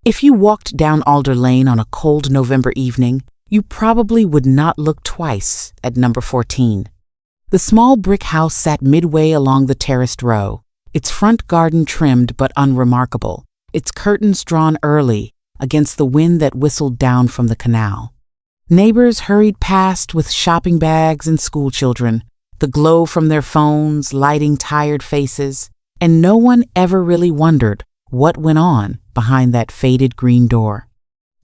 If you walked down Alder Lane on a cold November evening, you probably would not look twice at number 14. The small brick house sat midway along the terraced row, its front garden trimmed but unremarkable, its curtains drawn early against the wind that whistled down from the canal. Neighbors hurried past with shopping bags and schoolchildren, the glow from their phones lighting tired faces, and no one ever really wondered what went on behind that faded green door.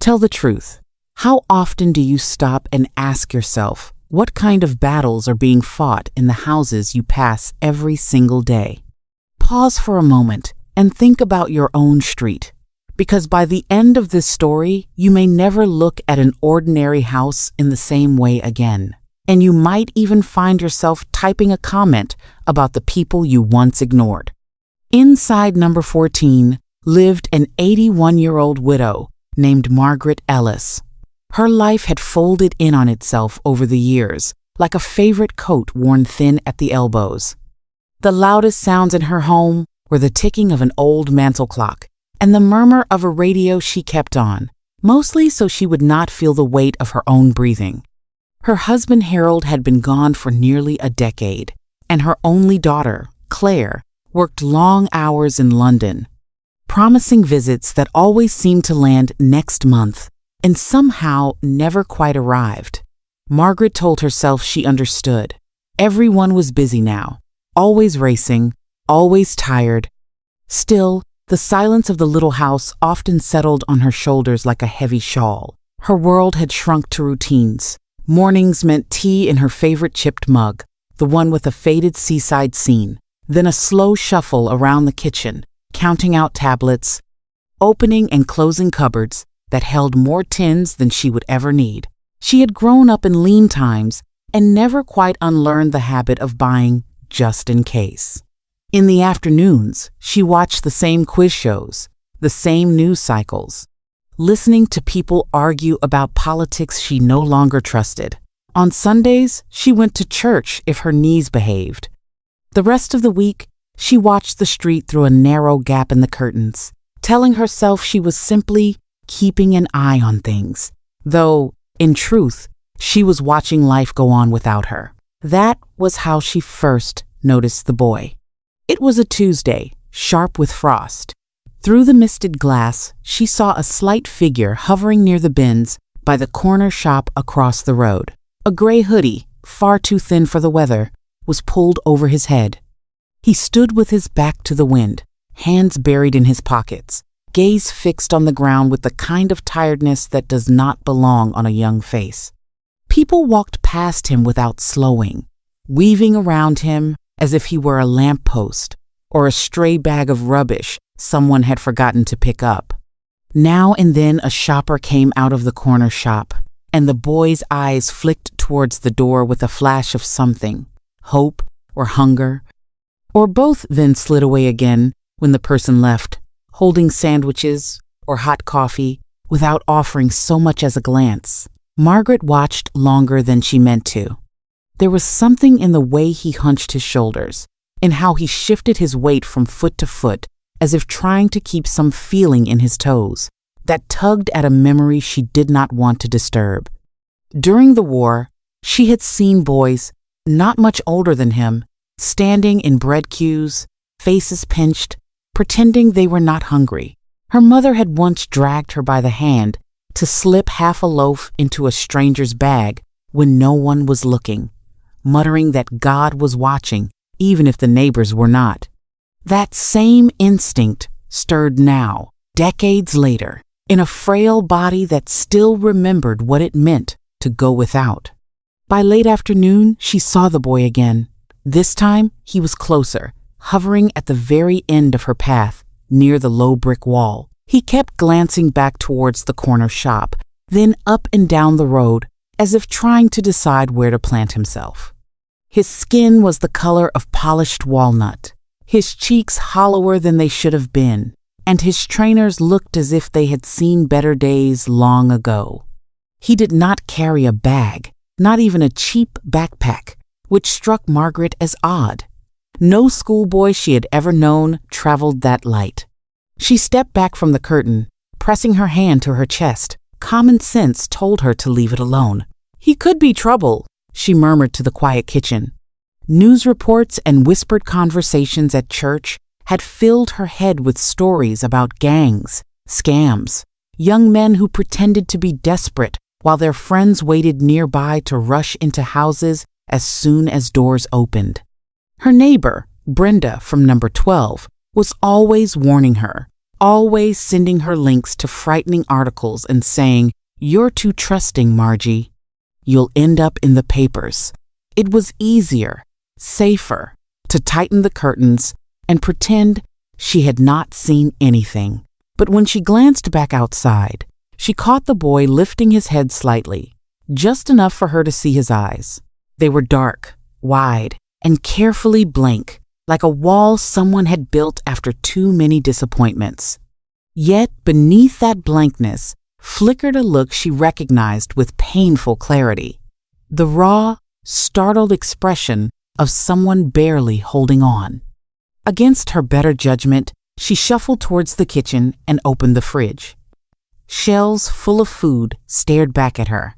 Tell the truth. How often do you stop and ask yourself what kind of battles are being fought in the houses you pass every single day? Pause for a moment and think about your own street, because by the end of this story, you may never look at an ordinary house in the same way again, and you might even find yourself typing a comment about the people you once ignored. Inside number 14 lived an 81-year-old widow named Margaret Ellis. Her life had folded in on itself over the years, like a favorite coat worn thin at the elbows. The loudest sounds in her home were the ticking of an old mantel clock and the murmur of a radio she kept on, mostly so she would not feel the weight of her own breathing. Her husband Harold had been gone for nearly a decade, and her only daughter, Claire, worked long hours in London, promising visits that always seemed to land next month and somehow never quite arrived. Margaret told herself she understood. Everyone was busy now, always racing, always tired. Still, the silence of the little house often settled on her shoulders like a heavy shawl. Her world had shrunk to routines. Mornings meant tea in her favorite chipped mug, the one with a faded seaside scene, then a slow shuffle around the kitchen, counting out tablets, opening and closing cupboards that held more tins than she would ever need. She had grown up in lean times and never quite unlearned the habit of buying just in case. In the afternoons, she watched the same quiz shows, the same news cycles, listening to people argue about politics she no longer trusted. On Sundays, she went to church if her knees behaved. The rest of the week, she watched the street through a narrow gap in the curtains, telling herself she was simply keeping an eye on things, though, in truth, she was watching life go on without her. That was how she first noticed the boy. It was a Tuesday, sharp with frost. Through the misted glass, she saw a slight figure hovering near the bins by the corner shop across the road. A gray hoodie, far too thin for the weather, was pulled over his head. He stood with his back to the wind, hands buried in his pockets, gaze fixed on the ground with the kind of tiredness that does not belong on a young face. People walked past him without slowing, weaving around him as if he were a lamppost or a stray bag of rubbish someone had forgotten to pick up. Now and then a shopper came out of the corner shop, and the boy's eyes flicked towards the door with a flash of something, hope or hunger, or both, then slid away again when the person left, holding sandwiches or hot coffee without offering so much as a glance. Margaret watched longer than she meant to. There was something in the way he hunched his shoulders, in how he shifted his weight from foot to foot, as if trying to keep some feeling in his toes, that tugged at a memory she did not want to disturb. During the war, she had seen boys, not much older than him, standing in bread queues, faces pinched, pretending they were not hungry. Her mother had once dragged her by the hand to slip half a loaf into a stranger's bag when no one was looking, muttering that God was watching, even if the neighbors were not. That same instinct stirred now, decades later, in a frail body that still remembered what it meant to go without. By late afternoon, she saw the boy again. This time, he was closer, hovering at the very end of her path, near the low brick wall. He kept glancing back towards the corner shop, then up and down the road, as if trying to decide where to plant himself. His skin was the color of polished walnut, his cheeks hollower than they should have been, and his trainers looked as if they had seen better days long ago. He did not carry a bag, not even a cheap backpack, which struck Margaret as odd. No schoolboy she had ever known traveled that light. She stepped back from the curtain, pressing her hand to her chest. Common sense told her to leave it alone. "He could be trouble," she murmured to the quiet kitchen. News reports and whispered conversations at church had filled her head with stories about gangs, scams, young men who pretended to be desperate while their friends waited nearby to rush into houses as soon as doors opened. Her neighbor, Brenda from number 12, was always warning her, always sending her links to frightening articles and saying, "You're too trusting, Margie. You'll end up in the papers." It was easier, safer, to tighten the curtains and pretend she had not seen anything. But when she glanced back outside, she caught the boy lifting his head slightly, just enough for her to see his eyes. They were dark, wide, and carefully blank, like a wall someone had built after too many disappointments. Yet beneath that blankness flickered a look she recognized with painful clarity, the raw, startled expression of someone barely holding on. Against her better judgment, she shuffled towards the kitchen and opened the fridge. Shelves full of food stared back at her.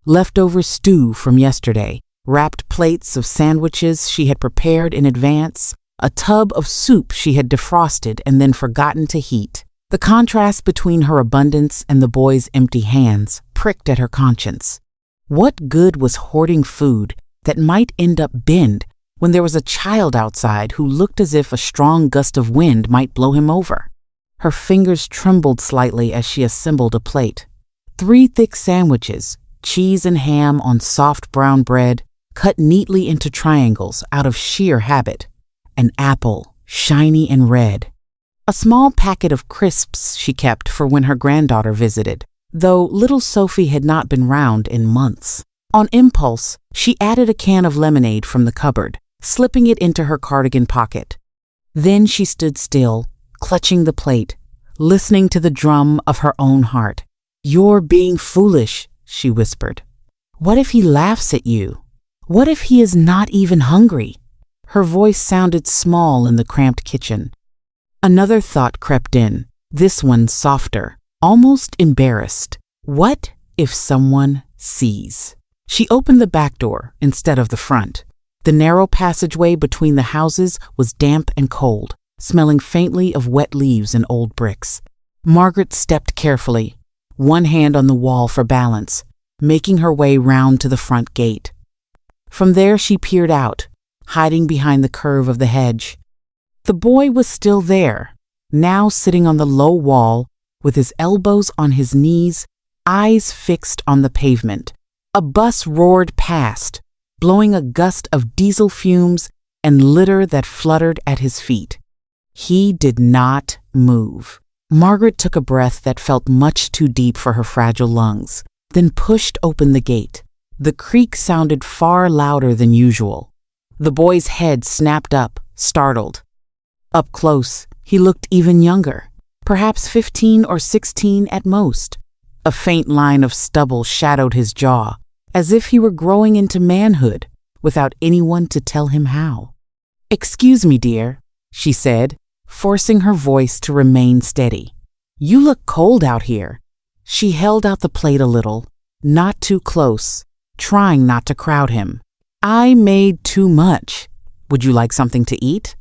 Leftover stew from yesterday, wrapped plates of sandwiches she had prepared in advance, a tub of soup she had defrosted and then forgotten to heat. The contrast between her abundance and the boy's empty hands pricked at her conscience. What good was hoarding food that might end up binned when there was a child outside who looked as if a strong gust of wind might blow him over? Her fingers trembled slightly as she assembled a plate. 3 thick sandwiches, cheese and ham on soft brown bread, cut neatly into triangles out of sheer habit. An apple, shiny and red. A small packet of crisps she kept for when her granddaughter visited, though little Sophie had not been round in months. On impulse, she added a can of lemonade from the cupboard, slipping it into her cardigan pocket. Then she stood still, clutching the plate, listening to the drum of her own heart. "You're being foolish," she whispered. "What if he laughs at you? What if he is not even hungry?" Her voice sounded small in the cramped kitchen. Another thought crept in, this one softer, almost embarrassed. What if someone sees? She opened the back door instead of the front. The narrow passageway between the houses was damp and cold, smelling faintly of wet leaves and old bricks. Margaret stepped carefully, one hand on the wall for balance, making her way round to the front gate. From there she peered out, hiding behind the curve of the hedge. The boy was still there, now sitting on the low wall with his elbows on his knees, eyes fixed on the pavement. A bus roared past, blowing a gust of diesel fumes and litter that fluttered at his feet. He did not move. Margaret took a breath that felt much too deep for her fragile lungs, then pushed open the gate. The creak sounded far louder than usual. The boy's head snapped up, startled. Up close, he looked even younger, perhaps 15 or 16 at most. A faint line of stubble shadowed his jaw, as if he were growing into manhood without anyone to tell him how. "Excuse me, dear," she said, forcing her voice to remain steady. "You look cold out here." She held out the plate a little, not too close, trying not to crowd him. "I made too much. Would you like something to eat?"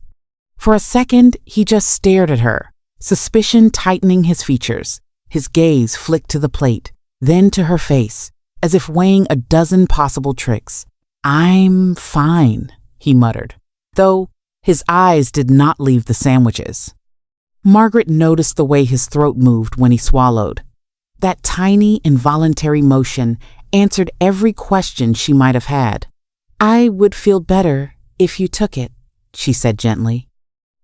For a second, he just stared at her, suspicion tightening his features. His gaze flicked to the plate, then to her face, as if weighing a dozen possible tricks. "I'm fine," he muttered, though his eyes did not leave the sandwiches. Margaret noticed the way his throat moved when he swallowed. That tiny, involuntary motion answered every question she might have had. "I would feel better if you took it," she said gently.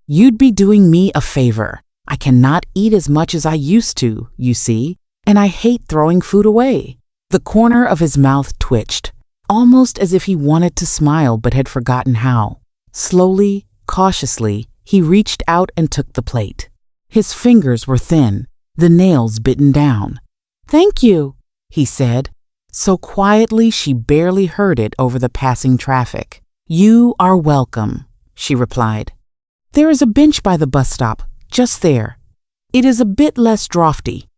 "You'd be doing me a favor. I cannot eat as much as I used to, you see, and I hate throwing food away." The corner of his mouth twitched, almost as if he wanted to smile but had forgotten how. Slowly, cautiously, he reached out and took the plate. His fingers were thin, the nails bitten down. "Thank you," he said, so quietly she barely heard it over the passing traffic. "You are welcome," she replied. "There is a bench by the bus stop, just there. It is a bit less draughty,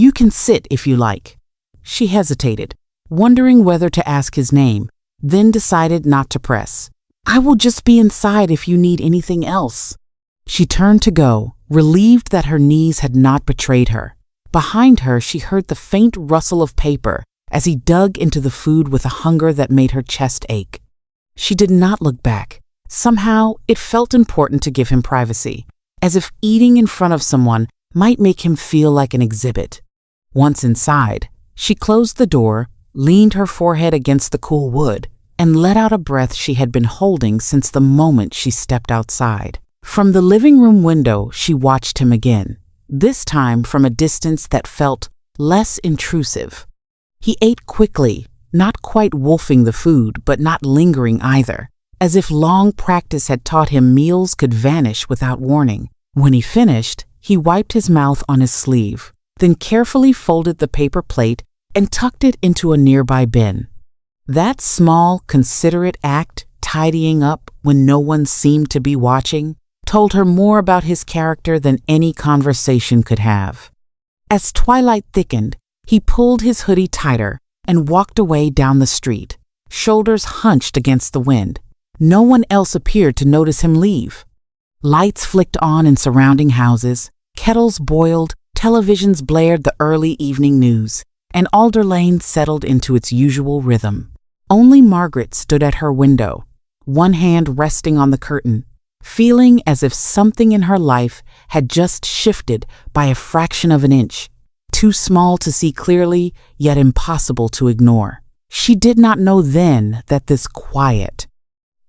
You can sit if you like." She hesitated, wondering whether to ask his name, then decided not to press. "I will just be inside if you need anything else." She turned to go, relieved that her knees had not betrayed her. Behind her, she heard the faint rustle of paper as he dug into the food with a hunger that made her chest ache. She did not look back. Somehow, it felt important to give him privacy, as if eating in front of someone might make him feel like an exhibit. Once inside, she closed the door, leaned her forehead against the cool wood, and let out a breath she had been holding since the moment she stepped outside. From the living room window, she watched him again, this time from a distance that felt less intrusive. He ate quickly, not quite wolfing the food, but not lingering either, as if long practice had taught him meals could vanish without warning. When he finished, he wiped his mouth on his sleeve, then carefully folded the paper plate and tucked it into a nearby bin. That small, considerate act, tidying up when no one seemed to be watching, told her more about his character than any conversation could have. As twilight thickened, he pulled his hoodie tighter and walked away down the street, shoulders hunched against the wind. No one else appeared to notice him leave. Lights flicked on in surrounding houses, kettles boiled, televisions blared the early evening news, and Alder Lane settled into its usual rhythm. Only Margaret stood at her window, one hand resting on the curtain, feeling as if something in her life had just shifted by a fraction of an inch, too small to see clearly, yet impossible to ignore. She did not know then that this quiet,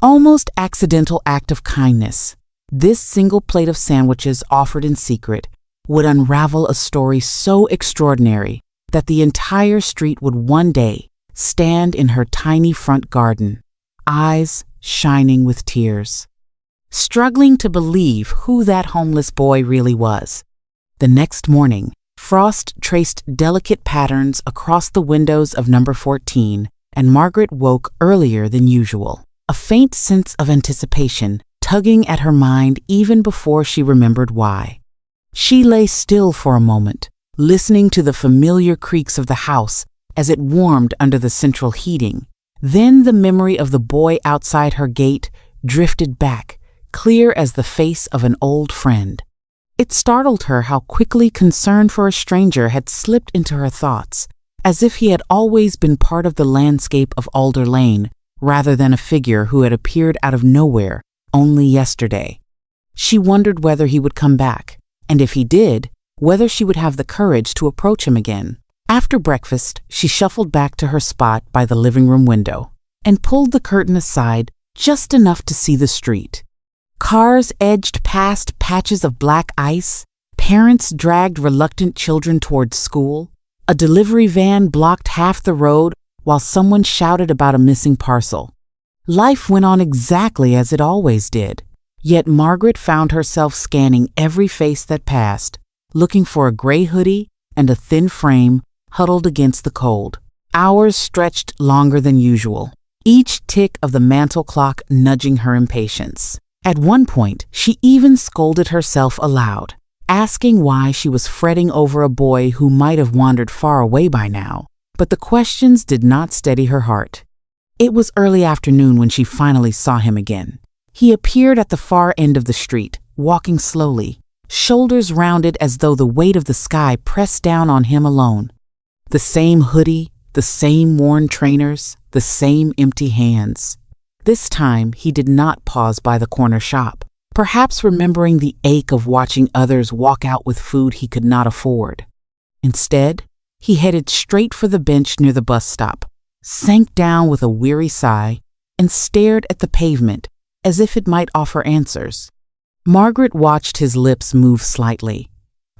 almost accidental act of kindness, this single plate of sandwiches offered in secret, would unravel a story so extraordinary that the entire street would one day stand in her tiny front garden, eyes shining with tears, struggling to believe who that homeless boy really was. The next morning, frost traced delicate patterns across the windows of number 14, and Margaret woke earlier than usual, a faint sense of anticipation tugging at her mind even before she remembered why. She lay still for a moment, listening to the familiar creaks of the house as it warmed under the central heating. Then the memory of the boy outside her gate drifted back, clear as the face of an old friend. It startled her how quickly concern for a stranger had slipped into her thoughts, as if he had always been part of the landscape of Alder Lane, rather than a figure who had appeared out of nowhere only yesterday. She wondered whether he would come back, and if he did, whether she would have the courage to approach him again. After breakfast, she shuffled back to her spot by the living room window and pulled the curtain aside just enough to see the street. Cars edged past patches of black ice, parents dragged reluctant children towards school, a delivery van blocked half the road while someone shouted about a missing parcel. Life went on exactly as it always did, yet Margaret found herself scanning every face that passed, looking for a gray hoodie and a thin frame huddled against the cold. Hours stretched longer than usual, each tick of the mantel clock nudging her impatience. At one point, she even scolded herself aloud, asking why she was fretting over a boy who might have wandered far away by now. But the questions did not steady her heart. It was early afternoon when she finally saw him again. He appeared at the far end of the street, walking slowly, shoulders rounded as though the weight of the sky pressed down on him alone. The same hoodie, the same worn trainers, the same empty hands. This time, he did not pause by the corner shop, perhaps remembering the ache of watching others walk out with food he could not afford. Instead, he headed straight for the bench near the bus stop, sank down with a weary sigh, and stared at the pavement as if it might offer answers. Margaret watched his lips move slightly,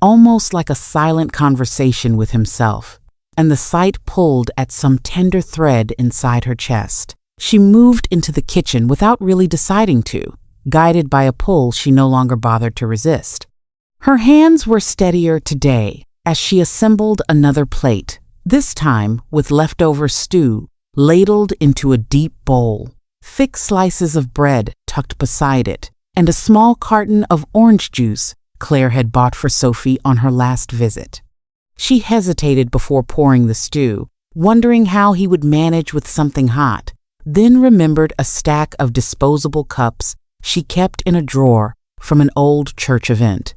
almost like a silent conversation with himself, and the sight pulled at some tender thread inside her chest. She moved into the kitchen without really deciding to, guided by a pull she no longer bothered to resist. Her hands were steadier today as she assembled another plate, this time with leftover stew ladled into a deep bowl, thick slices of bread tucked beside it, and a small carton of orange juice Claire had bought for Sophie on her last visit. She hesitated before pouring the stew, wondering how he would manage with something hot, then remembered a stack of disposable cups she kept in a drawer from an old church event.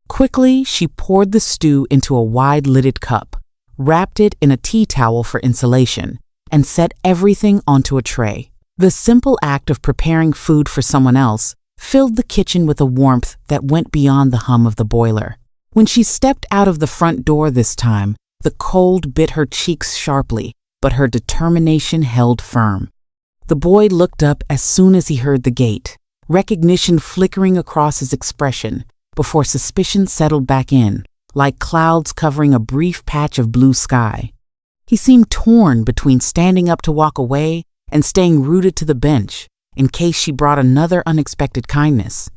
Quickly, she poured the stew into a wide-lidded cup, wrapped it in a tea towel for insulation, and set everything onto a tray. The simple act of preparing food for someone else filled the kitchen with a warmth that went beyond the hum of the boiler. When she stepped out of the front door this time, the cold bit her cheeks sharply, but her determination held firm. The boy looked up as soon as he heard the gate, recognition flickering across his expression before suspicion settled back in, like clouds covering a brief patch of blue sky. He seemed torn between standing up to walk away and staying rooted to the bench in case she brought another unexpected kindness.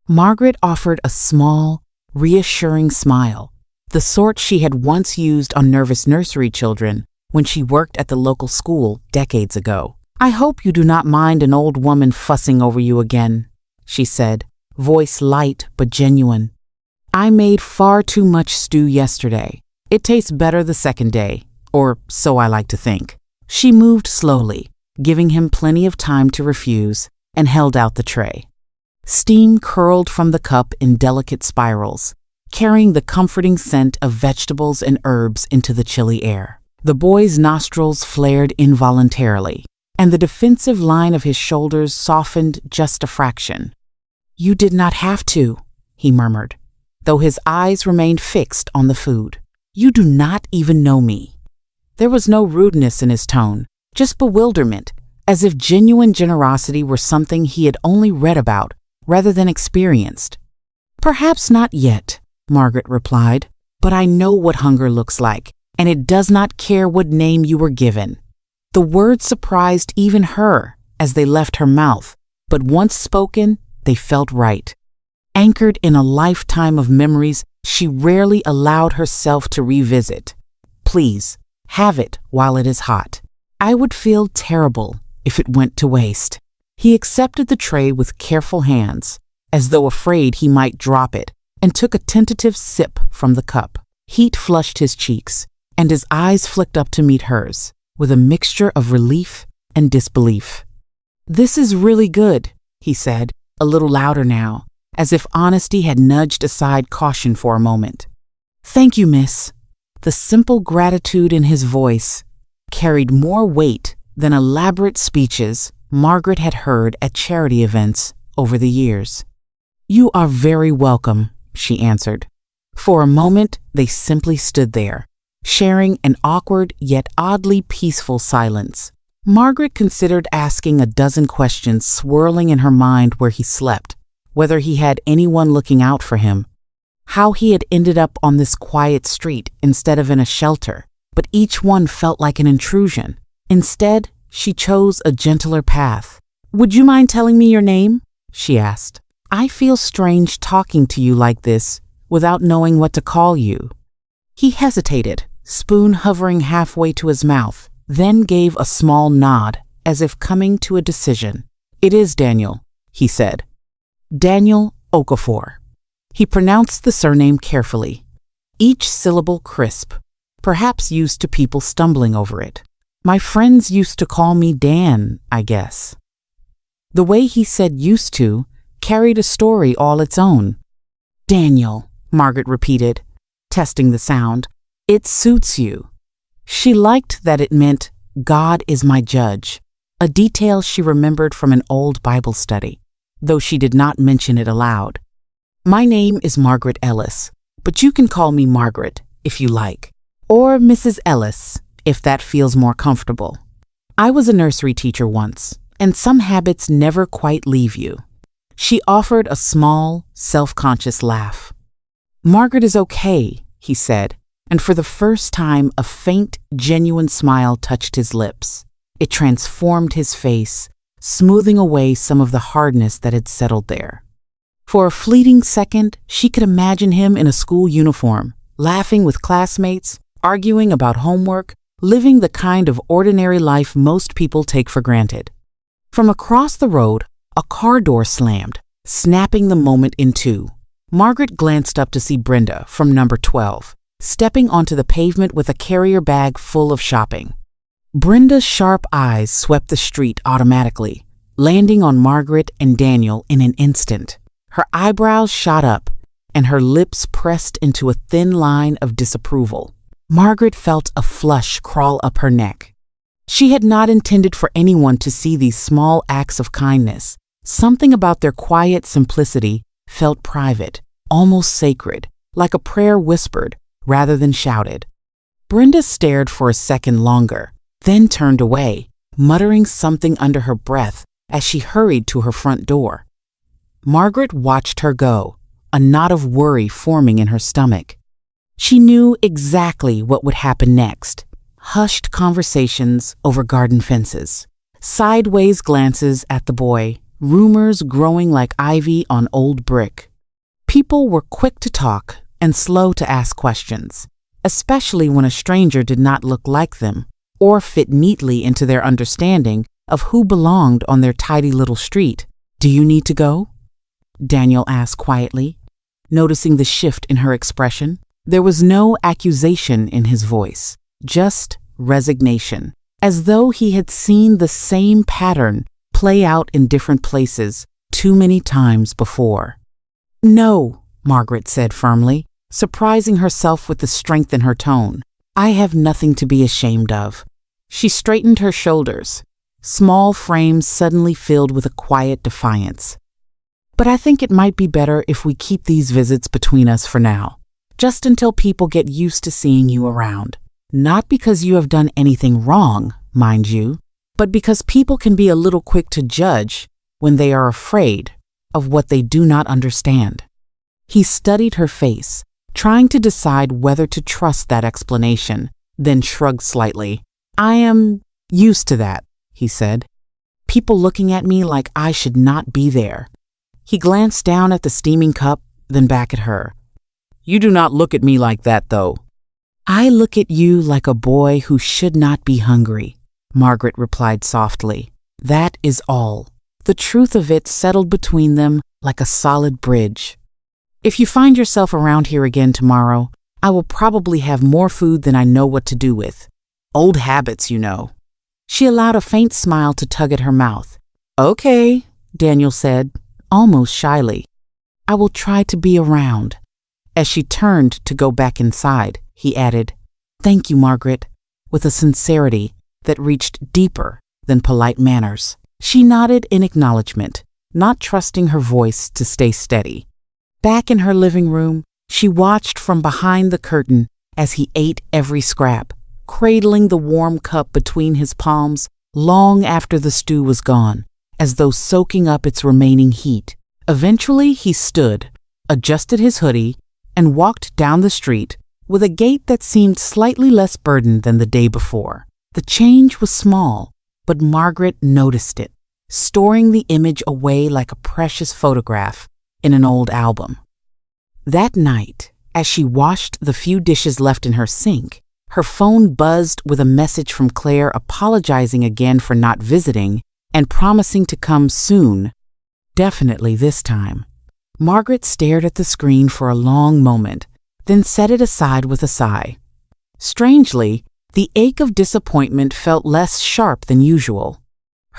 Margaret offered a small, reassuring smile, the sort she had once used on nervous nursery children when she worked at the local school decades ago. "I hope you do not mind an old woman fussing over you again," she said, voice light but genuine. "I made far too much stew yesterday. It tastes better the second day, or so I like to think." She moved slowly, giving him plenty of time to refuse, and held out the tray. Steam curled from the cup in delicate spirals, carrying the comforting scent of vegetables and herbs into the chilly air. The boy's nostrils flared involuntarily, and the defensive line of his shoulders softened just a fraction. "You did not have to," he murmured, though his eyes remained fixed on the food. "You do not even know me." There was no rudeness in his tone, just bewilderment, as if genuine generosity were something he had only read about rather than experienced. "Perhaps not yet," Margaret replied, "but I know what hunger looks like, and it does not care what name you were given." The words surprised even her as they left her mouth, but once spoken, they felt right. Anchored in a lifetime of memories she rarely allowed herself to revisit. "Please, have it while it is hot. I would feel terrible if it went to waste." He accepted the tray with careful hands, as though afraid he might drop it, and took a tentative sip from the cup. Heat flushed his cheeks, and his eyes flicked up to meet hers, with a mixture of relief and disbelief. "This is really good," he said, a little louder now, as if honesty had nudged aside caution for a moment. "Thank you, miss." The simple gratitude in his voice carried more weight than elaborate speeches Margaret had heard at charity events over the years. "You are very welcome," she answered. For a moment, they simply stood there, sharing an awkward yet oddly peaceful silence. Margaret considered asking a dozen questions swirling in her mind where he slept, whether he had anyone looking out for him, how he had ended up on this quiet street instead of in a shelter, but each one felt like an intrusion. Instead, she chose a gentler path. "Would you mind telling me your name?" she asked. "I feel strange talking to you like this without knowing what to call you." He hesitated, spoon hovering halfway to his mouth, then gave a small nod as if coming to a decision. "It is Daniel," he said. "Daniel Okafor." He pronounced the surname carefully, each syllable crisp, perhaps used to people stumbling over it. "My friends used to call me Dan, I guess." The way he said "used to" carried a story all its own. "Daniel," Margaret repeated, testing the sound. "It suits you." She liked that it meant "God is my judge," a detail she remembered from an old Bible study, though she did not mention it aloud. "My name is Margaret Ellis, but you can call me Margaret if you like, or Mrs. Ellis, if that feels more comfortable. I was a nursery teacher once, and some habits never quite leave you." She offered a small, self-conscious laugh. "Margaret is okay," he said, and for the first time a faint, genuine smile touched his lips. It transformed his face, smoothing away some of the hardness that had settled there. For a fleeting second, she could imagine him in a school uniform, laughing with classmates, arguing about homework, living the kind of ordinary life most people take for granted. From across the road, a car door slammed, snapping the moment in two. Margaret glanced up to see Brenda from number 12, stepping onto the pavement with a carrier bag full of shopping. Brenda's sharp eyes swept the street automatically, landing on Margaret and Daniel in an instant. Her eyebrows shot up, and her lips pressed into a thin line of disapproval. Margaret felt a flush crawl up her neck. She had not intended for anyone to see these small acts of kindness. Something about their quiet simplicity felt private, almost sacred, like a prayer whispered rather than shouted. Brenda stared for a second longer, then turned away, muttering something under her breath as she hurried to her front door. Margaret watched her go, a knot of worry forming in her stomach. She knew exactly what would happen next. Hushed conversations over garden fences, sideways glances at the boy, rumors growing like ivy on old brick. People were quick to talk and slow to ask questions, especially when a stranger did not look like them or fit neatly into their understanding of who belonged on their tidy little street. "Do you need to go?" Daniel asked quietly, noticing the shift in her expression. There was no accusation in his voice, just resignation, as though he had seen the same pattern play out in different places too many times before. "No," Margaret said firmly, surprising herself with the strength in her tone. "I have nothing to be ashamed of." She straightened her shoulders, small frames suddenly filled with a quiet defiance. "But I think it might be better if we keep these visits between us for now, just until people get used to seeing you around. Not because you have done anything wrong, mind you, but because people can be a little quick to judge when they are afraid of what they do not understand." He studied her face, trying to decide whether to trust that explanation, then shrugged slightly. "I am used to that," he said. "People looking at me like I should not be there." He glanced down at the steaming cup, then back at her. "You do not look at me like that, though." "I look at you like a boy who should not be hungry," Margaret replied softly. "That is all." The truth of it settled between them like a solid bridge. "If you find yourself around here again tomorrow, I will probably have more food than I know what to do with. Old habits, you know." She allowed a faint smile to tug at her mouth. "Okay," Daniel said, almost shyly. "I will try to be around." As she turned to go back inside, he added, "Thank you, Margaret," with a sincerity that reached deeper than polite manners. She nodded in acknowledgement, not trusting her voice to stay steady. Back in her living room, she watched from behind the curtain as he ate every scrap, cradling the warm cup between his palms long after the stew was gone, as though soaking up its remaining heat. Eventually, he stood, adjusted his hoodie, and walked down the street with a gait that seemed slightly less burdened than the day before. The change was small, but Margaret noticed it, storing the image away like a precious photograph in an old album. That night, as she washed the few dishes left in her sink, her phone buzzed with a message from Claire apologizing again for not visiting and promising to come soon, definitely this time. Margaret stared at the screen for a long moment, then set it aside with a sigh. Strangely, the ache of disappointment felt less sharp than usual.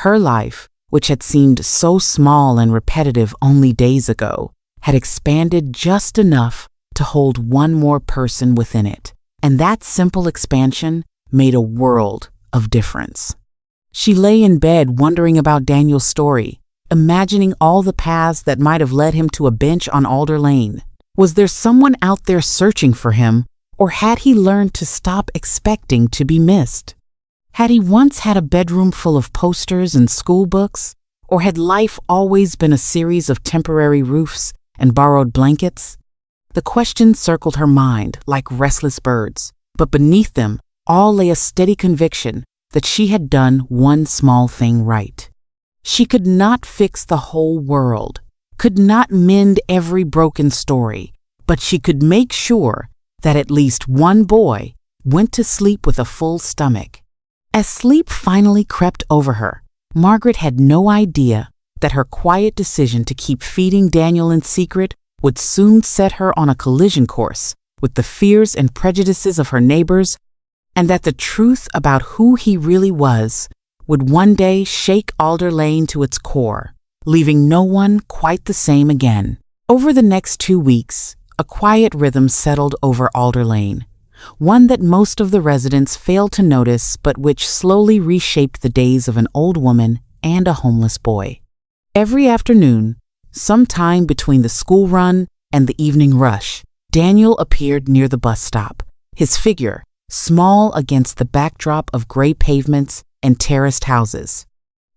Her life, which had seemed so small and repetitive only days ago, had expanded just enough to hold one more person within it, and that simple expansion made a world of difference. She lay in bed wondering about Daniel's story, imagining all the paths that might have led him to a bench on Alder Lane. Was there someone out there searching for him, or had he learned to stop expecting to be missed? Had he once had a bedroom full of posters and school books, or had life always been a series of temporary roofs and borrowed blankets? The questions circled her mind like restless birds, but beneath them all lay a steady conviction that she had done one small thing right. She could not fix the whole world, could not mend every broken story, but she could make sure that at least one boy went to sleep with a full stomach. As sleep finally crept over her, Margaret had no idea that her quiet decision to keep feeding Daniel in secret would soon set her on a collision course with the fears and prejudices of her neighbors, and that the truth about who he really was would one day shake Alder Lane to its core, leaving no one quite the same again. Over the next 2 weeks, a quiet rhythm settled over Alder Lane, one that most of the residents failed to notice but which slowly reshaped the days of an old woman and a homeless boy. Every afternoon, sometime between the school run and the evening rush, Daniel appeared near the bus stop, his figure small against the backdrop of gray pavements and terraced houses.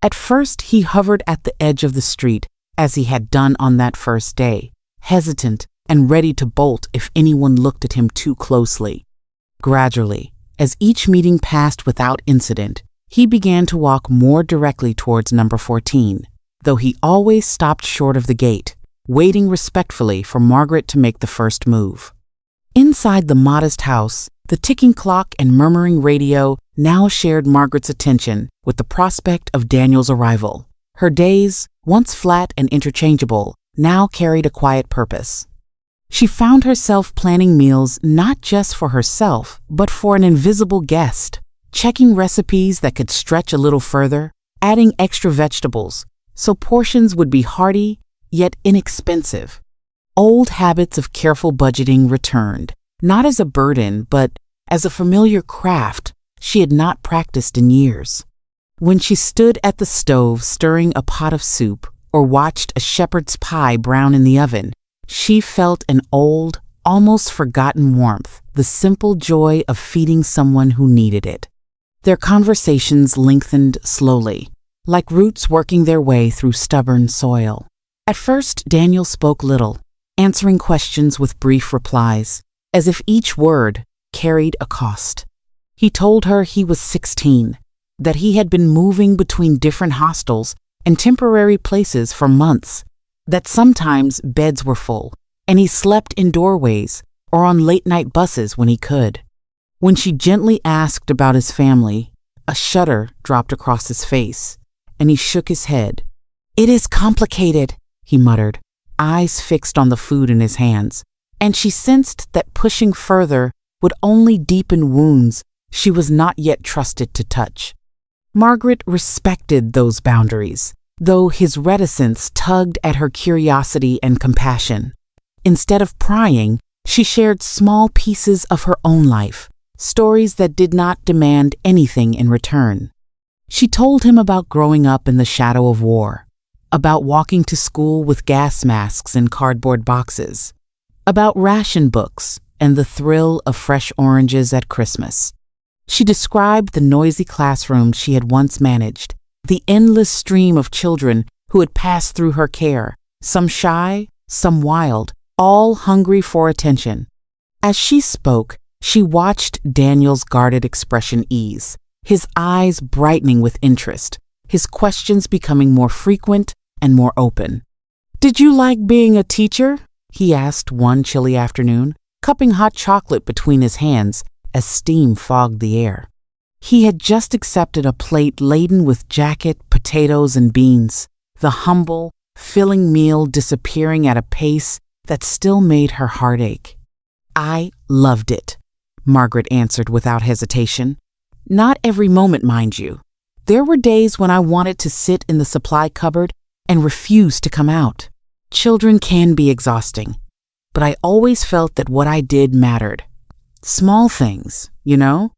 At first, he hovered at the edge of the street, as he had done on that first day, hesitant and ready to bolt if anyone looked at him too closely. Gradually, as each meeting passed without incident, he began to walk more directly towards number 14, though he always stopped short of the gate, waiting respectfully for Margaret to make the first move. Inside the modest house, the ticking clock and murmuring radio now shared Margaret's attention with the prospect of Daniel's arrival. Her days, once flat and interchangeable, now carried a quiet purpose. She found herself planning meals not just for herself, but for an invisible guest, checking recipes that could stretch a little further, adding extra vegetables, so portions would be hearty, yet inexpensive. Old habits of careful budgeting returned, not as a burden, but as a familiar craft she had not practiced in years. When she stood at the stove stirring a pot of soup or watched a shepherd's pie brown in the oven, she felt an old, almost forgotten warmth, the simple joy of feeding someone who needed it. Their conversations lengthened slowly, like roots working their way through stubborn soil. At first, Daniel spoke little, answering questions with brief replies, as if each word carried a cost. He told her he was 16, that he had been moving between different hostels and temporary places for months, that sometimes beds were full, and he slept in doorways or on late-night buses when he could. When she gently asked about his family, a shudder dropped across his face, and he shook his head. "It is complicated," he muttered, eyes fixed on the food in his hands, and she sensed that pushing further would only deepen wounds she was not yet trusted to touch. Margaret respected those boundaries, though his reticence tugged at her curiosity and compassion. Instead of prying, she shared small pieces of her own life, stories that did not demand anything in return. She told him about growing up in the shadow of war, about walking to school with gas masks in cardboard boxes, about ration books and the thrill of fresh oranges at Christmas. She described the noisy classroom she had once managed, the endless stream of children who had passed through her care, some shy, some wild, all hungry for attention. As she spoke, she watched Daniel's guarded expression ease, his eyes brightening with interest, his questions becoming more frequent and more open. "Did you like being a teacher?" he asked one chilly afternoon, cupping hot chocolate between his hands as steam fogged the air. He had just accepted a plate laden with jacket, potatoes, and beans, the humble, filling meal disappearing at a pace that still made her heart ache. "I loved it," Margaret answered without hesitation. "Not every moment, mind you. There were days when I wanted to sit in the supply cupboard and refuse to come out. Children can be exhausting, but I always felt that what I did mattered. Small things, you know?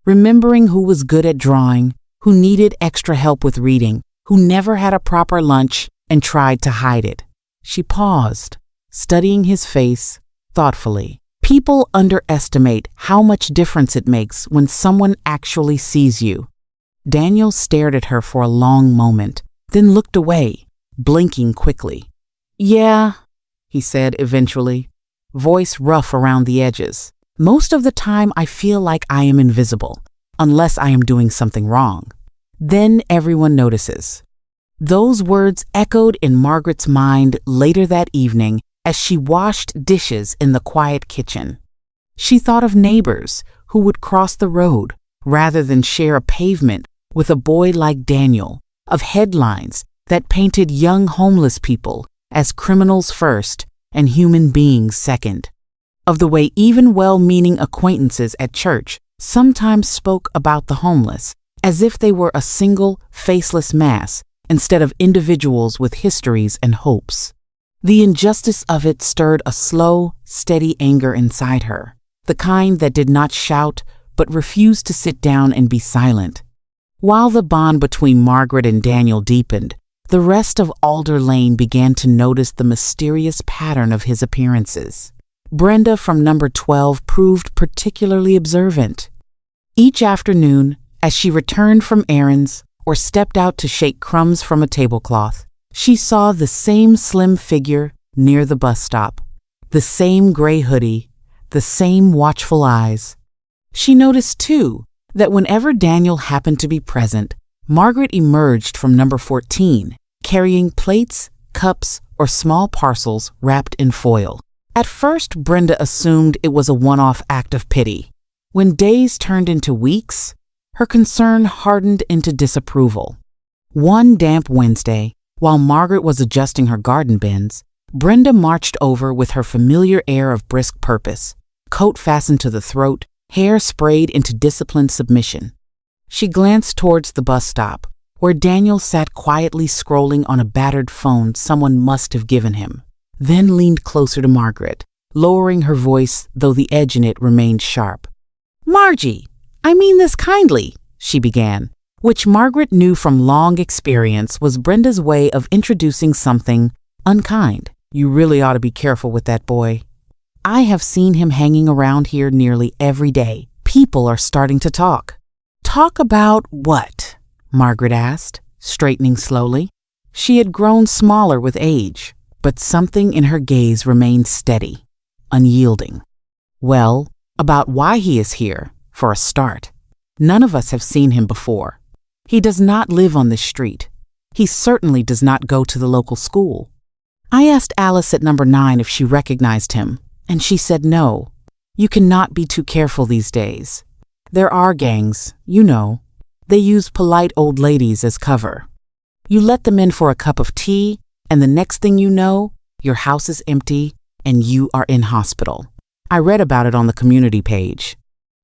Remembering who was good at drawing, who needed extra help with reading, who never had a proper lunch and tried to hide it." She paused, studying his face thoughtfully. People underestimate how much difference it makes when someone actually sees you. Daniel stared at her for a long moment, then looked away, blinking quickly. "Yeah," he said eventually, voice rough around the edges. "Most of the time I feel like I am invisible, unless I am doing something wrong. Then everyone notices." Those words echoed in Margaret's mind later that evening as she washed dishes in the quiet kitchen. She thought of neighbors who would cross the road rather than share a pavement with a boy like Daniel, of headlines that painted young homeless people as criminals first and human beings second. of the way even well-meaning acquaintances at church sometimes spoke about the homeless, as if they were a single, faceless mass instead of individuals with histories and hopes. The injustice of it stirred a slow, steady anger inside her, the kind that did not shout but refused to sit down and be silent. While the bond between Margaret and Daniel deepened, the rest of Alder Lane began to notice the mysterious pattern of his appearances. Brenda from number 12 proved particularly observant. Each afternoon, as she returned from errands or stepped out to shake crumbs from a tablecloth, she saw the same slim figure near the bus stop, the same gray hoodie, the same watchful eyes. She noticed, too, that whenever Daniel happened to be present, Margaret emerged from number 14, carrying plates, cups, or small parcels wrapped in foil. At first, Brenda assumed it was a one-off act of pity. When days turned into weeks, her concern hardened into disapproval. One damp Wednesday, while Margaret was adjusting her garden bins, Brenda marched over with her familiar air of brisk purpose, coat fastened to the throat, hair sprayed into disciplined submission. She glanced towards the bus stop, where Daniel sat quietly scrolling on a battered phone someone must have given him, then leaned closer to Margaret, lowering her voice though the edge in it remained sharp. "Margie, I mean this kindly," she began, which Margaret knew from long experience was Brenda's way of introducing something unkind. "You really ought to be careful with that boy. I have seen him hanging around here nearly every day. People are starting to talk." "Talk about what?" Margaret asked, straightening slowly. She had grown smaller with age, but something in her gaze remained steady, unyielding. "Well, about why he is here, for a start. None of us have seen him before. He does not live on this street. He certainly does not go to the local school. I asked Alice at number 9 if she recognized him, and she said no. You cannot be too careful these days. There are gangs, you know. They use polite old ladies as cover. You let them in for a cup of tea, and the next thing you know, your house is empty and you are in hospital. I read about it on the community page."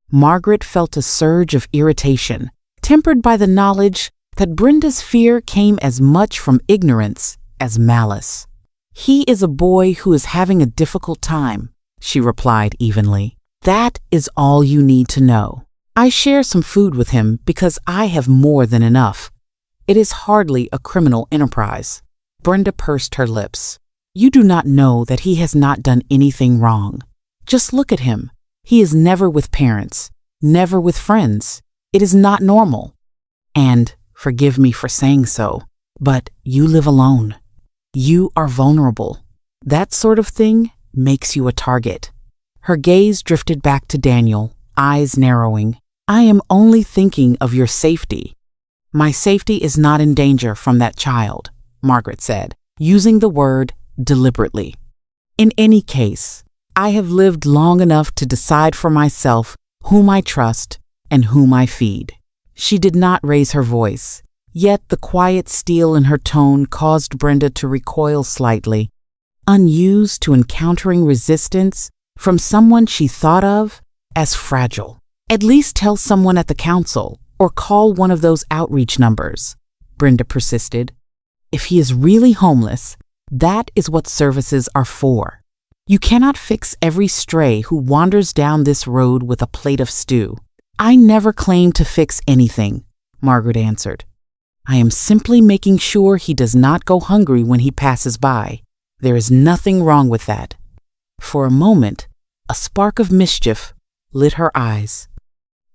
Margaret felt a surge of irritation, tempered by the knowledge that Brenda's fear came as much from ignorance as malice. "He is a boy who is having a difficult time," she replied evenly. "That is all you need to know. I share some food with him because I have more than enough. It is hardly a criminal enterprise." Brenda pursed her lips. "You do not know that he has not done anything wrong. Just look at him. He is never with parents, never with friends. It is not normal. And, forgive me for saying so, but you live alone. You are vulnerable. That sort of thing makes you a target." Her gaze drifted back to Daniel, eyes narrowing. "I am only thinking of your safety." "My safety is not in danger from that child," Margaret said, using the word deliberately. "In any case, I have lived long enough to decide for myself whom I trust and whom I feed." She did not raise her voice, yet the quiet steel in her tone caused Brenda to recoil slightly, unused to encountering resistance from someone she thought of as fragile. "At least tell someone at the council or call one of those outreach numbers," Brenda persisted. "If he is really homeless, that is what services are for. You cannot fix every stray who wanders down this road with a plate of stew." "I never claimed to fix anything," Margaret answered. "I am simply making sure he does not go hungry when he passes by. There is nothing wrong with that." For a moment, a spark of mischief lit her eyes.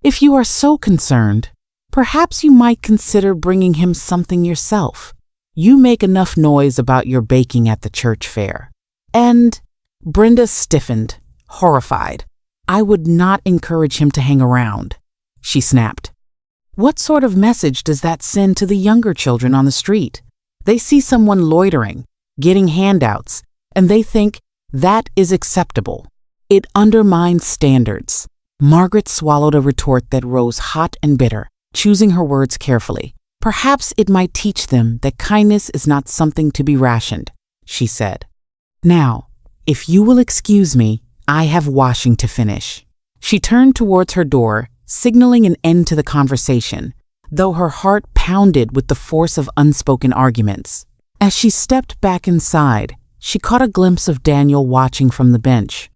"If you are so concerned, perhaps you might consider bringing him something yourself. You make enough noise about your baking at the church fair." And Brenda stiffened, horrified. "I would not encourage him to hang around," she snapped. "What sort of message does that send to the younger children on the street? They see someone loitering, getting handouts, and they think that is acceptable. It undermines standards." Margaret swallowed a retort that rose hot and bitter, choosing her words carefully. "Perhaps it might teach them that kindness is not something to be rationed," she said. "Now, if you will excuse me, I have washing to finish." She turned towards her door, signaling an end to the conversation, though her heart pounded with the force of unspoken arguments. As she stepped back inside, she caught a glimpse of Daniel watching from the bench.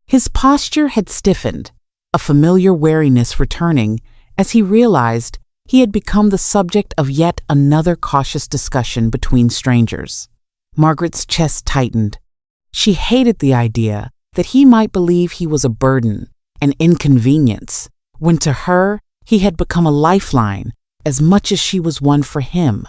His posture had stiffened, a familiar wariness returning as he realized he had become the subject of yet another cautious discussion between strangers. Margaret's chest tightened. She hated the idea that he might believe he was a burden, an inconvenience, when to her he had become a lifeline as much as she was one for him.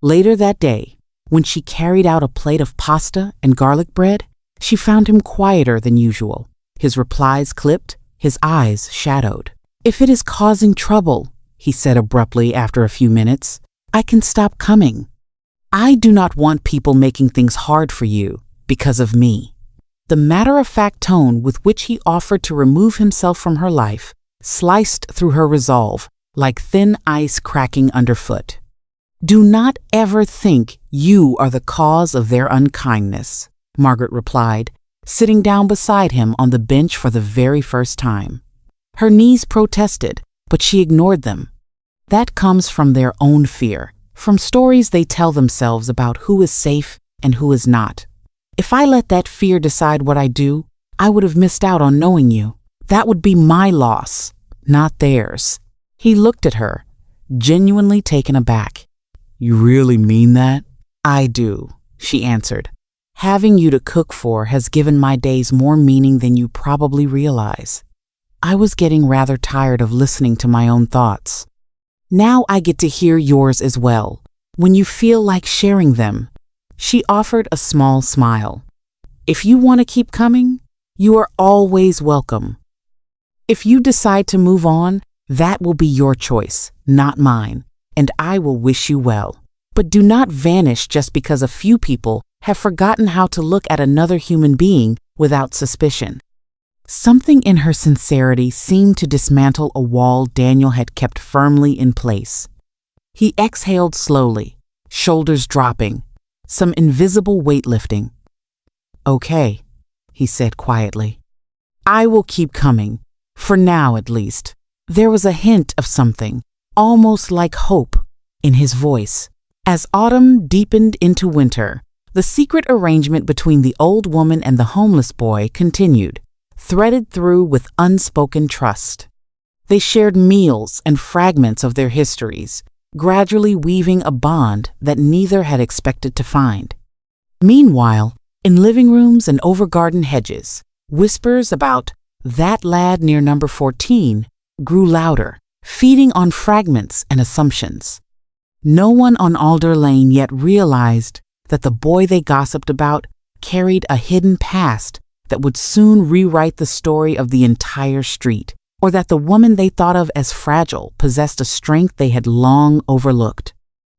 Later that day, when she carried out a plate of pasta and garlic bread, she found him quieter than usual, his replies clipped, his eyes shadowed. "If it is causing trouble," he said abruptly after a few minutes, "I can stop coming. I do not want people making things hard for you because of me." The matter-of-fact tone with which he offered to remove himself from her life sliced through her resolve like thin ice cracking underfoot. "Do not ever think you are the cause of their unkindness," Margaret replied, sitting down beside him on the bench for the very first time. Her knees protested, but she ignored them. That comes from their own fear, from stories they tell themselves about who is safe and who is not. If I let that fear decide what I do, I would have missed out on knowing you. That would be my loss, not theirs. He looked at her, genuinely taken aback. "You really mean that?" "I do," she answered. "Having you to cook for has given my days more meaning than you probably realize." I was getting rather tired of listening to my own thoughts. "Now I get to hear yours as well, when you feel like sharing them." She offered a small smile. "If you want to keep coming, you are always welcome. If you decide to move on, that will be your choice, not mine, and I will wish you well. But do not vanish just because a few people have forgotten how to look at another human being without suspicion." Something in her sincerity seemed to dismantle a wall Daniel had kept firmly in place. He exhaled slowly, shoulders dropping, some invisible weight lifting. "Okay," he said quietly. "I will keep coming, for now at least." There was a hint of something, almost like hope, in his voice. As autumn deepened into winter, the secret arrangement between the old woman and the homeless boy continued, threaded through with unspoken trust. They shared meals and fragments of their histories, gradually weaving a bond that neither had expected to find. Meanwhile, in living rooms and over garden hedges, whispers about "that lad near number 14" grew louder, feeding on fragments and assumptions. No one on Alder Lane yet realized that the boy they gossiped about carried a hidden past that would soon rewrite the story of the entire street, or that the woman they thought of as fragile possessed a strength they had long overlooked.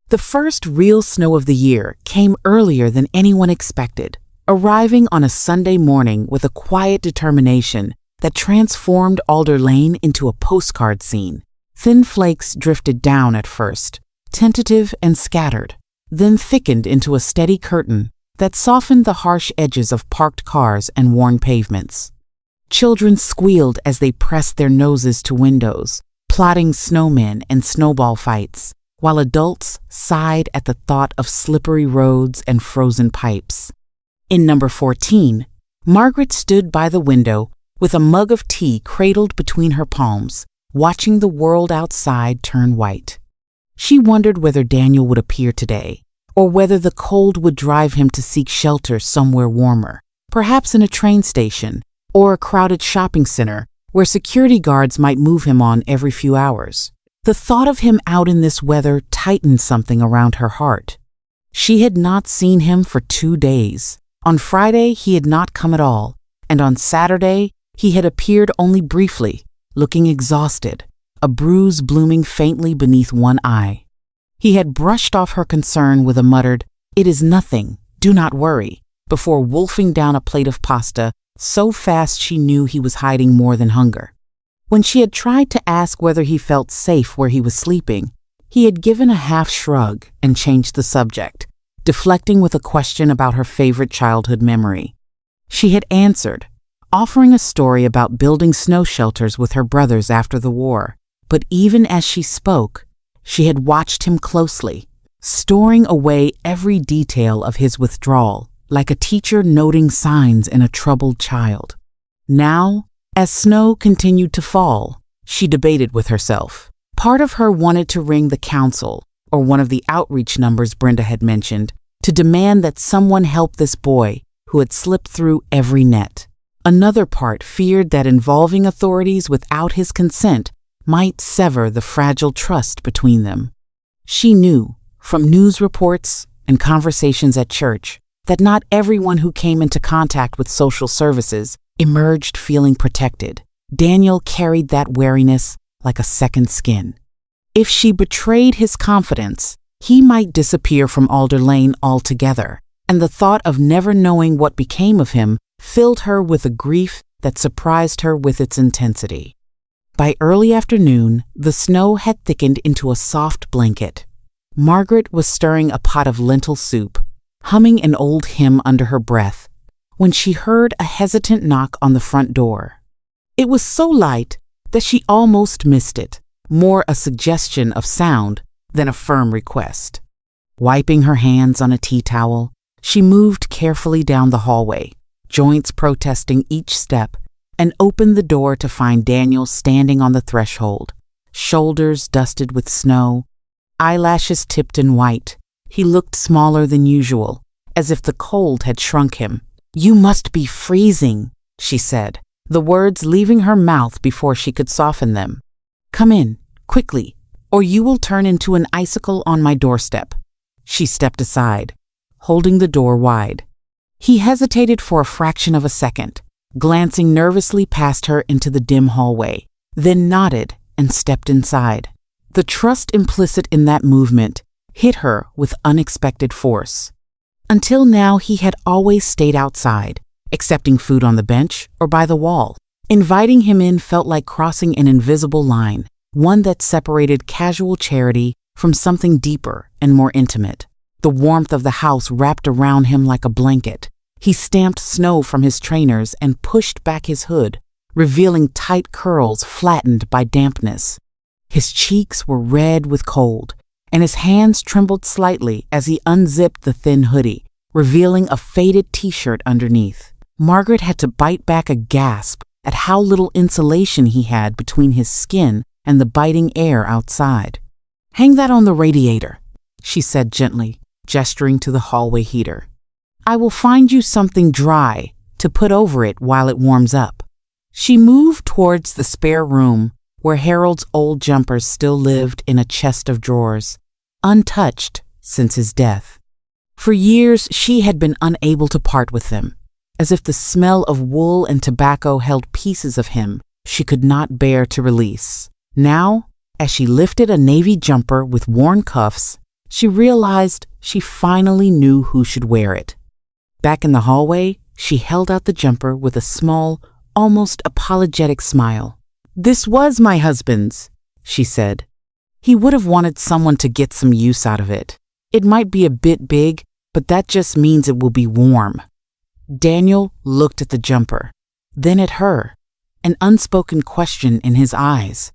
The first real snow of the year came earlier than anyone expected, arriving on a Sunday morning with a quiet determination that transformed Alder Lane into a postcard scene. Thin flakes drifted down at first, tentative and scattered, then thickened into a steady curtain that softened the harsh edges of parked cars and worn pavements. Children squealed as they pressed their noses to windows, plotting snowmen and snowball fights, while adults sighed at the thought of slippery roads and frozen pipes. In number 14, Margaret stood by the window with a mug of tea cradled between her palms, watching the world outside turn white. She wondered whether Daniel would appear today, or whether the cold would drive him to seek shelter somewhere warmer, perhaps in a train station or a crowded shopping center where security guards might move him on every few hours. The thought of him out in this weather tightened something around her heart. She had not seen him for 2 days. On Friday, he had not come at all, and on Saturday, he had appeared only briefly, looking exhausted, a bruise blooming faintly beneath one eye. He had brushed off her concern with a muttered, "It is nothing, do not worry," before wolfing down a plate of pasta so fast she knew he was hiding more than hunger. When she had tried to ask whether he felt safe where he was sleeping, he had given a half shrug and changed the subject, deflecting with a question about her favorite childhood memory. She had answered, offering a story about building snow shelters with her brothers after the war. But even as she spoke, she had watched him closely, storing away every detail of his withdrawal, like a teacher noting signs in a troubled child. Now, as snow continued to fall, she debated with herself. Part of her wanted to ring the council, or one of the outreach numbers Brenda had mentioned, to demand that someone help this boy who had slipped through every net. Another part feared that involving authorities without his consent might sever the fragile trust between them. She knew, from news reports and conversations at church, that not everyone who came into contact with social services emerged feeling protected. Daniel carried that wariness like a second skin. If she betrayed his confidence, he might disappear from Alder Lane altogether, and the thought of never knowing what became of him filled her with a grief that surprised her with its intensity. By early afternoon, the snow had thickened into a soft blanket. Margaret was stirring a pot of lentil soup, humming an old hymn under her breath, when she heard a hesitant knock on the front door. It was so light that she almost missed it, more a suggestion of sound than a firm request. Wiping her hands on a tea towel, she moved carefully down the hallway, joints protesting each step, and opened the door to find Daniel standing on the threshold, shoulders dusted with snow, eyelashes tipped in white. He looked smaller than usual, as if the cold had shrunk him. "You must be freezing," she said, the words leaving her mouth before she could soften them. "Come in, quickly, or you will turn into an icicle on my doorstep." She stepped aside, holding the door wide. He hesitated for a fraction of a second, glancing nervously past her into the dim hallway, then nodded and stepped inside. The trust implicit in that movement hit her with unexpected force. Until now, he had always stayed outside, accepting food on the bench or by the wall. Inviting him in felt like crossing an invisible line, one that separated casual charity from something deeper and more intimate. The warmth of the house wrapped around him like a blanket. He stamped snow from his trainers and pushed back his hood, revealing tight curls flattened by dampness. His cheeks were red with cold, and his hands trembled slightly as he unzipped the thin hoodie, revealing a faded t-shirt underneath. Margaret had to bite back a gasp at how little insulation he had between his skin and the biting air outside. "Hang that on the radiator," she said gently, gesturing to the hallway heater. "I will find you something dry to put over it while it warms up." She moved towards the spare room where Harold's old jumpers still lived in a chest of drawers, untouched since his death. For years, she had been unable to part with them, as if the smell of wool and tobacco held pieces of him she could not bear to release. Now, as she lifted a navy jumper with worn cuffs, she realized she finally knew who should wear it. Back in the hallway, she held out the jumper with a small, almost apologetic smile. "This was my husband's," she said. "He would have wanted someone to get some use out of it. It might be a bit big, but that just means it will be warm." Daniel looked at the jumper, then at her, an unspoken question in his eyes.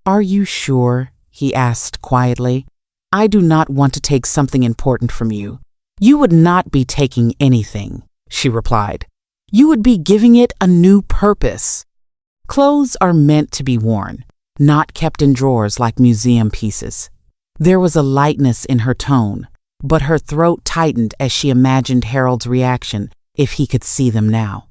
"Are you sure?" he asked quietly. "I do not want to take something important from you." "You would not be taking anything," she replied. "You would be giving it a new purpose. Clothes are meant to be worn, not kept in drawers like museum pieces." There was a lightness in her tone, but her throat tightened as she imagined Harold's reaction if he could see them now.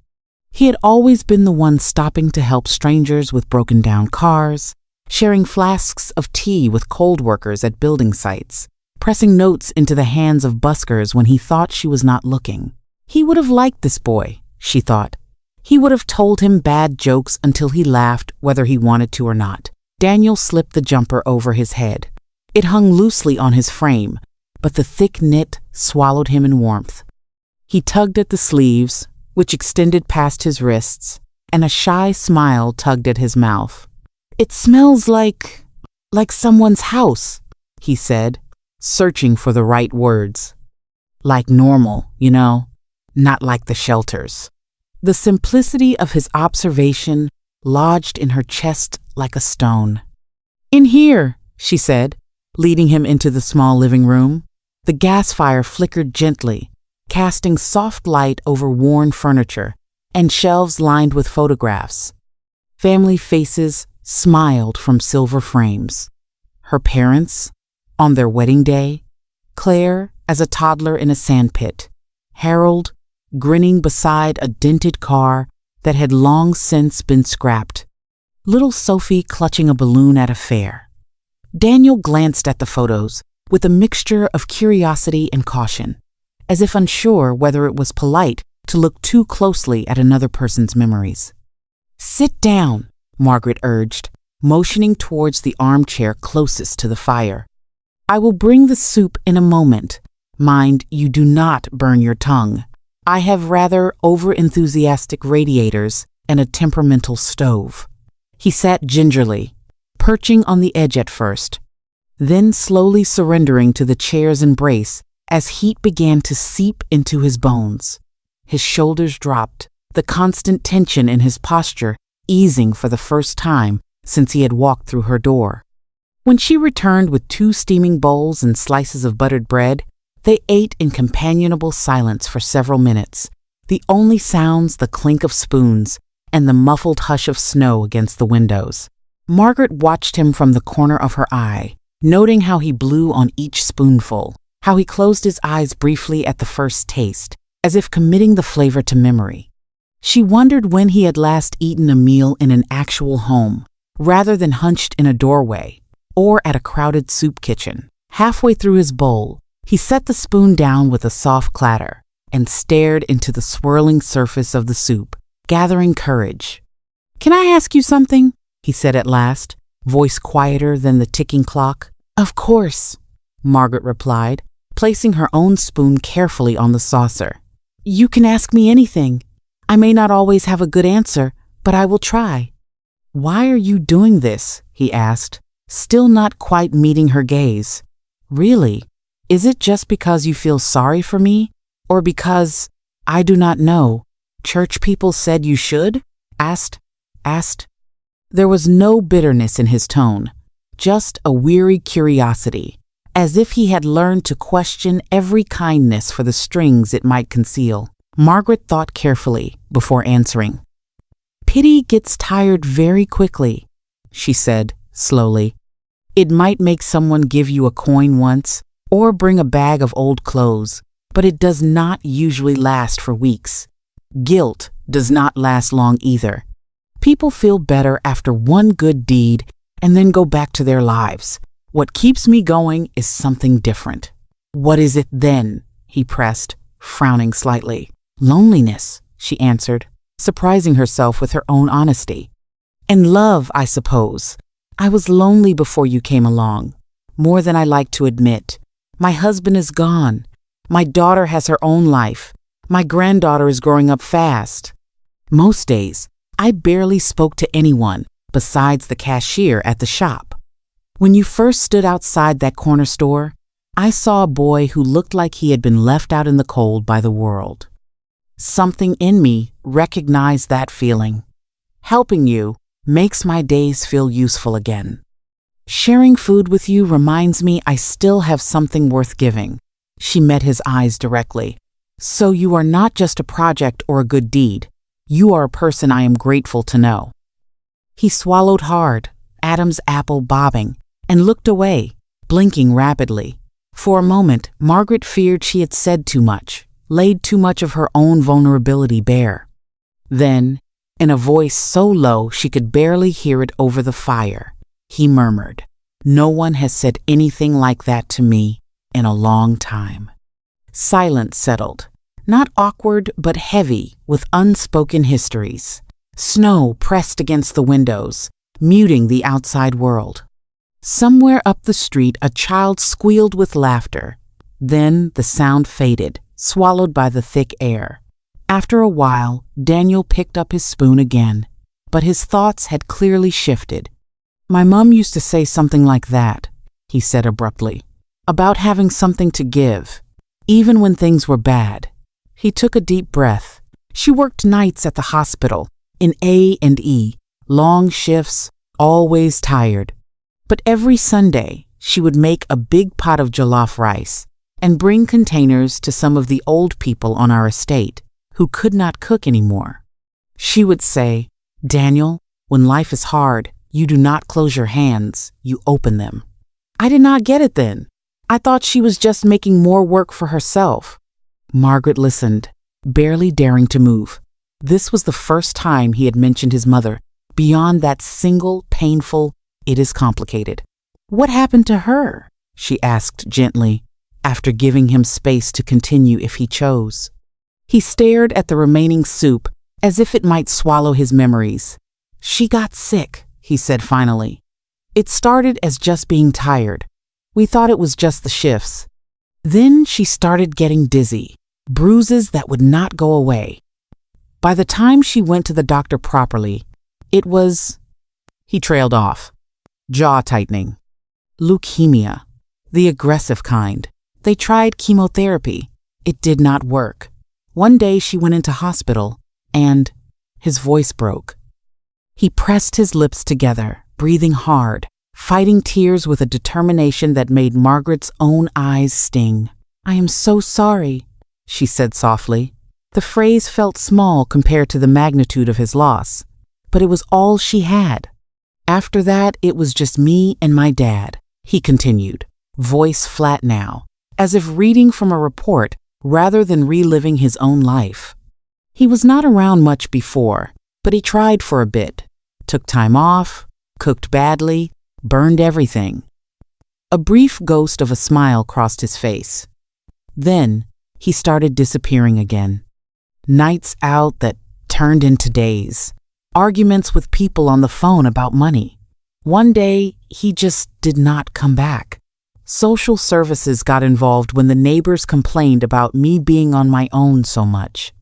He had always been the one stopping to help strangers with broken-down cars, sharing flasks of tea with cold workers at building sites, pressing notes into the hands of buskers when he thought she was not looking. He would have liked this boy, she thought. He would have told him bad jokes until he laughed, whether he wanted to or not. Daniel slipped the jumper over his head. It hung loosely on his frame, but the thick knit swallowed him in warmth. He tugged at the sleeves, which extended past his wrists, and a shy smile tugged at his mouth. "It smells like someone's house," he said, searching for the right words. "Like normal, you know, not like the shelters." The simplicity of his observation lodged in her chest like a stone. "In here," she said, leading him into the small living room. The gas fire flickered gently, casting soft light over worn furniture and shelves lined with photographs. Family faces smiled from silver frames. Her parents, on their wedding day, Claire as a toddler in a sandpit, Harold grinning beside a dented car that had long since been scrapped, little Sophie clutching a balloon at a fair. Daniel glanced at the photos with a mixture of curiosity and caution, as if unsure whether it was polite to look too closely at another person's memories. "Sit down," Margaret urged, motioning towards the armchair closest to the fire. "I will bring the soup in a moment. Mind you do not burn your tongue. I have rather over-enthusiastic radiators and a temperamental stove." He sat gingerly, perching on the edge at first, then slowly surrendering to the chair's embrace as heat began to seep into his bones. His shoulders dropped, the constant tension in his posture easing for the first time since he had walked through her door. When she returned with 2 steaming bowls and slices of buttered bread, they ate in companionable silence for several minutes, the only sounds the clink of spoons and the muffled hush of snow against the windows. Margaret watched him from the corner of her eye, noting how he blew on each spoonful, how he closed his eyes briefly at the first taste, as if committing the flavor to memory. She wondered when he had last eaten a meal in an actual home, rather than hunched in a doorway or at a crowded soup kitchen. Halfway through his bowl, he set the spoon down with a soft clatter and stared into the swirling surface of the soup, gathering courage. "Can I ask you something?" he said at last, voice quieter than the ticking clock. "Of course," Margaret replied, placing her own spoon carefully on the saucer. "You can ask me anything. I may not always have a good answer, but I will try." "Why are you doing this?" he asked, still not quite meeting her gaze. "Really? Is it just because you feel sorry for me? Or because, I do not know, church people said you should?" Asked. There was no bitterness in his tone, just a weary curiosity, as if he had learned to question every kindness for the strings it might conceal. Margaret thought carefully before answering. "Pity gets tired very quickly," she said slowly. "It might make someone give you a coin once, or bring a bag of old clothes, but it does not usually last for weeks. Guilt does not last long either. People feel better after one good deed and then go back to their lives. What keeps me going is something different." "What is it then?" he pressed, frowning slightly. "Loneliness," she answered, surprising herself with her own honesty. "And love, I suppose. I was lonely before you came along, more than I like to admit. My husband is gone. My daughter has her own life. My granddaughter is growing up fast. Most days, I barely spoke to anyone besides the cashier at the shop. When you first stood outside that corner store, I saw a boy who looked like he had been left out in the cold by the world. Something in me recognized that feeling. Helping you makes my days feel useful again. Sharing food with you reminds me I still have something worth giving." She met his eyes directly. "So you are not just a project or a good deed. You are a person I am grateful to know." He swallowed hard, Adam's apple bobbing, and looked away, blinking rapidly. For a moment, Margaret feared she had said too much, laid too much of her own vulnerability bare. Then, in a voice so low she could barely hear it over the fire, he murmured, "No one has said anything like that to me in a long time." Silence settled, not awkward but heavy with unspoken histories. Snow pressed against the windows, muting the outside world. Somewhere up the street a child squealed with laughter. Then the sound faded, swallowed by the thick air. After a while, Daniel picked up his spoon again, but his thoughts had clearly shifted. "My mom used to say something like that," he said abruptly, "about having something to give, even when things were bad." He took a deep breath, She worked nights at the hospital, in A&E, long shifts, always tired. But every Sunday, she would make a big pot of jollof rice and bring containers to some of the old people on our estate who could not cook anymore. She would say, "Daniel, when life is hard, you do not close your hands, you open them." I did not get it then. I thought she was just making more work for herself. Margaret listened, barely daring to move. This was the first time he had mentioned his mother, beyond that single, painful, "It is complicated." "What happened to her?" she asked gently, after giving him space to continue if he chose. He stared at the remaining soup as if it might swallow his memories. "She got sick," he said finally. "It started as just being tired. We thought it was just the shifts. Then she started getting dizzy, bruises that would not go away. By the time she went to the doctor properly, it was—" He trailed off. Jaw tightening. "Leukemia. The aggressive kind. They tried chemotherapy. It did not work. One day she went into hospital, and—" His voice broke. He pressed his lips together, breathing hard, fighting tears with a determination that made Margaret's own eyes sting. "I am so sorry," she said softly. The phrase felt small compared to the magnitude of his loss, but it was all she had. "After that, it was just me and my dad," he continued, voice flat now, as if reading from a report rather than reliving his own life. He was not around much before, but he tried for a bit, took time off, cooked badly, burned everything. A brief ghost of a smile crossed his face. Then he started disappearing again. Nights out that turned into days. Arguments with people on the phone about money. One day, he just did not come back. Social services got involved when the neighbors complained about me being on my own so much.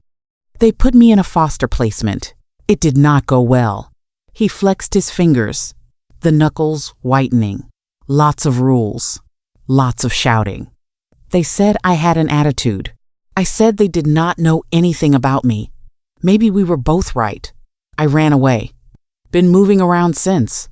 They put me in a foster placement. It did not go well. He flexed his fingers, the knuckles whitening. Lots of rules. Lots of shouting. They said I had an attitude. I said they did not know anything about me. Maybe we were both right. I ran away. Been moving around since.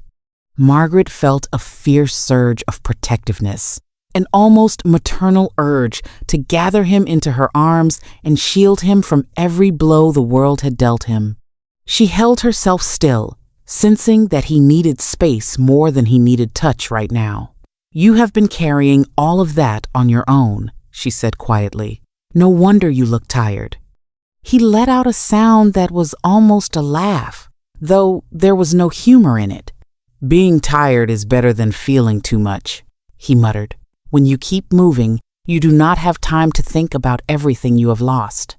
Margaret felt a fierce surge of protectiveness, an almost maternal urge to gather him into her arms and shield him from every blow the world had dealt him. She held herself still, sensing that he needed space more than he needed touch right now. "You have been carrying all of that on your own," she said quietly. "No wonder you look tired." He let out a sound that was almost a laugh, though there was no humor in it. "Being tired is better than feeling too much," he muttered. "When you keep moving, you do not have time to think about everything you have lost."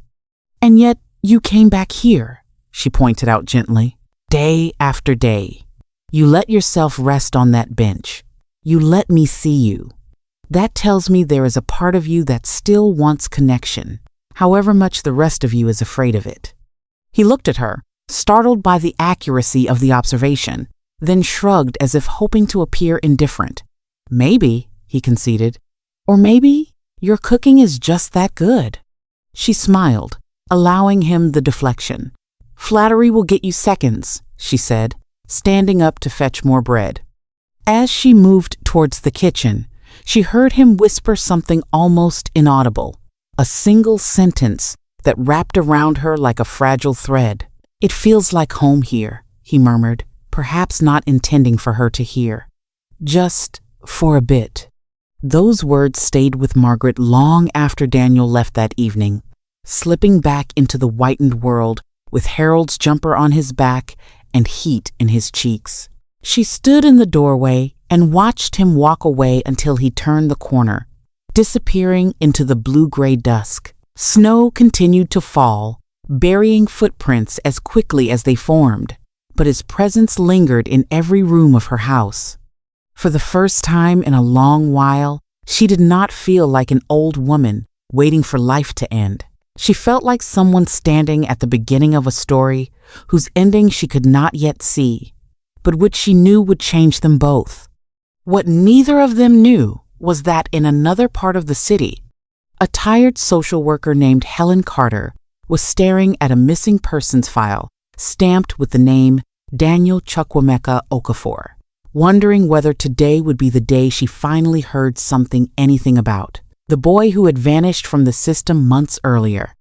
"And yet you came back here," she pointed out gently. "Day after day. You let yourself rest on that bench. You let me see you. That tells me there is a part of you that still wants connection, however much the rest of you is afraid of it." He looked at her, startled by the accuracy of the observation, then shrugged as if hoping to appear indifferent. "Maybe," he conceded. "Or maybe your cooking is just that good." She smiled, allowing him the deflection. "Flattery will get you seconds," she said, standing up to fetch more bread. As she moved towards the kitchen, she heard him whisper something almost inaudible, a single sentence that wrapped around her like a fragile thread. "It feels like home here," he murmured, perhaps not intending for her to hear. "Just for a bit." Those words stayed with Margaret long after Daniel left that evening, slipping back into the whitened world with Harold's jumper on his back and heat in his cheeks. She stood in the doorway and watched him walk away until he turned the corner, disappearing into the blue-gray dusk. Snow continued to fall, burying footprints as quickly as they formed, but his presence lingered in every room of her house. For the first time in a long while, she did not feel like an old woman waiting for life to end. She felt like someone standing at the beginning of a story whose ending she could not yet see, but which she knew would change them both. What neither of them knew was that in another part of the city, a tired social worker named Helen Carter was staring at a missing persons file stamped with the name Daniel Chukwuemeka Okafor, wondering whether today would be the day she finally heard anything about the boy who had vanished from the system months earlier.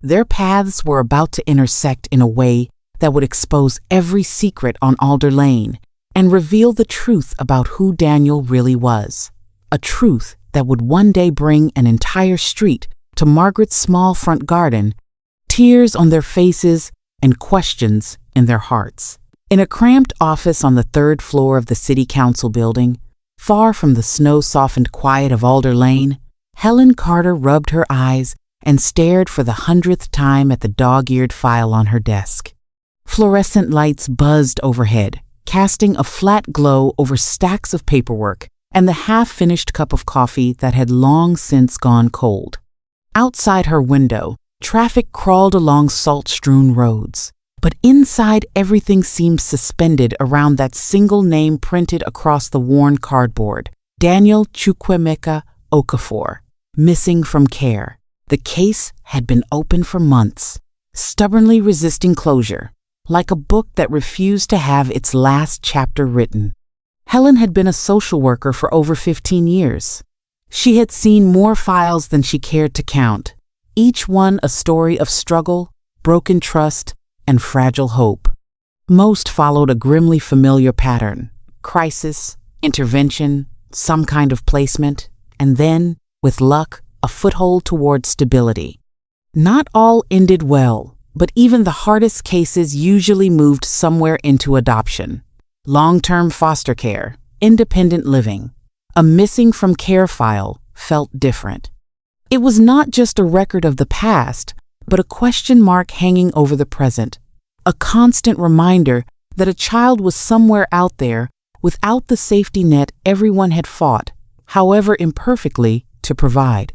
Their paths were about to intersect in a way that would expose every secret on Alder Lane and reveal the truth about who Daniel really was. A truth that would one day bring an entire street to Margaret's small front garden, tears on their faces and questions in their hearts. In a cramped office on the third floor of the city council building, far from the snow-softened quiet of Alder Lane, Helen Carter rubbed her eyes and stared for the 100th time at the dog-eared file on her desk. Fluorescent lights buzzed overhead, casting a flat glow over stacks of paperwork and the half-finished cup of coffee that had long since gone cold. Outside her window, traffic crawled along salt-strewn roads, but inside everything seemed suspended around that single name printed across the worn cardboard: Daniel Chukwuemeka Okafor, missing from care. The case had been open for months, stubbornly resisting closure, like a book that refused to have its last chapter written. Helen had been a social worker for over 15 years. She had seen more files than she cared to count, each one a story of struggle, broken trust, and fragile hope. Most followed a grimly familiar pattern: crisis, intervention, some kind of placement, and then, with luck, a foothold toward stability. Not all ended well, but even the hardest cases usually moved somewhere into adoption, long-term foster care, independent living. A missing from care file felt different. It was not just a record of the past, but a question mark hanging over the present, a constant reminder that a child was somewhere out there without the safety net everyone had fought, however imperfectly, to provide.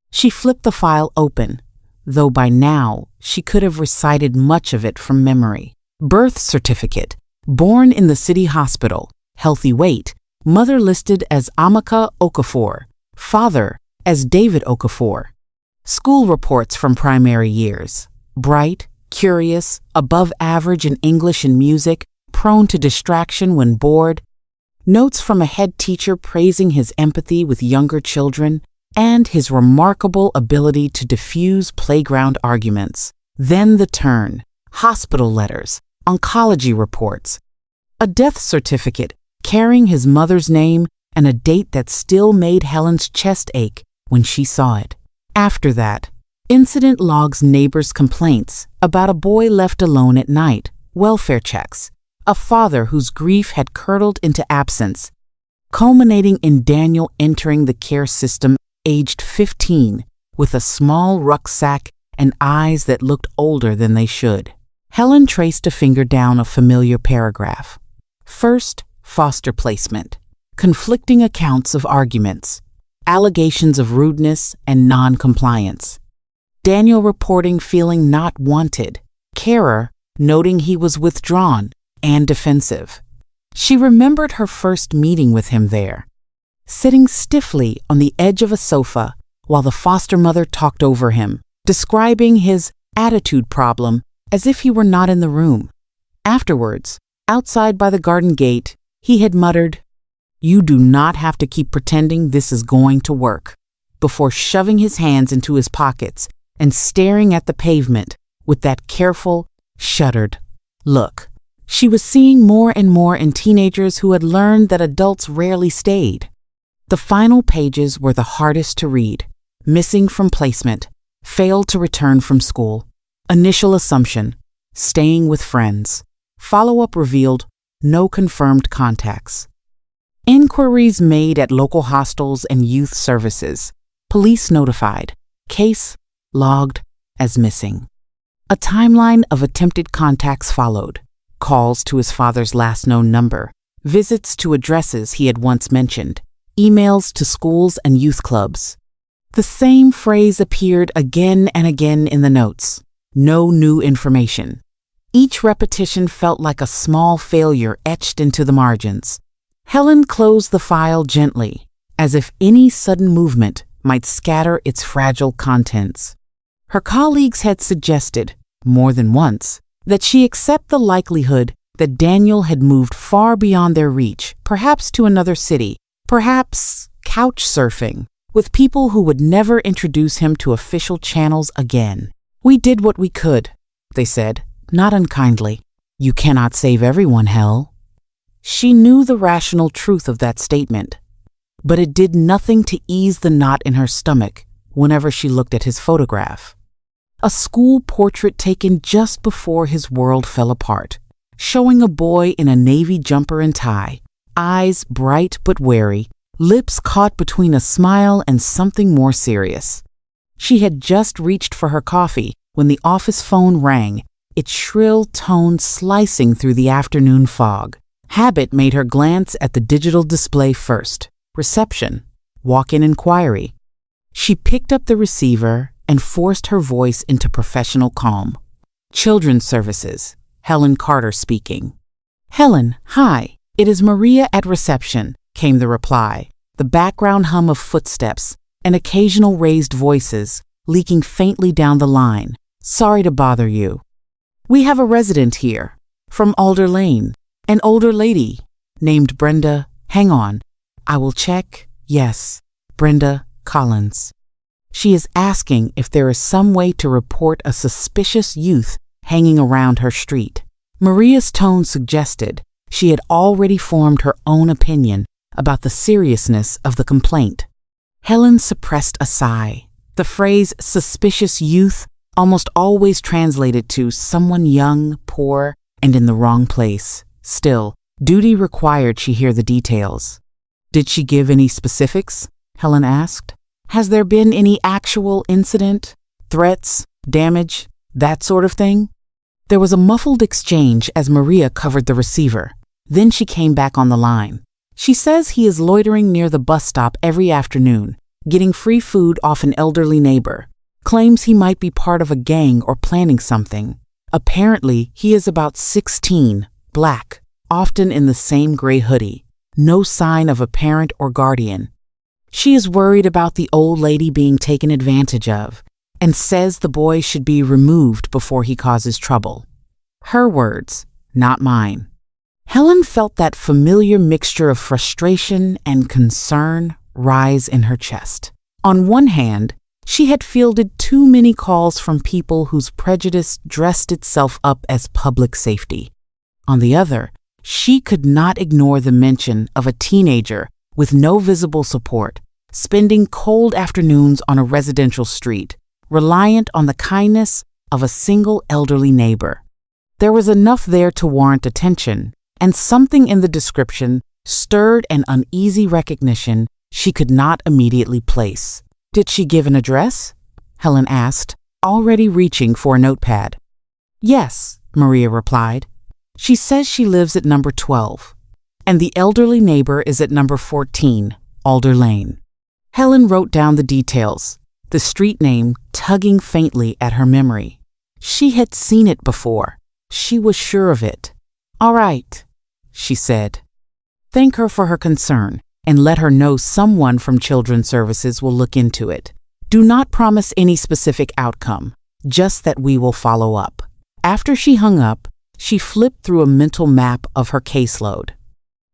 She flipped the file open, though by now she could have recited much of it from memory. Birth certificate, born in the city hospital, healthy weight, mother listed as Amaka Okafor, father as David Okafor. School reports from primary years: bright, curious, above average in English and music, prone to distraction when bored. Notes from a head teacher praising his empathy with younger children and his remarkable ability to diffuse playground arguments. Then the turn: hospital letters, oncology reports, a death certificate carrying his mother's name and a date that still made Helen's chest ache when she saw it. After that, incident logs, neighbors' complaints about a boy left alone at night, welfare checks, a father whose grief had curdled into absence, culminating in Daniel entering the care system aged 15 with a small rucksack and eyes that looked older than they should. Helen traced a finger down a familiar paragraph. First, foster placement, conflicting accounts of arguments, allegations of rudeness and non-compliance. Daniel reporting feeling not wanted, carer noting he was withdrawn and defensive. She remembered her first meeting with him there, sitting stiffly on the edge of a sofa while the foster mother talked over him, describing his attitude problem as if he were not in the room. Afterwards, outside by the garden gate, he had muttered, "You do not have to keep pretending this is going to work," before shoving his hands into his pockets and staring at the pavement with that careful, shuddered look. She was seeing more and more in teenagers who had learned that adults rarely stayed. The final pages were the hardest to read: missing from placement, failed to return from school, initial assumption, staying with friends. Follow-up revealed no confirmed contacts. Inquiries made at local hostels and youth services. Police notified. Case logged as missing. A timeline of attempted contacts followed. Calls to his father's last known number, visits to addresses he had once mentioned, emails to schools and youth clubs. The same phrase appeared again and again in the notes: no new information. Each repetition felt like a small failure etched into the margins. Helen closed the file gently, as if any sudden movement might scatter its fragile contents. Her colleagues had suggested, more than once, that she accept the likelihood that Daniel had moved far beyond their reach, perhaps to another city, perhaps couch surfing, with people who would never introduce him to official channels again. "We did what we could," they said, not unkindly. "You cannot save everyone, Hel." She knew the rational truth of that statement, but it did nothing to ease the knot in her stomach whenever she looked at his photograph. A school portrait taken just before his world fell apart, showing a boy in a navy jumper and tie, eyes bright but wary, lips caught between a smile and something more serious. She had just reached for her coffee when the office phone rang, its shrill tone slicing through the afternoon fog. Habit made her glance at the digital display first. Reception. Walk-in inquiry. She picked up the receiver and forced her voice into professional calm. "Children's Services. Helen Carter speaking." "Helen, hi. It is Maria at reception," came the reply, the background hum of footsteps and occasional raised voices leaking faintly down the line. "Sorry to bother you. We have a resident here, from Alder Lane, an older lady, named Brenda. Hang on, I will check. Yes, Brenda Collins. She is asking if there is some way to report a suspicious youth hanging around her street." Maria's tone suggested she had already formed her own opinion about the seriousness of the complaint. Helen suppressed a sigh. The phrase suspicious youth almost always translated to someone young, poor, and in the wrong place. Still, duty required she hear the details. "Did she give any specifics?" Helen asked. "Has there been any actual incident? Threats? Damage? That sort of thing?" There was a muffled exchange as Maria covered the receiver. Then she came back on the line. "She says he is loitering near the bus stop every afternoon, getting free food off an elderly neighbor. Claims he might be part of a gang or planning something. Apparently, he is about 16, black, often in the same gray hoodie. No sign of a parent or guardian. She is worried about the old lady being taken advantage of and says the boy should be removed before he causes trouble." Her words, not mine. Helen felt that familiar mixture of frustration and concern rise in her chest. On one hand, she had fielded too many calls from people whose prejudice dressed itself up as public safety. On the other, she could not ignore the mention of a teenager with no visible support, spending cold afternoons on a residential street, reliant on the kindness of a single elderly neighbor. There was enough there to warrant attention, and something in the description stirred an uneasy recognition she could not immediately place. "Did she give an address?" Helen asked, already reaching for a notepad. "Yes," Maria replied. "She says she lives at number 12, and the elderly neighbor is at number 14, Alder Lane." Helen wrote down the details, the street name tugging faintly at her memory. She had seen it before. She was sure of it. "All right," she said. "Thank her for her concern and let her know someone from Children's Services will look into it. Do not promise any specific outcome, just that we will follow up." After she hung up, she flipped through a mental map of her caseload.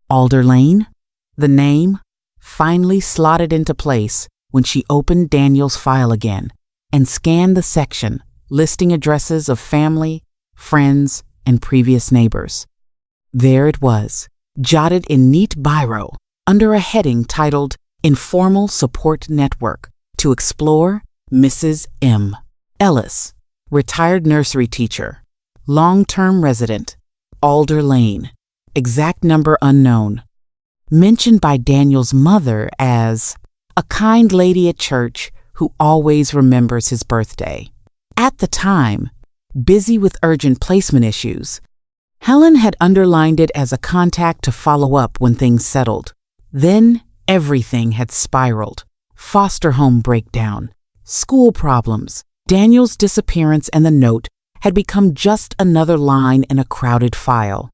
Alder Lane? The name? Finally slotted into place when she opened Daniel's file again and scanned the section listing addresses of family, friends, and previous neighbors. There it was, jotted in neat biro under a heading titled Informal Support Network to explore Mrs. M. Ellis, retired nursery teacher, long-term resident, Alder Lane, exact number unknown. Mentioned by Daniel's mother as a kind lady at church who always remembers his birthday. At the time, busy with urgent placement issues, Helen had underlined it as a contact to follow up when things settled. Then everything had spiraled. Foster home breakdown, school problems, Daniel's disappearance, and the note had become just another line in a crowded file.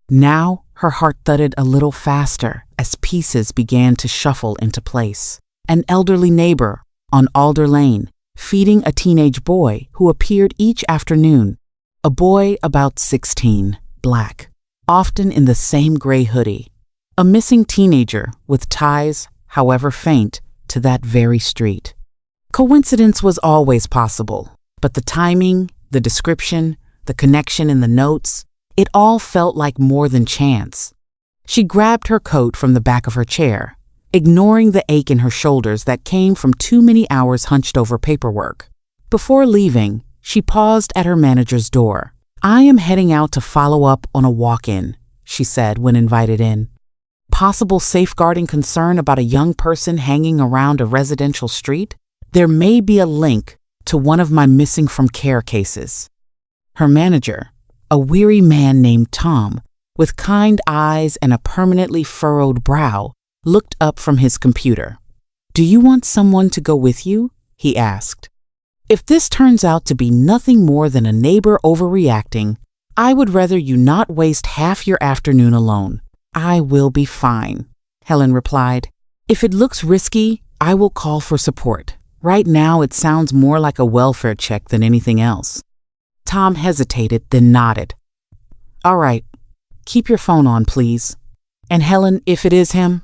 Now her heart thudded a little faster as pieces began to shuffle into place. An elderly neighbor on Alder Lane, feeding a teenage boy who appeared each afternoon, a boy about 16, black, often in the same gray hoodie, a missing teenager with ties, however faint, to that very street. Coincidence was always possible, but the timing, the description, the connection in the notes, it all felt like more than chance. She grabbed her coat from the back of her chair, ignoring the ache in her shoulders that came from too many hours hunched over paperwork. Before leaving, she paused at her manager's door. "I am heading out to follow up on a walk-in," she said when invited in. "Possible safeguarding concern about a young person hanging around a residential street? There may be a link to one of my missing from care cases." Her manager, a weary man named Tom, with kind eyes and a permanently furrowed brow, looked up from his computer. "Do you want someone to go with you?" he asked. "If this turns out to be nothing more than a neighbor overreacting, I would rather you not waste half your afternoon alone. I will be fine," Helen replied. "If it looks risky, I will call for support. Right now it sounds more like a welfare check than anything else." Tom hesitated, then nodded. "All right, keep your phone on, please. And Helen, if it is him?"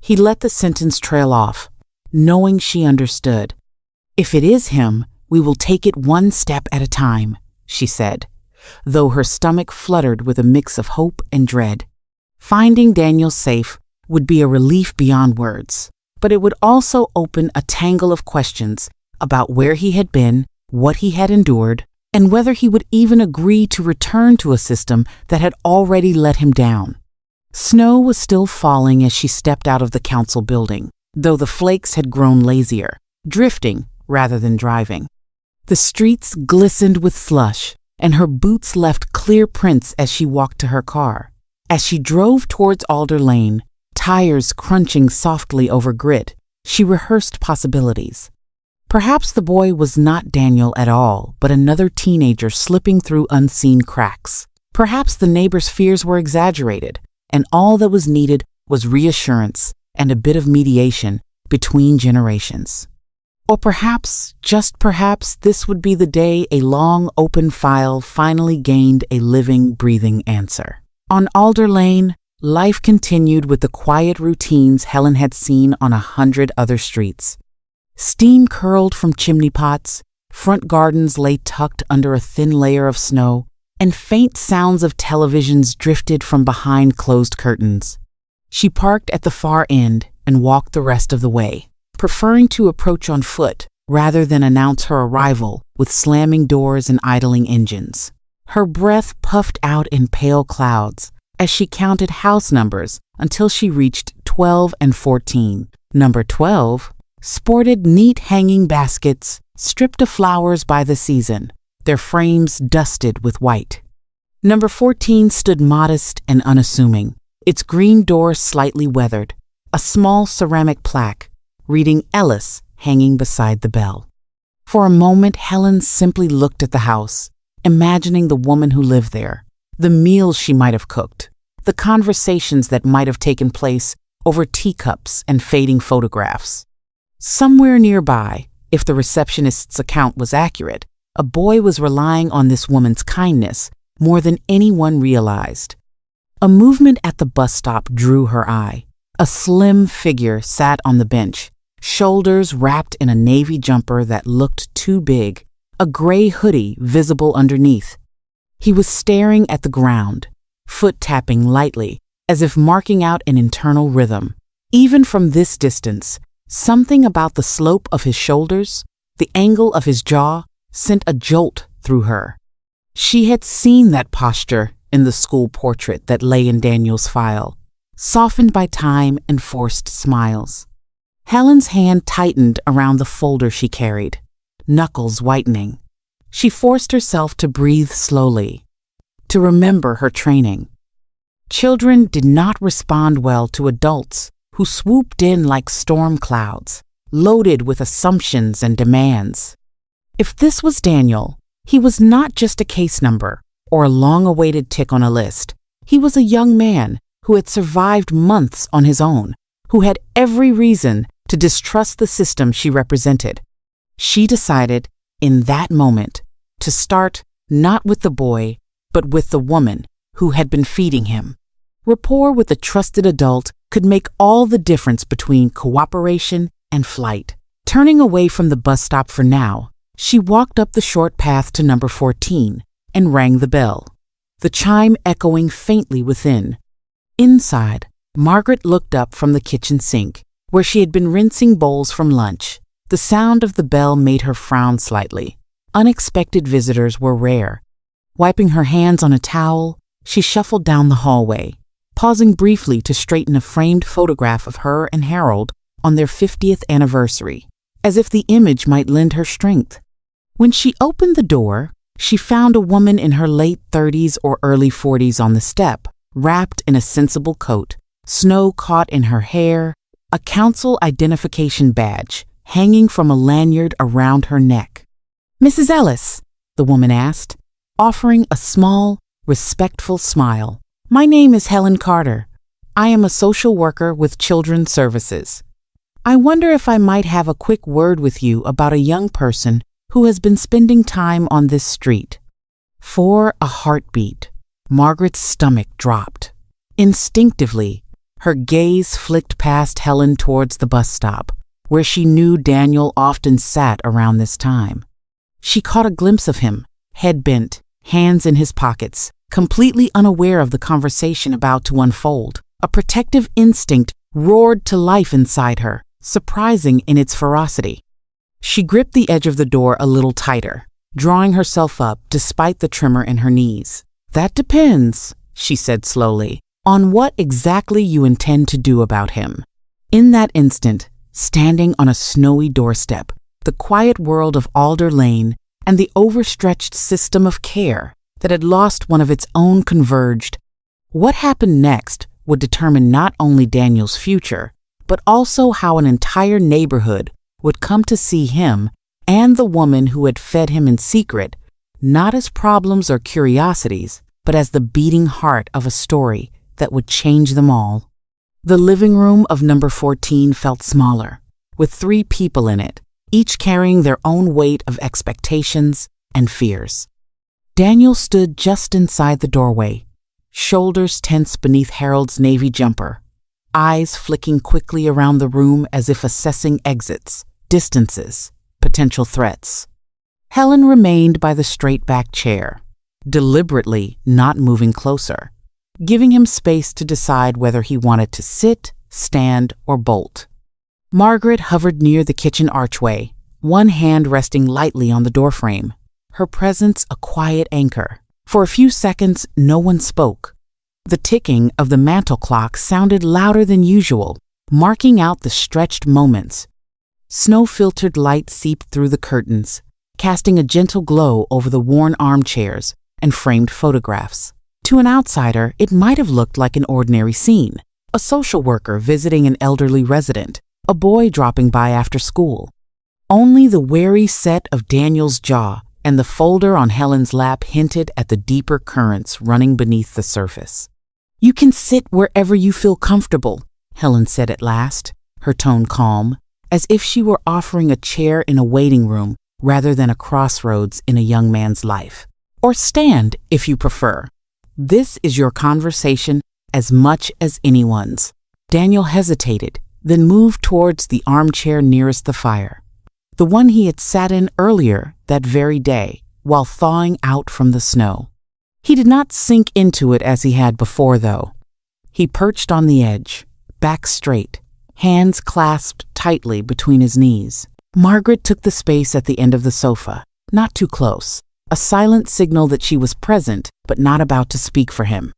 He let the sentence trail off, knowing she understood. "If it is him, we will take it one step at a time," she said, though her stomach fluttered with a mix of hope and dread. Finding Daniel safe would be a relief beyond words, but it would also open a tangle of questions about where he had been, what he had endured, and whether he would even agree to return to a system that had already let him down. Snow was still falling as she stepped out of the council building, though the flakes had grown lazier, drifting rather than driving. The streets glistened with slush, and her boots left clear prints as she walked to her car. As she drove towards Alder Lane, tires crunching softly over grit, she rehearsed possibilities. Perhaps the boy was not Daniel at all, but another teenager slipping through unseen cracks. Perhaps the neighbor's fears were exaggerated, and all that was needed was reassurance and a bit of mediation between generations. Or perhaps, just perhaps, this would be the day a long open file finally gained a living, breathing answer. On Alder Lane, life continued with the quiet routines Helen had seen on 100 other streets. Steam curled from chimney pots, front gardens lay tucked under a thin layer of snow, and faint sounds of televisions drifted from behind closed curtains. She parked at the far end and walked the rest of the way, preferring to approach on foot rather than announce her arrival with slamming doors and idling engines. Her breath puffed out in pale clouds as she counted house numbers until she reached 12 and 14. Number 12 sported neat hanging baskets stripped of flowers by the season, their frames dusted with white. Number 14 stood modest and unassuming, its green door slightly weathered, a small ceramic plaque reading Ellis hanging beside the bell. For a moment, Helen simply looked at the house, imagining the woman who lived there, the meals she might have cooked, the conversations that might have taken place over teacups and fading photographs. Somewhere nearby, if the receptionist's account was accurate, a boy was relying on this woman's kindness more than anyone realized. A movement at the bus stop drew her eye. A slim figure sat on the bench, shoulders wrapped in a navy jumper that looked too big, a gray hoodie visible underneath. He was staring at the ground, foot tapping lightly, as if marking out an internal rhythm. Even from this distance, something about the slope of his shoulders, the angle of his jaw, sent a jolt through her. She had seen that posture in the school portrait that lay in Daniel's file, softened by time and forced smiles. Helen's hand tightened around the folder she carried, knuckles whitening. She forced herself to breathe slowly, to remember her training. Children did not respond well to adults who swooped in like storm clouds, loaded with assumptions and demands. If this was Daniel, he was not just a case number or a long-awaited tick on a list. He was a young man who had survived months on his own, who had every reason to distrust the system she represented. She decided, in that moment, to start not with the boy, but with the woman who had been feeding him. Rapport with a trusted adult could make all the difference between cooperation and flight. Turning away from the bus stop for now, she walked up the short path to number 14 and rang the bell, the chime echoing faintly within. Inside, Margaret looked up from the kitchen sink, where she had been rinsing bowls from lunch. The sound of the bell made her frown slightly. Unexpected visitors were rare. Wiping her hands on a towel, she shuffled down the hallway, pausing briefly to straighten a framed photograph of her and Harold on their 50th anniversary, as if the image might lend her strength. When she opened the door, she found a woman in her late 30s or early 40s on the step, wrapped in a sensible coat, snow caught in her hair, a council identification badge hanging from a lanyard around her neck. "Mrs. Ellis?" the woman asked, offering a small, respectful smile. "My name is Helen Carter. I am a social worker with Children's Services. I wonder if I might have a quick word with you about a young person who has been spending time on this street." For a heartbeat, Margaret's stomach dropped. Instinctively, her gaze flicked past Helen towards the bus stop, where she knew Daniel often sat around this time. She caught a glimpse of him, head bent, hands in his pockets, completely unaware of the conversation about to unfold. A protective instinct roared to life inside her, surprising in its ferocity. She gripped the edge of the door a little tighter, drawing herself up despite the tremor in her knees. "That depends," she said slowly, "on what exactly you intend to do about him." In that instant, standing on a snowy doorstep, the quiet world of Alder Lane and the overstretched system of care that had lost one of its own converged. What happened next would determine not only Daniel's future, but also how an entire neighborhood would come to see him and the woman who had fed him in secret, not as problems or curiosities, but as the beating heart of a story that would change them all. The living room of number 14 felt smaller, with 3 people in it, each carrying their own weight of expectations and fears. Daniel stood just inside the doorway, shoulders tense beneath Harold's navy jumper, eyes flicking quickly around the room as if assessing exits, distances, potential threats. Helen remained by the straight-back chair, deliberately not moving closer, giving him space to decide whether he wanted to sit, stand, or bolt. Margaret hovered near the kitchen archway, one hand resting lightly on the doorframe, her presence a quiet anchor. For a few seconds, no one spoke. The ticking of the mantel clock sounded louder than usual, marking out the stretched moments. Snow-filtered light seeped through the curtains, casting a gentle glow over the worn armchairs and framed photographs. To an outsider, it might have looked like an ordinary scene: a social worker visiting an elderly resident, a boy dropping by after school. Only the wary set of Daniel's jaw and the folder on Helen's lap hinted at the deeper currents running beneath the surface. "You can sit wherever you feel comfortable," Helen said at last, her tone calm, as if she were offering a chair in a waiting room rather than a crossroads in a young man's life. "Or stand, if you prefer. This is your conversation as much as anyone's." Daniel hesitated, then moved towards the armchair nearest the fire, the one he had sat in earlier that very day while thawing out from the snow. He did not sink into it as he had before, though. He perched on the edge, back straight, hands clasped tightly between his knees. Margaret took the space at the end of the sofa, not too close, a silent signal that she was present but not about to speak for him.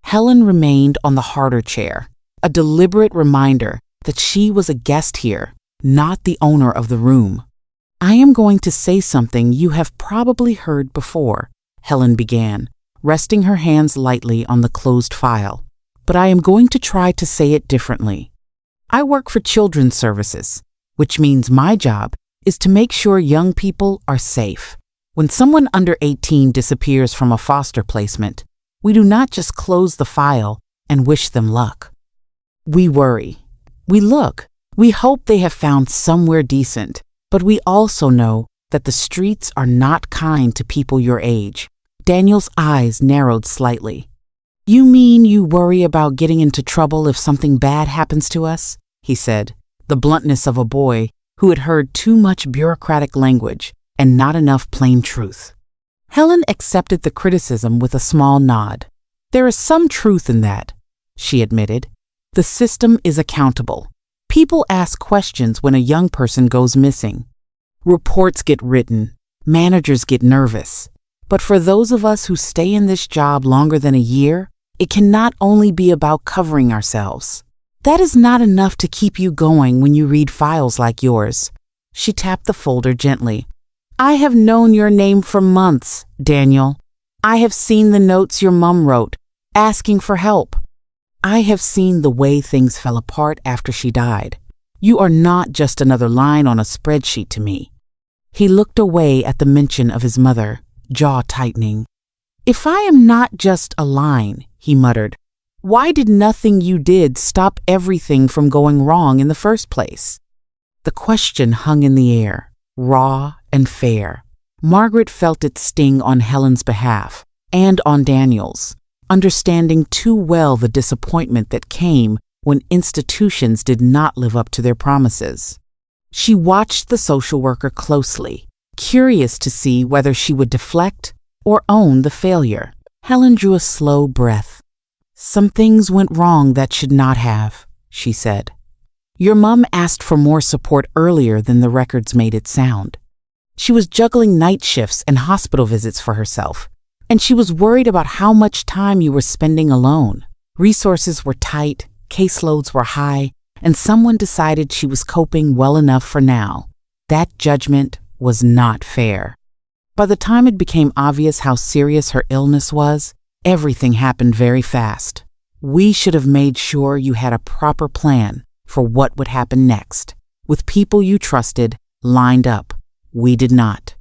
Helen remained on the harder chair, a deliberate reminder that she was a guest here, not the owner of the room. "I am going to say something you have probably heard before," Helen began, resting her hands lightly on the closed file. "But I am going to try to say it differently. I work for Children's Services, which means my job is to make sure young people are safe. When someone under 18 disappears from a foster placement, we do not just close the file and wish them luck. We worry. We look. We hope they have found somewhere decent, But we also know that the streets are not kind to people your age. Daniel's eyes narrowed slightly. You mean you worry about getting into trouble if something bad happens to us? He said, the bluntness of a boy who had heard too much bureaucratic language and not enough plain truth. Helen accepted the criticism with a small nod. There is some truth in that, she admitted. The system is accountable. People ask questions when a young person goes missing. Reports get written. Managers get nervous. But for those of us who stay in this job longer than a year, it can not only be about covering ourselves. That is not enough to keep you going when you read files like yours. She tapped the folder gently. I have known your name for months, Daniel. I have seen the notes your mom wrote, asking for help. I have seen the way things fell apart after she died. You are not just another line on a spreadsheet to me. He looked away at the mention of his mother, jaw tightening. If I am not just a line, he muttered, why did nothing you did stop everything from going wrong in the first place? The question hung in the air, raw and fair. Margaret felt it sting on Helen's behalf and on Daniel's, understanding too well the disappointment that came when institutions did not live up to their promises. She watched the social worker closely, curious to see whether she would deflect or own the failure. Helen drew a slow breath. Some things went wrong that should not have, she said. Your mom asked for more support earlier than the records made it sound. She was juggling night shifts and hospital visits for herself, and she was worried about how much time you were spending alone. Resources were tight, caseloads were high, and someone decided she was coping well enough for now. That judgment was not fair. By the time it became obvious how serious her illness was, everything happened very fast. We should have made sure you had a proper plan for what would happen next, with people you trusted lined up. We did not.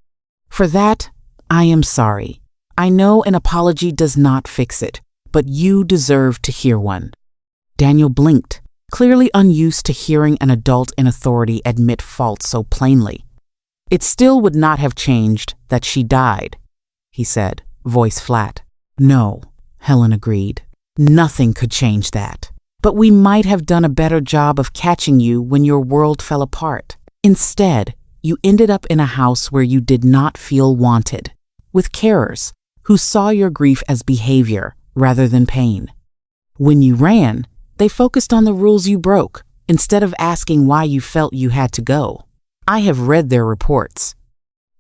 For that, I am sorry. I know an apology does not fix it, but you deserve to hear one. Daniel blinked, clearly unused to hearing an adult in authority admit fault so plainly. It still would not have changed that she died, he said, voice flat. No, Helen agreed. Nothing could change that. But we might have done a better job of catching you when your world fell apart. Instead, you ended up in a house where you did not feel wanted, with carers who saw your grief as behavior rather than pain. When you ran, they focused on the rules you broke instead of asking why you felt you had to go. I have read their reports.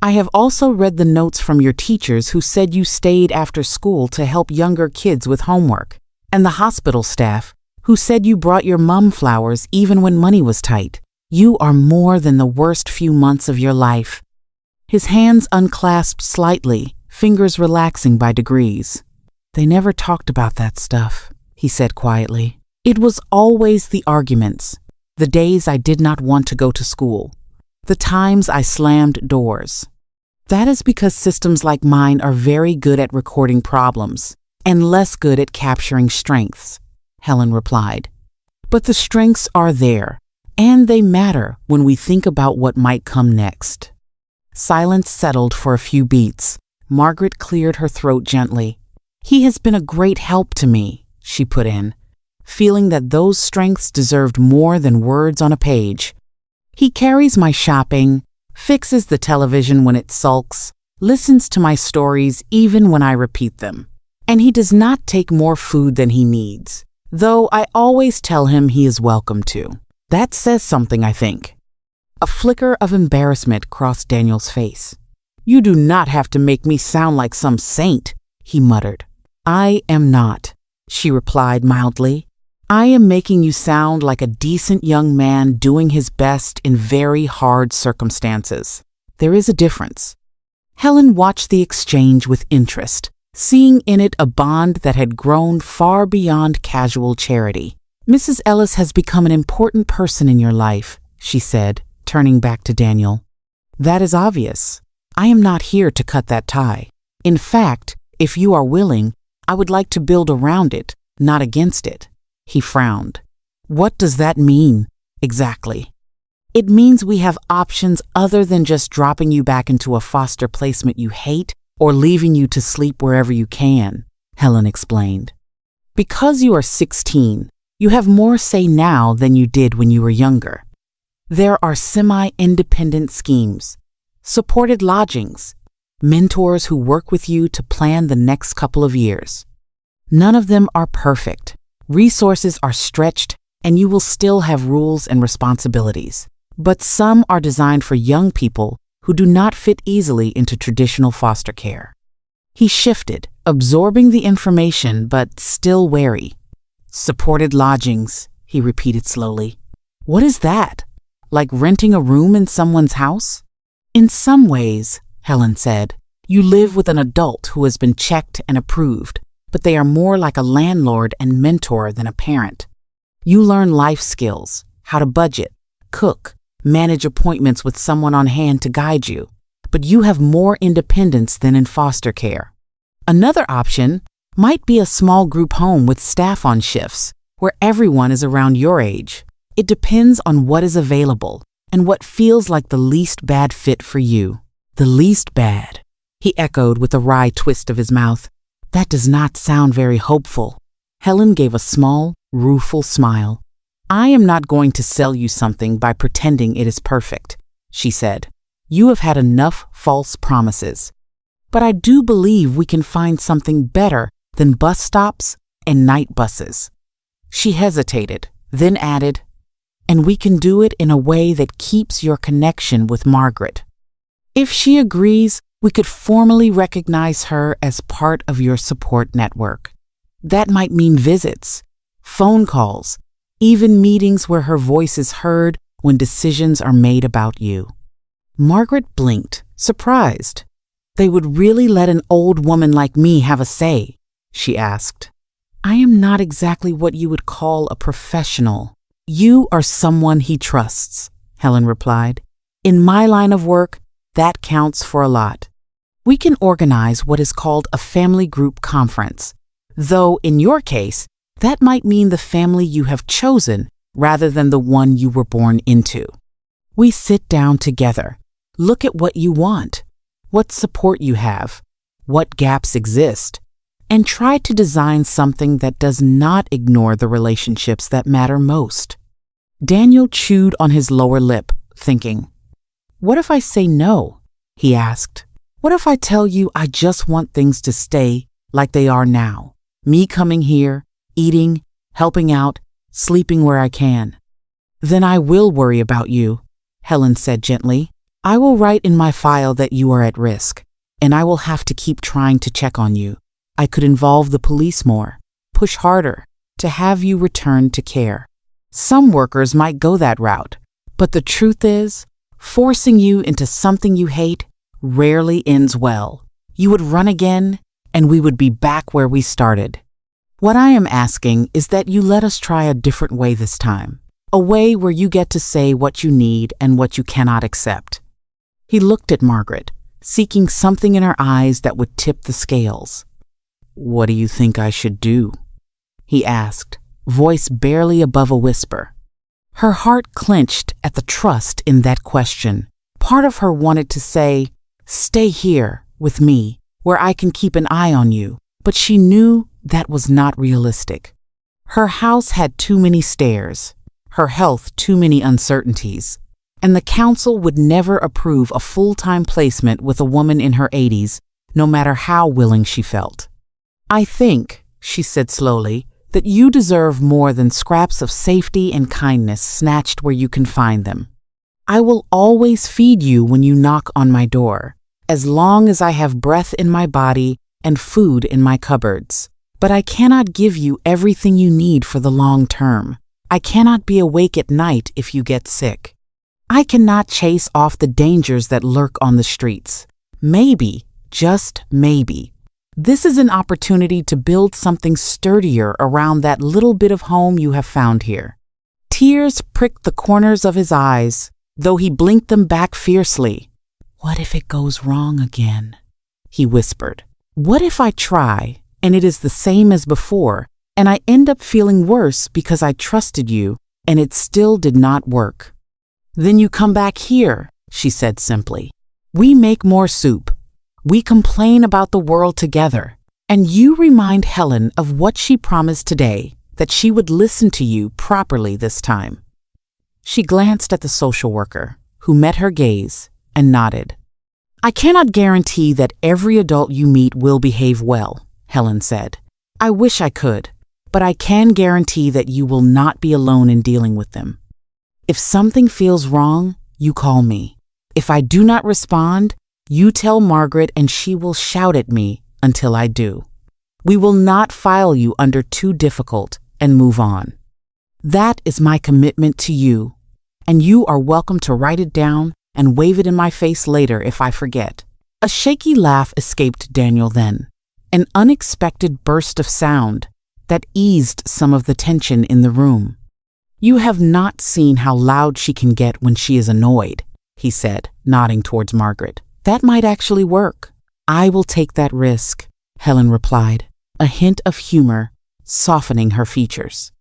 I have also read the notes from your teachers who said you stayed after school to help younger kids with homework, and the hospital staff who said you brought your mom flowers even when money was tight. You are more than the worst few months of your life. His hands unclasped slightly, fingers relaxing by degrees. They never talked about that stuff, he said quietly. It was always the arguments, the days I did not want to go to school, the times I slammed doors. That is because systems like mine are very good at recording problems and less good at capturing strengths, Helen replied. But the strengths are there, and they matter when we think about what might come next. Silence settled for a few beats. Margaret cleared her throat gently. He has been a great help to me, she put in, feeling that those strengths deserved more than words on a page. He carries my shopping, fixes the television when it sulks, listens to my stories even when I repeat them. And he does not take more food than he needs, though I always tell him he is welcome to. That says something, I think. A flicker of embarrassment crossed Daniel's face. You do not have to make me sound like some saint, he muttered. I am not, she replied mildly. I am making you sound like a decent young man doing his best in very hard circumstances. There is a difference. Helen watched the exchange with interest, seeing in it a bond that had grown far beyond casual charity. Mrs. Ellis has become an important person in your life, she said, turning back to Daniel. That is obvious. I am not here to cut that tie. In fact, if you are willing, I would like to build around it, not against it. He frowned. What does that mean, exactly? It means we have options other than just dropping you back into a foster placement you hate or leaving you to sleep wherever you can, Helen explained. Because you are 16, you have more say now than you did when you were younger. There are semi-independent schemes, supported lodgings, mentors who work with you to plan the next couple of years. None of them are perfect. Resources are stretched, and you will still have rules and responsibilities. But some are designed for young people who do not fit easily into traditional foster care. He shifted, absorbing the information but still wary. Supported lodgings, he repeated slowly. What is that? Like renting a room in someone's house? In some ways, Helen said, you live with an adult who has been checked and approved, but they are more like a landlord and mentor than a parent. You learn life skills, how to budget, cook, manage appointments with someone on hand to guide you, but you have more independence than in foster care. Another option might be a small group home with staff on shifts, where everyone is around your age. It depends on what is available and what feels like the least bad fit for you. The least bad, he echoed with a wry twist of his mouth. That does not sound very hopeful. Helen gave a small, rueful smile. I am not going to sell you something by pretending it is perfect, she said. You have had enough false promises. But I do believe we can find something better than bus stops and night buses. She hesitated, then added, and we can do it in a way that keeps your connection with Margaret. If she agrees, we could formally recognize her as part of your support network. That might mean visits, phone calls, even meetings where her voice is heard when decisions are made about you. Margaret blinked, surprised. They would really let an old woman like me have a say, she asked. I am not exactly what you would call a professional. You are someone he trusts, Helen replied. In my line of work, that counts for a lot. We can organize what is called a family group conference, though in your case, that might mean the family you have chosen rather than the one you were born into. We sit down together, look at what you want, what support you have, what gaps exist, and try to design something that does not ignore the relationships that matter most. Daniel chewed on his lower lip, thinking, what if I say no? He asked. What if I tell you I just want things to stay like they are now? Me coming here, eating, helping out, sleeping where I can. Then I will worry about you, Helen said gently. I will write in my file that you are at risk, and I will have to keep trying to check on you. I could involve the police more, push harder, to have you returned to care. Some workers might go that route, but the truth is, forcing you into something you hate rarely ends well. You would run again, and we would be back where we started. What I am asking is that you let us try a different way this time, a way where you get to say what you need and what you cannot accept. He looked at Margaret, seeking something in her eyes that would tip the scales. What do you think I should do? He asked, voice barely above a whisper. Her heart clenched at the trust in that question. Part of her wanted to say, stay here with me, where I can keep an eye on you, but she knew that was not realistic. Her house had too many stairs, her health too many uncertainties, and the council would never approve a full-time placement with a woman in her 80s, no matter how willing she felt. I think, she said slowly, that you deserve more than scraps of safety and kindness snatched where you can find them. I will always feed you when you knock on my door, as long as I have breath in my body and food in my cupboards. But I cannot give you everything you need for the long term. I cannot be awake at night if you get sick. I cannot chase off the dangers that lurk on the streets. Maybe, just maybe, this is an opportunity to build something sturdier around that little bit of home you have found here. Tears pricked the corners of his eyes, though he blinked them back fiercely. What if it goes wrong again? He whispered. What if I try, and it is the same as before, and I end up feeling worse because I trusted you, and it still did not work? Then you come back here, she said simply. We make more soup. We complain about the world together. And you remind Helen of what she promised today, that she would listen to you properly this time. She glanced at the social worker, who met her gaze and nodded. I cannot guarantee that every adult you meet will behave well, Helen said. I wish I could, but I can guarantee that you will not be alone in dealing with them. If something feels wrong, you call me. If I do not respond, you tell Margaret and she will shout at me until I do. We will not file you under too difficult and move on. That is my commitment to you, and you are welcome to write it down and wave it in my face later if I forget. A shaky laugh escaped Daniel then, an unexpected burst of sound that eased some of the tension in the room. You have not seen how loud she can get when she is annoyed, he said, nodding towards Margaret. That might actually work. I will take that risk, Helen replied, a hint of humor softening her features.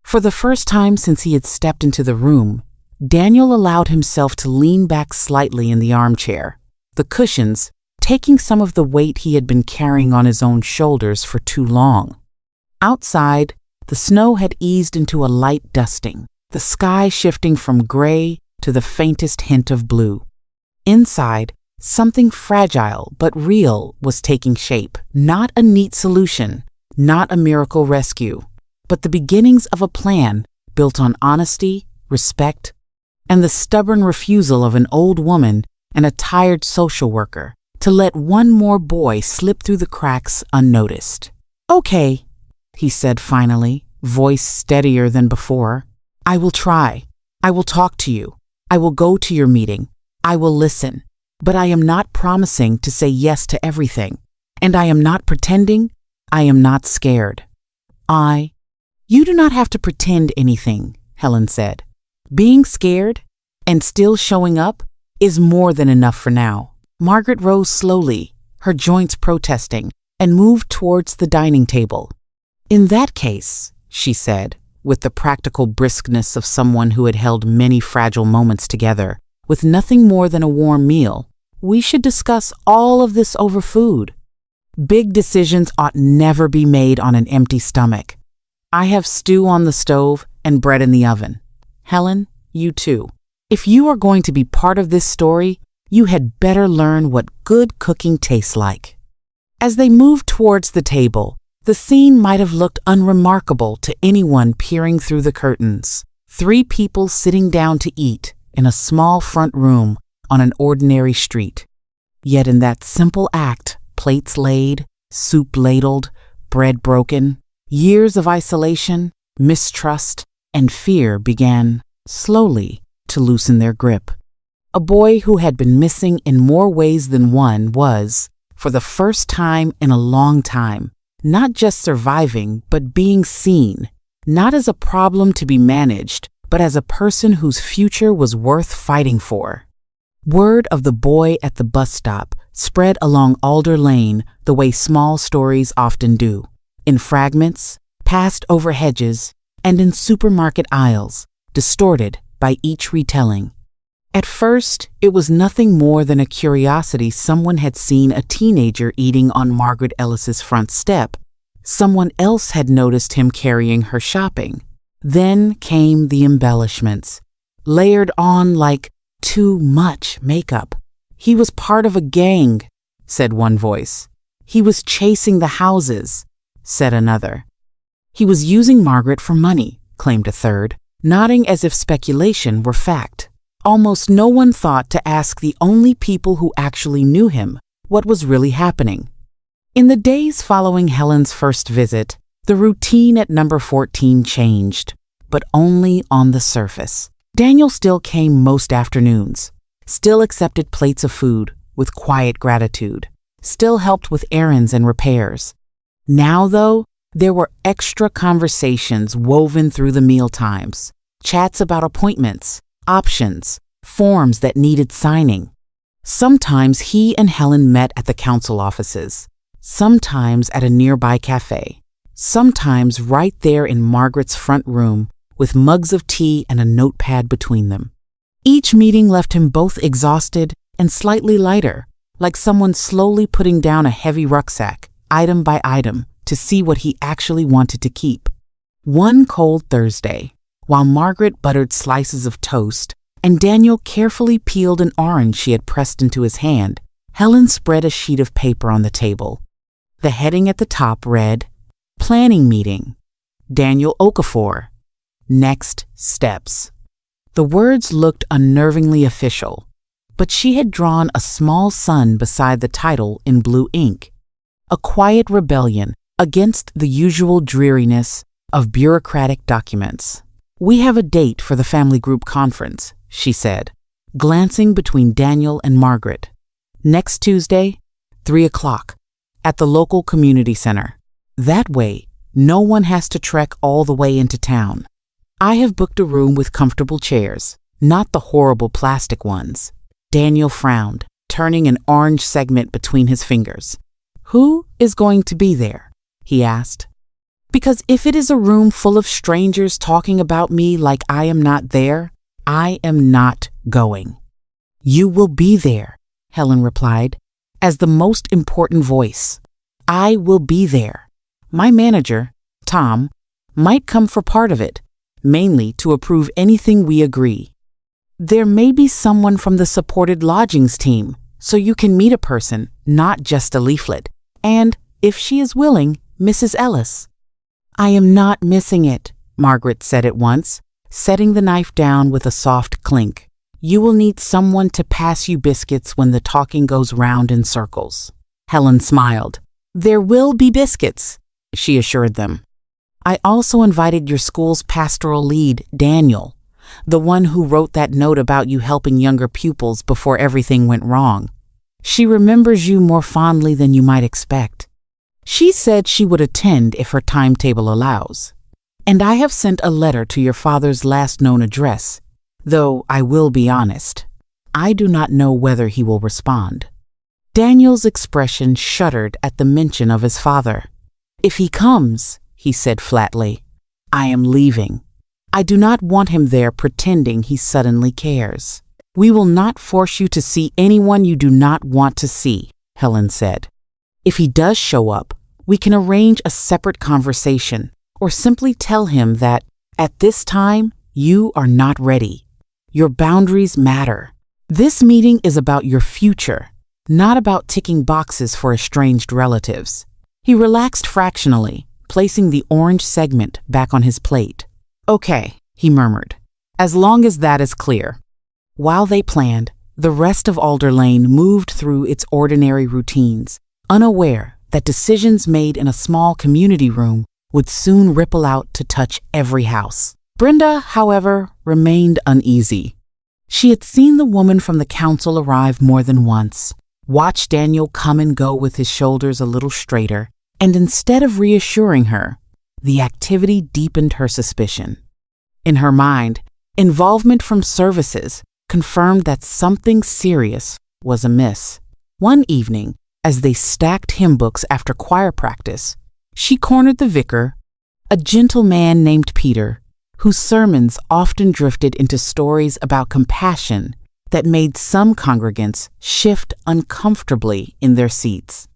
For the first time since he had stepped into the room, Daniel allowed himself to lean back slightly in the armchair, the cushions taking some of the weight he had been carrying on his own shoulders for too long. Outside, the snow had eased into a light dusting, the sky shifting from gray to the faintest hint of blue. Inside, something fragile but real was taking shape, not a neat solution, not a miracle rescue, but the beginnings of a plan built on honesty, respect, and the stubborn refusal of an old woman and a tired social worker to let one more boy slip through the cracks unnoticed. Okay, he said finally, voice steadier than before. I will try. I will talk to you. I will go to your meeting. I will listen. But I am not promising to say yes to everything. And I am not pretending. I am not scared. You do not have to pretend anything, Helen said. Being scared and still showing up is more than enough for now. Margaret rose slowly, her joints protesting, and moved towards the dining table. In that case, she said, with the practical briskness of someone who had held many fragile moments together, with nothing more than a warm meal, we should discuss all of this over food. Big decisions ought never be made on an empty stomach. I have stew on the stove and bread in the oven. Helen, you too. If you are going to be part of this story, you had better learn what good cooking tastes like. As they moved towards the table, the scene might have looked unremarkable to anyone peering through the curtains. 3 people sitting down to eat in a small front room on an ordinary street. Yet in that simple act, plates laid, soup ladled, bread broken, years of isolation, mistrust, and fear began, slowly, to loosen their grip. A boy who had been missing in more ways than one was, for the first time in a long time, not just surviving, but being seen, not as a problem to be managed, but as a person whose future was worth fighting for. Word of the boy at the bus stop spread along Alder Lane the way small stories often do, in fragments, passed over hedges, and in supermarket aisles, distorted by each retelling. At first, it was nothing more than a curiosity someone had seen a teenager eating on Margaret Ellis's front step. Someone else had noticed him carrying her shopping. Then came the embellishments, layered on like too much makeup. He was part of a gang, said one voice. He was chasing the houses, said another. He was using Margaret for money, claimed a third, nodding as if speculation were fact. Almost no one thought to ask the only people who actually knew him what was really happening. In the days following Helen's first visit, the routine at number 14 changed, but only on the surface. Daniel still came most afternoons, still accepted plates of food with quiet gratitude, still helped with errands and repairs. Now, though, there were extra conversations woven through the mealtimes, chats about appointments, options, forms that needed signing. Sometimes he and Helen met at the council offices, sometimes at a nearby cafe, sometimes right there in Margaret's front room with mugs of tea and a notepad between them. Each meeting left him both exhausted and slightly lighter, like someone slowly putting down a heavy rucksack, item by item, to see what he actually wanted to keep. One cold Thursday, while Margaret buttered slices of toast and Daniel carefully peeled an orange she had pressed into his hand, Helen spread a sheet of paper on the table. The heading at the top read, Planning Meeting, Daniel Okafor, Next Steps. The words looked unnervingly official, but she had drawn a small sun beside the title in blue ink, a quiet rebellion against the usual dreariness of bureaucratic documents. "We have a date for the family group conference," she said, glancing between Daniel and Margaret. "Next Tuesday, 3 o'clock, at the local community center. That way, no one has to trek all the way into town. I have booked a room with comfortable chairs, not the horrible plastic ones." Daniel frowned, turning an orange segment between his fingers. "Who is going to be there?" he asked. "Because if it is a room full of strangers talking about me like I am not there, I am not going." "You will be there," Helen replied, as the most important voice. "I will be there. My manager, Tom, might come for part of it, mainly to approve anything we agree. There may be someone from the supported lodgings team, so you can meet a person, not just a leaflet. And, if she is willing, Mrs. Ellis." "I am not missing it," Margaret said at once, setting the knife down with a soft clink. "You will need someone to pass you biscuits when the talking goes round in circles." Helen smiled. "There will be biscuits," she assured them. "I also invited your school's pastoral lead, Daniel, the one who wrote that note about you helping younger pupils before everything went wrong. She remembers you more fondly than you might expect. She said she would attend if her timetable allows. And I have sent a letter to your father's last known address, though I will be honest, I do not know whether he will respond." Daniel's expression shuddered at the mention of his father. "If he comes," he said flatly, "I am leaving. I do not want him there pretending he suddenly cares." "We will not force you to see anyone you do not want to see," Helen said. "If he does show up, we can arrange a separate conversation or simply tell him that, at this time, you are not ready. Your boundaries matter. This meeting is about your future, not about ticking boxes for estranged relatives." He relaxed fractionally, placing the orange segment back on his plate. "Okay," he murmured, "as long as that is clear." While they planned, the rest of Alder Lane moved through its ordinary routines, unaware that decisions made in a small community room would soon ripple out to touch every house. Brenda, however, remained uneasy. She had seen the woman from the council arrive more than once, watched Daniel come and go with his shoulders a little straighter, and instead of reassuring her, the activity deepened her suspicion. In her mind, involvement from services confirmed that something serious was amiss. One evening, as they stacked hymn books after choir practice, she cornered the vicar, a gentle man named Peter, whose sermons often drifted into stories about compassion that made some congregants shift uncomfortably in their seats.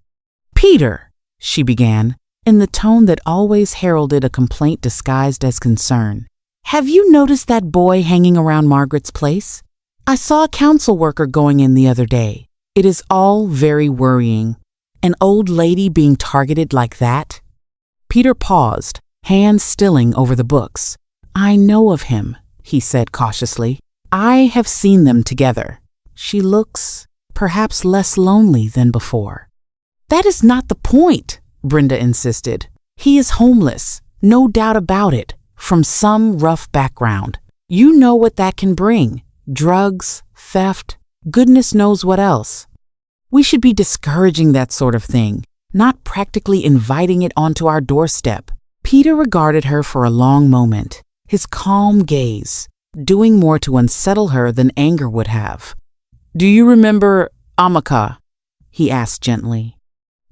"Peter," she began, in the tone that always heralded a complaint disguised as concern, "have you noticed that boy hanging around Margaret's place? I saw a council worker going in the other day. It is all very worrying. An old lady being targeted like that." Peter paused, hands stilling over the books. "I know of him," he said cautiously. "I have seen them together. She looks perhaps less lonely than before." "That is not the point," Brenda insisted. "He is homeless, no doubt about it, from some rough background. You know what that can bring. Drugs, theft, goodness knows what else. We should be discouraging that sort of thing, not practically inviting it onto our doorstep." Peter regarded her for a long moment, his calm gaze doing more to unsettle her than anger would have. "Do you remember Amaka?" he asked gently.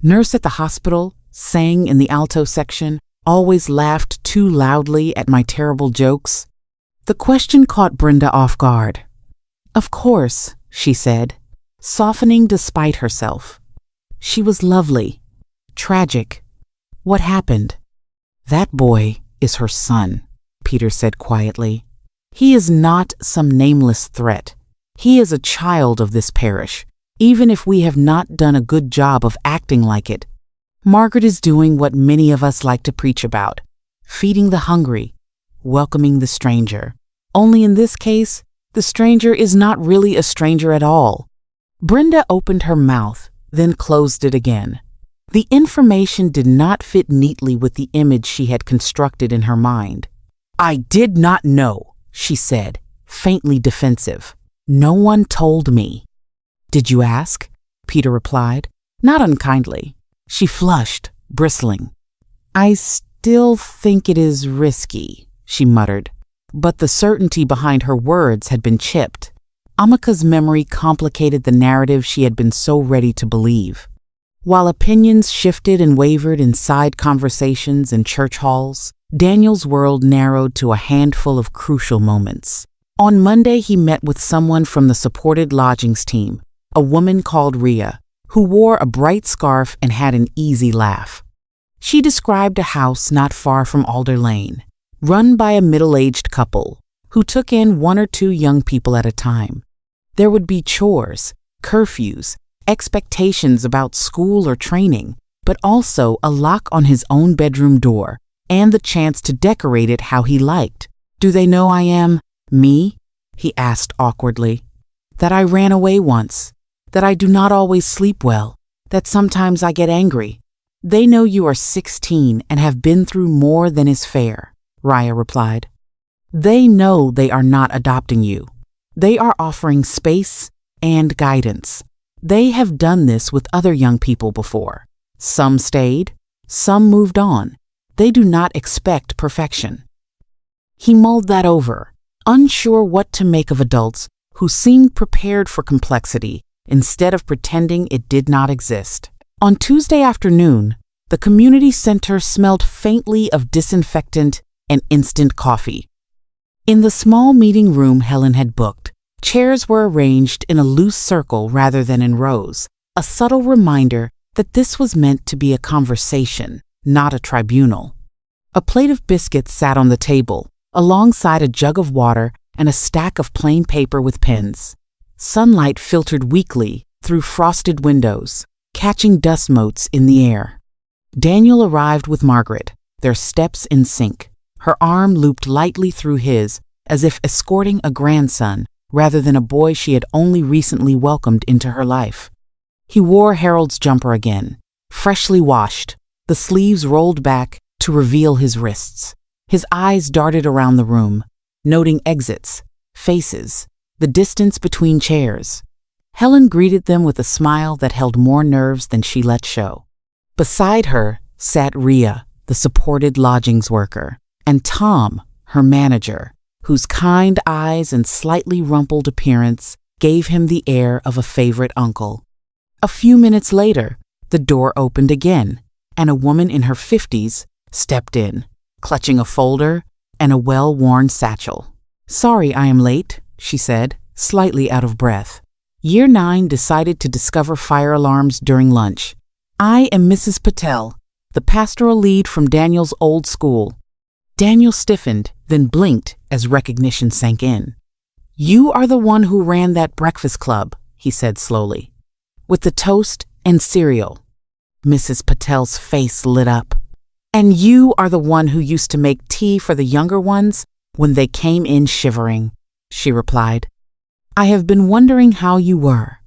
"Nurse at the hospital, sang in the alto section, always laughed too loudly at my terrible jokes." The question caught Brenda off guard. Of course, she said, softening despite herself. She was lovely. Tragic. What happened? That boy is her son, Peter said quietly. He is not some nameless threat. He is a child of this parish, even if we have not done a good job of acting like it. Margaret is doing what many of us like to preach about, feeding the hungry, welcoming the stranger. Only in this case, the stranger is not really a stranger at all. Brenda opened her mouth, then closed it again. The information did not fit neatly with the image she had constructed in her mind. I did not know, she said, faintly defensive. No one told me. Did you ask? Peter replied, not unkindly. She flushed, bristling. I still think it is risky, she muttered. But the certainty behind her words had been chipped. Amika's memory complicated the narrative she had been so ready to believe. While opinions shifted and wavered in side conversations and church halls, Daniel's world narrowed to a handful of crucial moments. On Monday, he met with someone from the supported lodgings team, a woman called Rhea, who wore a bright scarf and had an easy laugh. She described a house not far from Alder Lane, run by a middle-aged couple who took in 1 or 2 young people at a time. There would be chores, curfews, expectations about school or training, but also a lock on his own bedroom door and the chance to decorate it how he liked. Do they know I am me? He asked awkwardly. That I ran away once, that I do not always sleep well, that sometimes I get angry. They know you are 16 and have been through more than is fair, Rhea replied. They know they are not adopting you. They are offering space and guidance. They have done this with other young people before. Some stayed, some moved on. They do not expect perfection. He mulled that over, unsure what to make of adults who seemed prepared for complexity instead of pretending it did not exist. On Tuesday afternoon, the community center smelled faintly of disinfectant and instant coffee. In the small meeting room Helen had booked, chairs were arranged in a loose circle rather than in rows, a subtle reminder that this was meant to be a conversation, not a tribunal. A plate of biscuits sat on the table, alongside a jug of water and a stack of plain paper with pens. Sunlight filtered weakly through frosted windows, catching dust motes in the air. Daniel arrived with Margaret, their steps in sync, her arm looped lightly through his, as if escorting a grandson rather than a boy she had only recently welcomed into her life. He wore Harold's jumper again, freshly washed, the sleeves rolled back to reveal his wrists. His eyes darted around the room, noting exits, faces, the distance between chairs. Helen greeted them with a smile that held more nerves than she let show. Beside her sat Rhea, the supported lodgings worker, and Tom, her manager, whose kind eyes and slightly rumpled appearance gave him the air of a favorite uncle. A few minutes later, the door opened again, and a woman in her 50s stepped in, clutching a folder and a well-worn satchel. Sorry I am late, she said, slightly out of breath. Year 9 decided to discover fire alarms during lunch. I am Mrs. Patel, the pastoral lead from Daniel's old school. Daniel stiffened, then blinked as recognition sank in. You are the one who ran that breakfast club, he said slowly, with the toast and cereal. Mrs. Patel's face lit up. And you are the one who used to make tea for the younger ones when they came in shivering, she replied. I have been wondering how you were.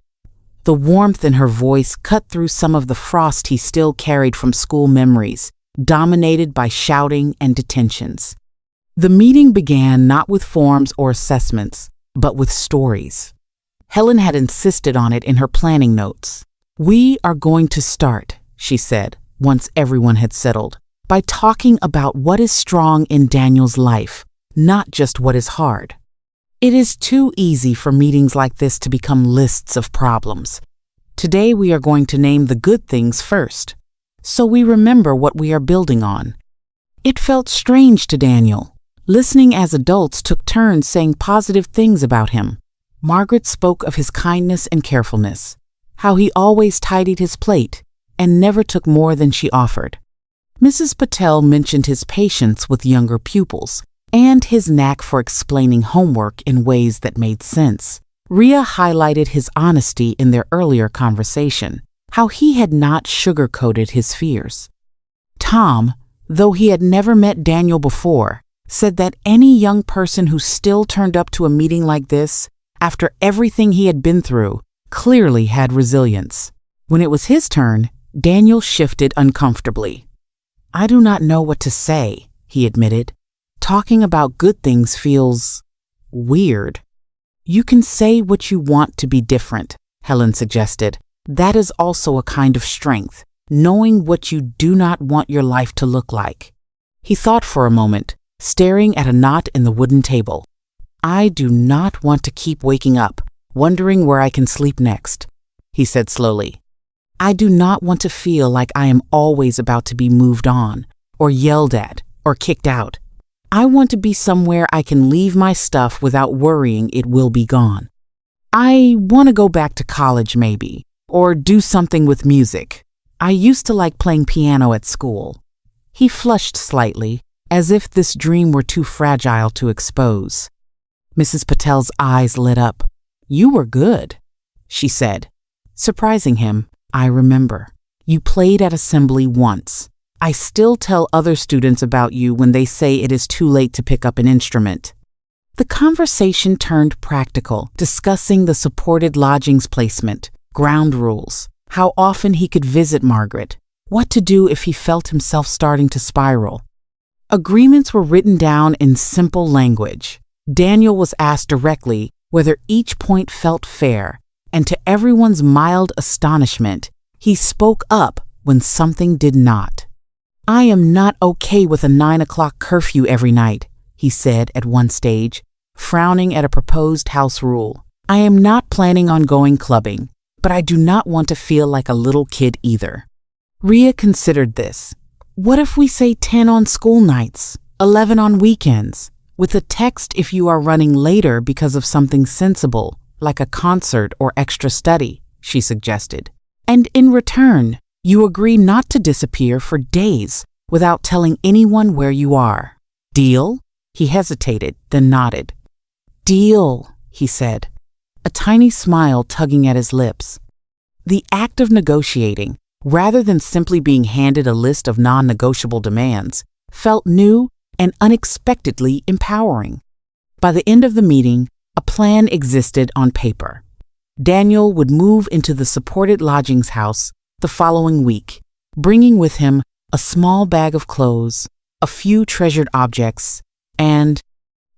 The warmth in her voice cut through some of the frost he still carried from school memories, dominated by shouting and detentions. The meeting began not with forms or assessments, but with stories. Helen had insisted on it in her planning notes. We are going to start, she said, once everyone had settled, by talking about what is strong in Daniel's life, not just what is hard. It is too easy for meetings like this to become lists of problems. Today we are going to name the good things first, so we remember what we are building on. It felt strange to Daniel. Listening as adults took turns saying positive things about him. Margaret spoke of his kindness and carefulness, how he always tidied his plate and never took more than she offered. Mrs. Patel mentioned his patience with younger pupils and his knack for explaining homework in ways that made sense. Rhea highlighted his honesty in their earlier conversation, how he had not sugarcoated his fears. Tom, though he had never met Daniel before, said that any young person who still turned up to a meeting like this, after everything he had been through, clearly had resilience. When it was his turn, Daniel shifted uncomfortably. "I do not know what to say," he admitted. "Talking about good things feels weird." "You can say what you want to be different," Helen suggested. "That is also a kind of strength, knowing what you do not want your life to look like." He thought for a moment, staring at a knot in the wooden table. "I do not want to keep waking up, wondering where I can sleep next," he said slowly. "I do not want to feel like I am always about to be moved on, or yelled at, or kicked out. I want to be somewhere I can leave my stuff without worrying it will be gone. I want to go back to college maybe, or do something with music. I used to like playing piano at school." He flushed slightly, as if this dream were too fragile to expose. Mrs. Patel's eyes lit up. "You were good," she said. Surprising him, "I remember. You played at assembly once. I still tell other students about you when they say it is too late to pick up an instrument." The conversation turned practical, discussing the supported lodgings placement, ground rules, how often he could visit Margaret, what to do if he felt himself starting to spiral. Agreements were written down in simple language. Daniel was asked directly whether each point felt fair, and to everyone's mild astonishment, he spoke up when something did not. "I am not okay with a 9 o'clock curfew every night," he said at one stage, frowning at a proposed house rule. "I am not planning on going clubbing, but I do not want to feel like a little kid either." Rhea considered this. "What if we say 10 on school nights, 11 on weekends, with a text if you are running later because of something sensible, like a concert or extra study," she suggested. "And in return, you agree not to disappear for days without telling anyone where you are. Deal?" He hesitated, then nodded. "Deal," he said, a tiny smile tugging at his lips. The act of negotiating, rather than simply being handed a list of non-negotiable demands, felt new and unexpectedly empowering. By the end of the meeting, a plan existed on paper. Daniel would move into the supported lodgings house the following week, bringing with him a small bag of clothes, a few treasured objects, and,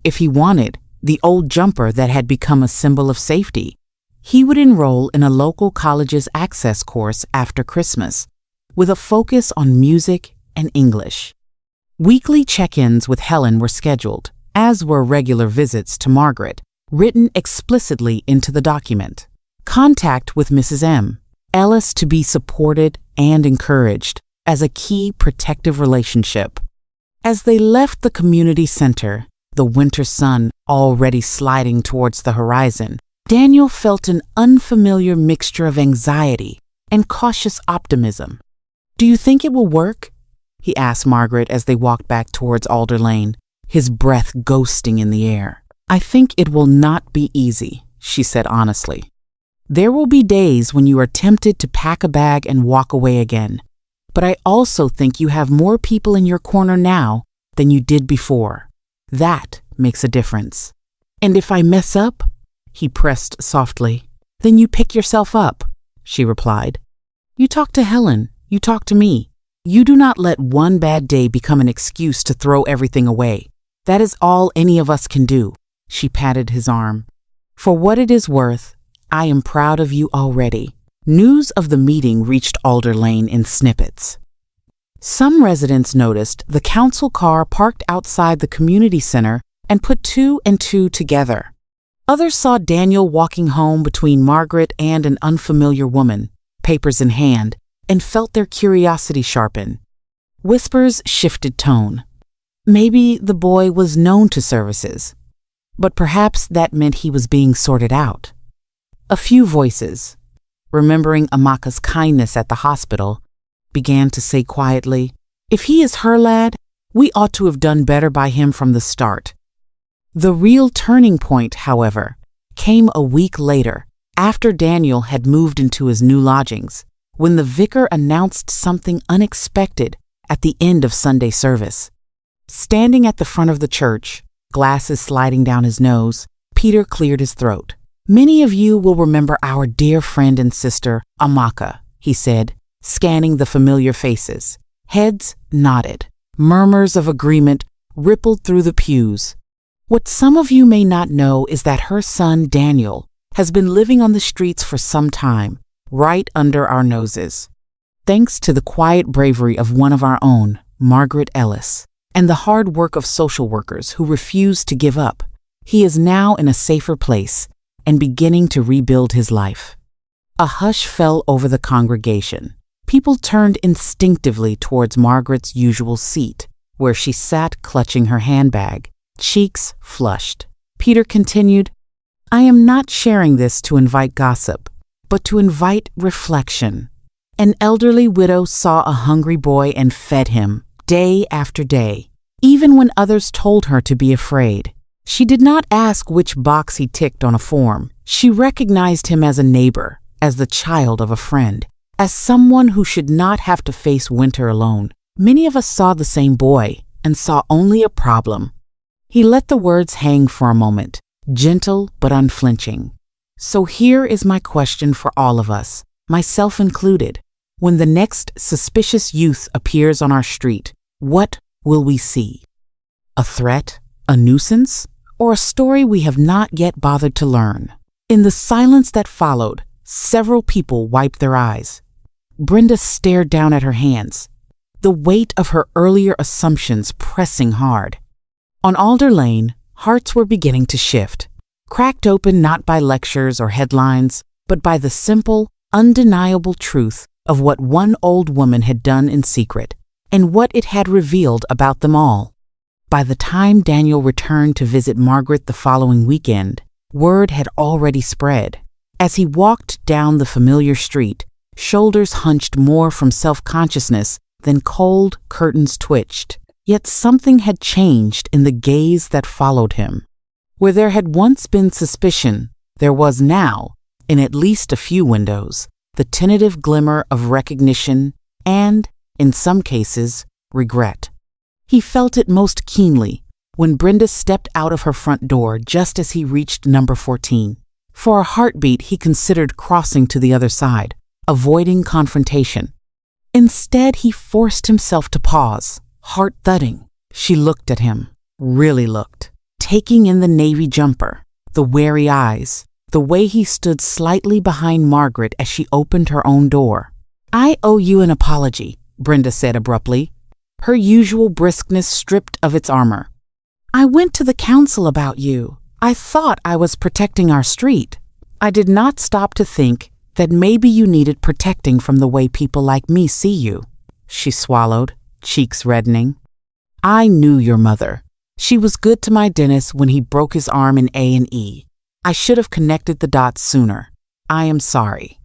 if he wanted, the old jumper that had become a symbol of safety. He would enroll in a local college's access course after Christmas, with a focus on music and English. Weekly check-ins with Helen were scheduled, as were regular visits to Margaret, written explicitly into the document. Contact with Mrs. M. Ellis to be supported and encouraged as a key protective relationship. As they left the community center, the winter sun already sliding towards the horizon, Daniel felt an unfamiliar mixture of anxiety and cautious optimism. "Do you think it will work?" he asked Margaret as they walked back towards Alder Lane, his breath ghosting in the air. "I think it will not be easy," she said honestly. "There will be days when you are tempted to pack a bag and walk away again, but I also think you have more people in your corner now than you did before. That makes a difference. And if I mess up," he pressed softly, "then you pick yourself up," she replied. "You talk to Helen, you talk to me. You do not let one bad day become an excuse to throw everything away. That is all any of us can do," she patted his arm. "For what it is worth, I am proud of you already." News of the meeting reached Alder Lane in snippets. Some residents noticed the council car parked outside the community center and put 2 and 2 together. Others saw Daniel walking home between Margaret and an unfamiliar woman, papers in hand, and felt their curiosity sharpen. Whispers shifted tone. Maybe the boy was known to services. but perhaps that meant he was being sorted out. A few voices, remembering Amaka's kindness at the hospital, began to say quietly, "If he is her lad, we ought to have done better by him from the start." The real turning point, however, came a week later, after Daniel had moved into his new lodgings, when the vicar announced something unexpected at the end of Sunday service. Standing at the front of the church, glasses sliding down his nose, Peter cleared his throat. "Many of you will remember our dear friend and sister, Amaka," he said, scanning the familiar faces. Heads nodded. Murmurs of agreement rippled through the pews. What some of you may not know is that her son, Daniel, has been living on the streets for some time, right under our noses. Thanks to the quiet bravery of one of our own, Margaret Ellis, and the hard work of social workers who refused to give up, he is now in a safer place and beginning to rebuild his life. A hush fell over the congregation. People turned instinctively towards Margaret's usual seat, where she sat clutching her handbag, cheeks flushed. Peter continued, "I am not sharing this to invite gossip, but to invite reflection. An elderly widow saw a hungry boy and fed him, day after day, even when others told her to be afraid. She did not ask which box he ticked on a form. She recognized him as a neighbor, as the child of a friend, as someone who should not have to face winter alone. Many of us saw the same boy and saw only a problem." He let the words hang for a moment, gentle but unflinching. "So here is my question for all of us, myself included. When the next suspicious youth appears on our street, what will we see? A threat, a nuisance, or a story we have not yet bothered to learn?" In the silence that followed, several people wiped their eyes. Brenda stared down at her hands, the weight of her earlier assumptions pressing hard. On Alder Lane, hearts were beginning to shift, cracked open not by lectures or headlines, but by the simple, undeniable truth of what one old woman had done in secret and what it had revealed about them all. By the time Daniel returned to visit Margaret the following weekend, word had already spread. As he walked down the familiar street, shoulders hunched more from self-consciousness than cold curtains twitched. Yet something had changed in the gaze that followed him. Where there had once been suspicion, there was now, in at least a few windows, the tentative glimmer of recognition and, in some cases, regret. He felt it most keenly when Brenda stepped out of her front door just as he reached number 14. For a heartbeat, he considered crossing to the other side, avoiding confrontation. Instead, he forced himself to pause, heart thudding. She looked at him, really looked, taking in the navy jumper, the wary eyes, the way he stood slightly behind Margaret as she opened her own door. "I owe you an apology," Brenda said abruptly, her usual briskness stripped of its armor. "I went to the council about you. I thought I was protecting our street. I did not stop to think that maybe you needed protecting from the way people like me see you." She swallowed, cheeks reddening. "I knew your mother. She was good to my Dennis when he broke his arm in A&E. I should have connected the dots sooner. I am sorry."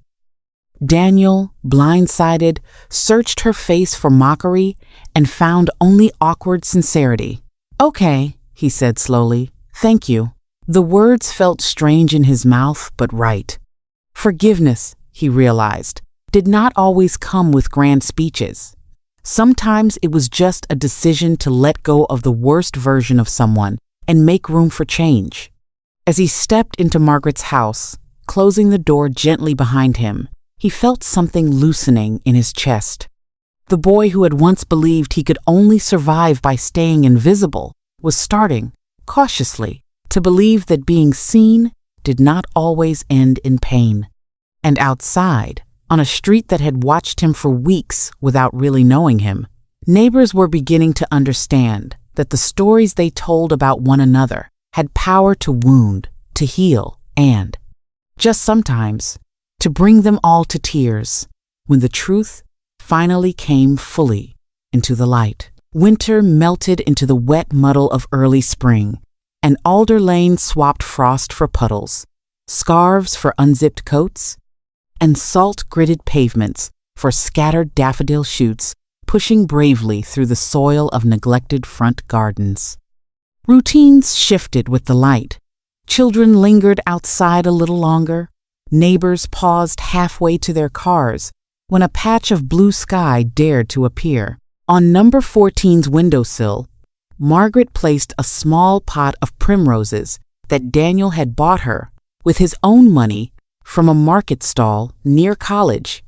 Daniel, blindsided, searched her face for mockery and found only awkward sincerity. "Okay," he said slowly. "Thank you." The words felt strange in his mouth, but right. Forgiveness, he realized, did not always come with grand speeches. Sometimes it was just a decision to let go of the worst version of someone and make room for change. As he stepped into Margaret's house, closing the door gently behind him, he felt something loosening in his chest. The boy who had once believed he could only survive by staying invisible was starting, cautiously, to believe that being seen did not always end in pain. And outside, on a street that had watched him for weeks without really knowing him, neighbors were beginning to understand that the stories they told about one another had power to wound, to heal, and, just sometimes, to bring them all to tears when the truth finally came fully into the light. Winter melted into the wet muddle of early spring, and Alder Lane swapped frost for puddles, scarves for unzipped coats, and salt-gritted pavements for scattered daffodil shoots pushing bravely through the soil of neglected front gardens. Routines shifted with the light. Children lingered outside a little longer. Neighbors paused halfway to their cars when a patch of blue sky dared to appear. On number 14's windowsill, Margaret placed a small pot of primroses that Daniel had bought her with his own money from a market stall near college.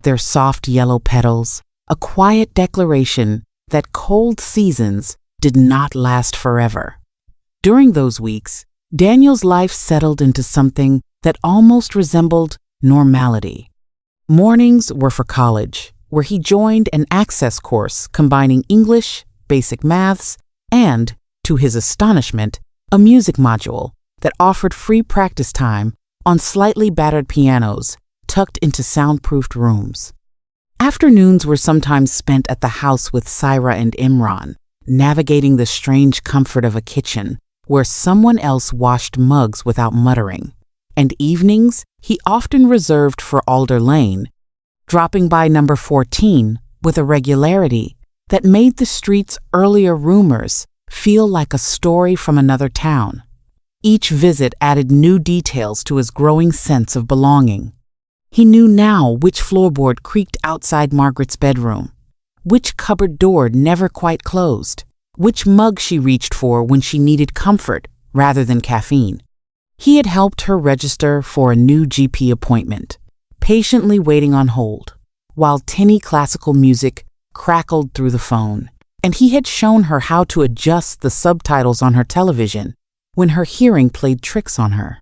Their soft yellow petals, a quiet declaration that cold seasons did not last forever. During those weeks, Daniel's life settled into something that almost resembled normality. Mornings were for college, where he joined an access course combining English, basic maths, and, to his astonishment, a music module that offered free practice time on slightly battered pianos tucked into soundproofed rooms. Afternoons were sometimes spent at the house with Syra and Imran, navigating the strange comfort of a kitchen where someone else washed mugs without muttering. And evenings he often reserved for Alder Lane, dropping by number 14 with a regularity that made the street's earlier rumors feel like a story from another town. Each visit added new details to his growing sense of belonging. He knew now which floorboard creaked outside Margaret's bedroom, which cupboard door never quite closed, which mug she reached for when she needed comfort rather than caffeine. He had helped her register for a new GP appointment, patiently waiting on hold, while tinny classical music crackled through the phone, and he had shown her how to adjust the subtitles on her television when her hearing played tricks on her.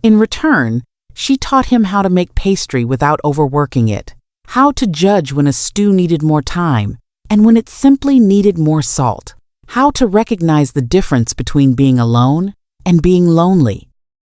In return, she taught him how to make pastry without overworking it, how to judge when a stew needed more time and when it simply needed more salt, how to recognize the difference between being alone and being lonely.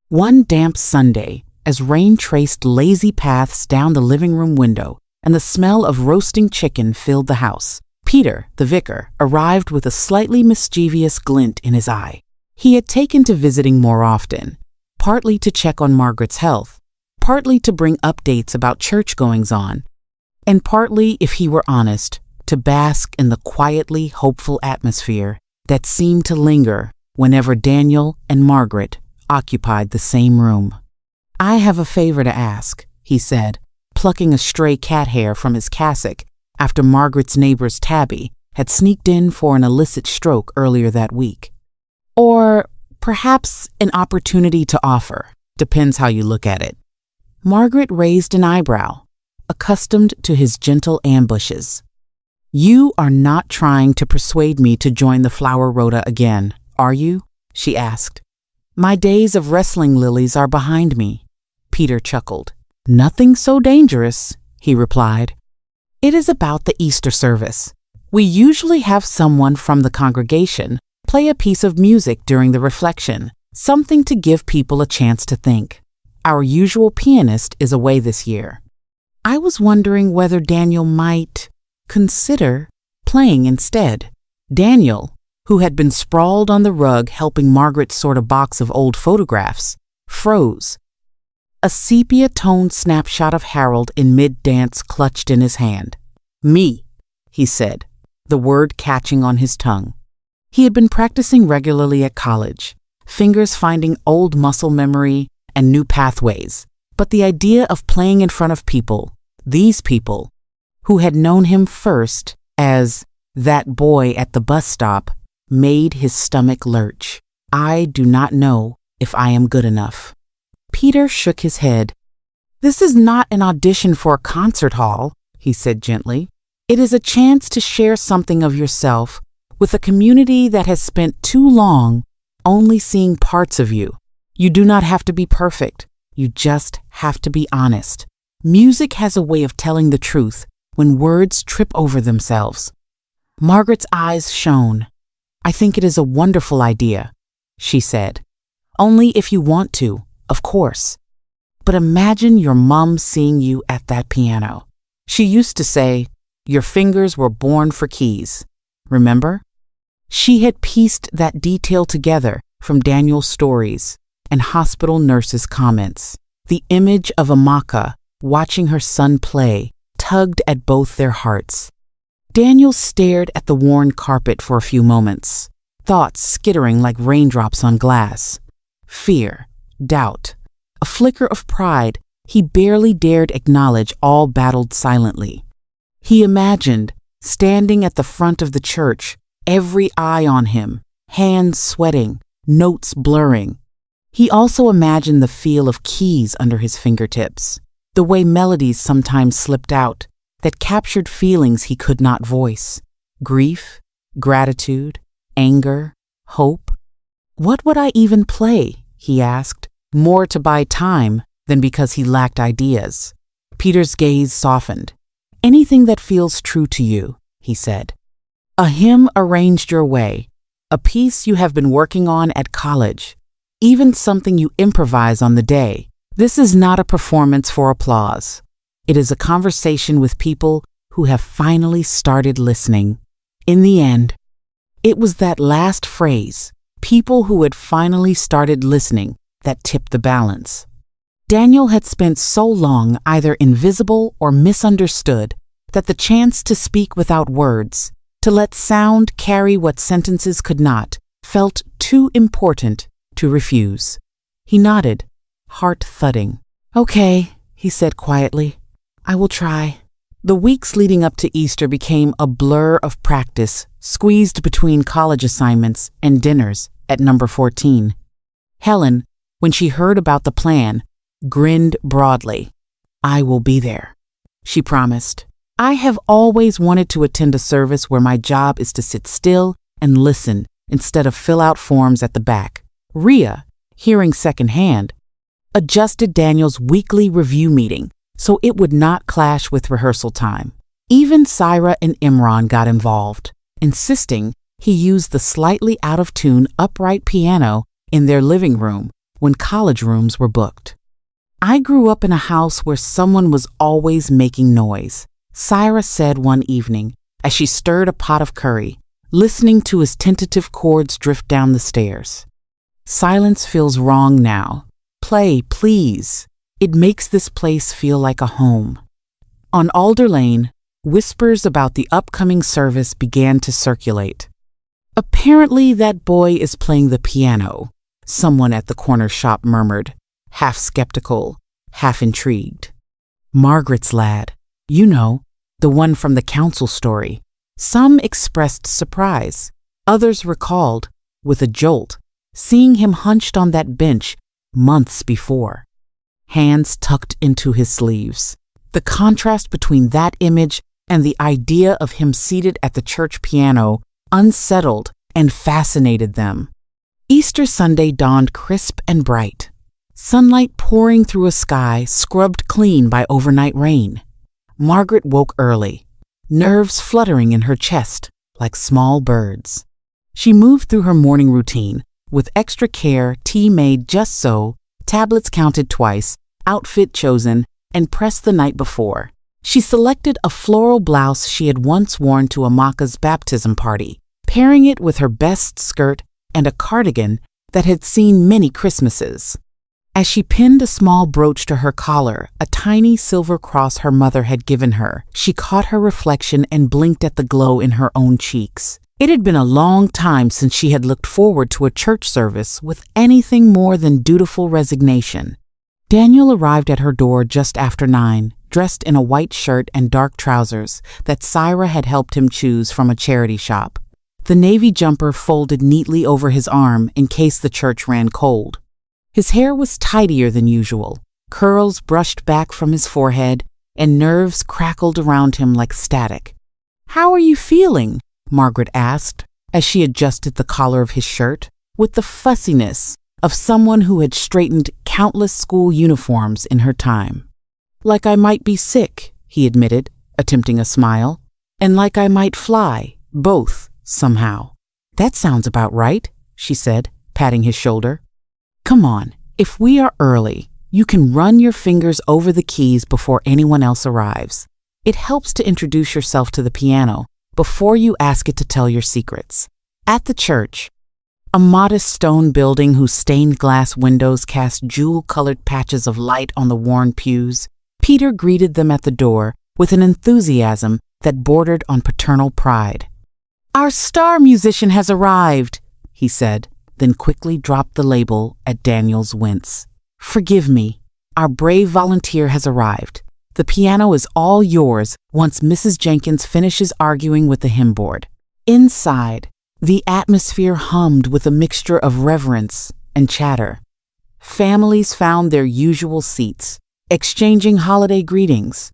One damp Sunday, as rain traced lazy paths down the living room window and the smell of roasting chicken filled the house, Peter, the vicar, arrived with a slightly mischievous glint in his eye. He had taken to visiting more often, partly to check on Margaret's health, partly to bring updates about church goings-on, and partly, if he were honest, to bask in the quietly hopeful atmosphere that seemed to linger whenever Daniel and Margaret occupied the same room. "I have a favor to ask," he said, plucking a stray cat hair from his cassock after Margaret's neighbor's Tabby had sneaked in for an illicit stroke earlier that week. Or perhaps an opportunity to offer, depends how you look at it. Margaret raised an eyebrow, accustomed to his gentle ambushes. "You are not trying to persuade me to join the flower rota again, are you?" she asked. "My days of wrestling lilies are behind me," Peter chuckled. "Nothing so dangerous," he replied. "It is about the Easter service. We usually have someone from the congregation play a piece of music during the reflection, something to give people a chance to think. Our usual pianist is away this year. I was wondering whether Daniel might consider playing instead." Daniel, who had been sprawled on the rug helping Margaret sort a box of old photographs, froze. A sepia-toned snapshot of Harold in mid-dance clutched in his hand. "Me," he said, the word catching on his tongue. He had been practicing regularly at college, fingers finding old muscle memory and new pathways, but the idea of playing in front of people, these people, who had known him first as that boy at the bus stop, made his stomach lurch. "I do not know if I am good enough." Peter shook his head. "This is not an audition for a concert hall," he said gently. "It is a chance to share something of yourself with a community that has spent too long only seeing parts of you. You do not have to be perfect. You just have to be honest. Music has a way of telling the truth when words trip over themselves." Margaret's eyes shone. "I think it is a wonderful idea," she said. "Only if you want to, of course. But imagine your mom seeing you at that piano. She used to say, 'Your fingers were born for keys.' Remember? She had pieced that detail together from Daniel's stories and hospital nurses' comments. The image of Amaka watching her son play tugged at both their hearts. Daniel stared at the worn carpet for a few moments, thoughts skittering like raindrops on glass. Fear, doubt, a flicker of pride he barely dared acknowledge all battled silently. He imagined, standing at the front of the church, every eye on him, hands sweating, notes blurring. He also imagined the feel of keys under his fingertips, the way melodies sometimes slipped out that captured feelings he could not voice. Grief, gratitude, anger, hope. What would I even play? He asked, more to buy time than because he lacked ideas. Peter's gaze softened. Anything that feels true to you, he said. A hymn arranged your way, a piece you have been working on at college, even something you improvise on the day. This is not a performance for applause. It is a conversation with people who have finally started listening. In the end, it was that last phrase, people who had finally started listening, that tipped the balance. Daniel had spent so long either invisible or misunderstood that the chance to speak without words, to let sound carry what sentences could not, felt too important to refuse. He nodded, heart thudding. Okay, he said quietly. I will try. The weeks leading up to Easter became a blur of practice, squeezed between college assignments and dinners at number 14. Helen, when she heard about the plan, grinned broadly. I will be there, she promised. I have always wanted to attend a service where my job is to sit still and listen instead of fill out forms at the back. Rhea, hearing secondhand, adjusted Daniel's weekly review meeting so it would not clash with rehearsal time. Even Syra and Imran got involved, insisting he use the slightly out-of-tune upright piano in their living room when college rooms were booked. I grew up in a house where someone was always making noise, Syra said one evening as she stirred a pot of curry, listening to his tentative chords drift down the stairs. Silence feels wrong now. Play, please. It makes this place feel like a home. On Alder Lane, whispers about the upcoming service began to circulate. Apparently that boy is playing the piano, someone at the corner shop murmured, half skeptical, half intrigued. Margaret's lad, you know, the one from the council story. Some expressed surprise. Others recalled, with a jolt, seeing him hunched on that bench months before, hands tucked into his sleeves. The contrast between that image and the idea of him seated at the church piano unsettled and fascinated them. Easter Sunday dawned crisp and bright, sunlight pouring through a sky scrubbed clean by overnight rain. Margaret woke early, nerves fluttering in her chest like small birds. She moved through her morning routine, with extra care, tea made just so, tablets counted twice, outfit chosen, and pressed the night before. She selected a floral blouse she had once worn to Amaka's baptism party, pairing it with her best skirt and a cardigan that had seen many Christmases. As she pinned a small brooch to her collar, a tiny silver cross her mother had given her, she caught her reflection and blinked at the glow in her own cheeks. It had been a long time since she had looked forward to a church service with anything more than dutiful resignation. Daniel arrived at her door just after 9, dressed in a white shirt and dark trousers that Syra had helped him choose from a charity shop. The navy jumper folded neatly over his arm in case the church ran cold. His hair was tidier than usual, curls brushed back from his forehead, and nerves crackled around him like static. "How are you feeling?" Margaret asked, as she adjusted the collar of his shirt, with the fussiness of someone who had straightened countless school uniforms in her time. "Like I might be sick," he admitted, attempting a smile, "and like I might fly, both, somehow." "That sounds about right," she said, patting his shoulder. "Come on, if we are early, you can run your fingers over the keys before anyone else arrives. It helps to introduce yourself to the piano before you ask it to tell your secrets. At the church, A modest stone building whose stained glass windows cast jewel-colored patches of light on the worn pews, Peter greeted them at the door with an enthusiasm that bordered on paternal pride. "Our star musician has arrived," he said, then quickly dropped the label at Daniel's wince. "Forgive me. Our brave volunteer has arrived. The piano is all yours once Mrs. Jenkins finishes arguing with the hymn board." Inside, the atmosphere hummed with a mixture of reverence and chatter. Families found their usual seats, exchanging holiday greetings.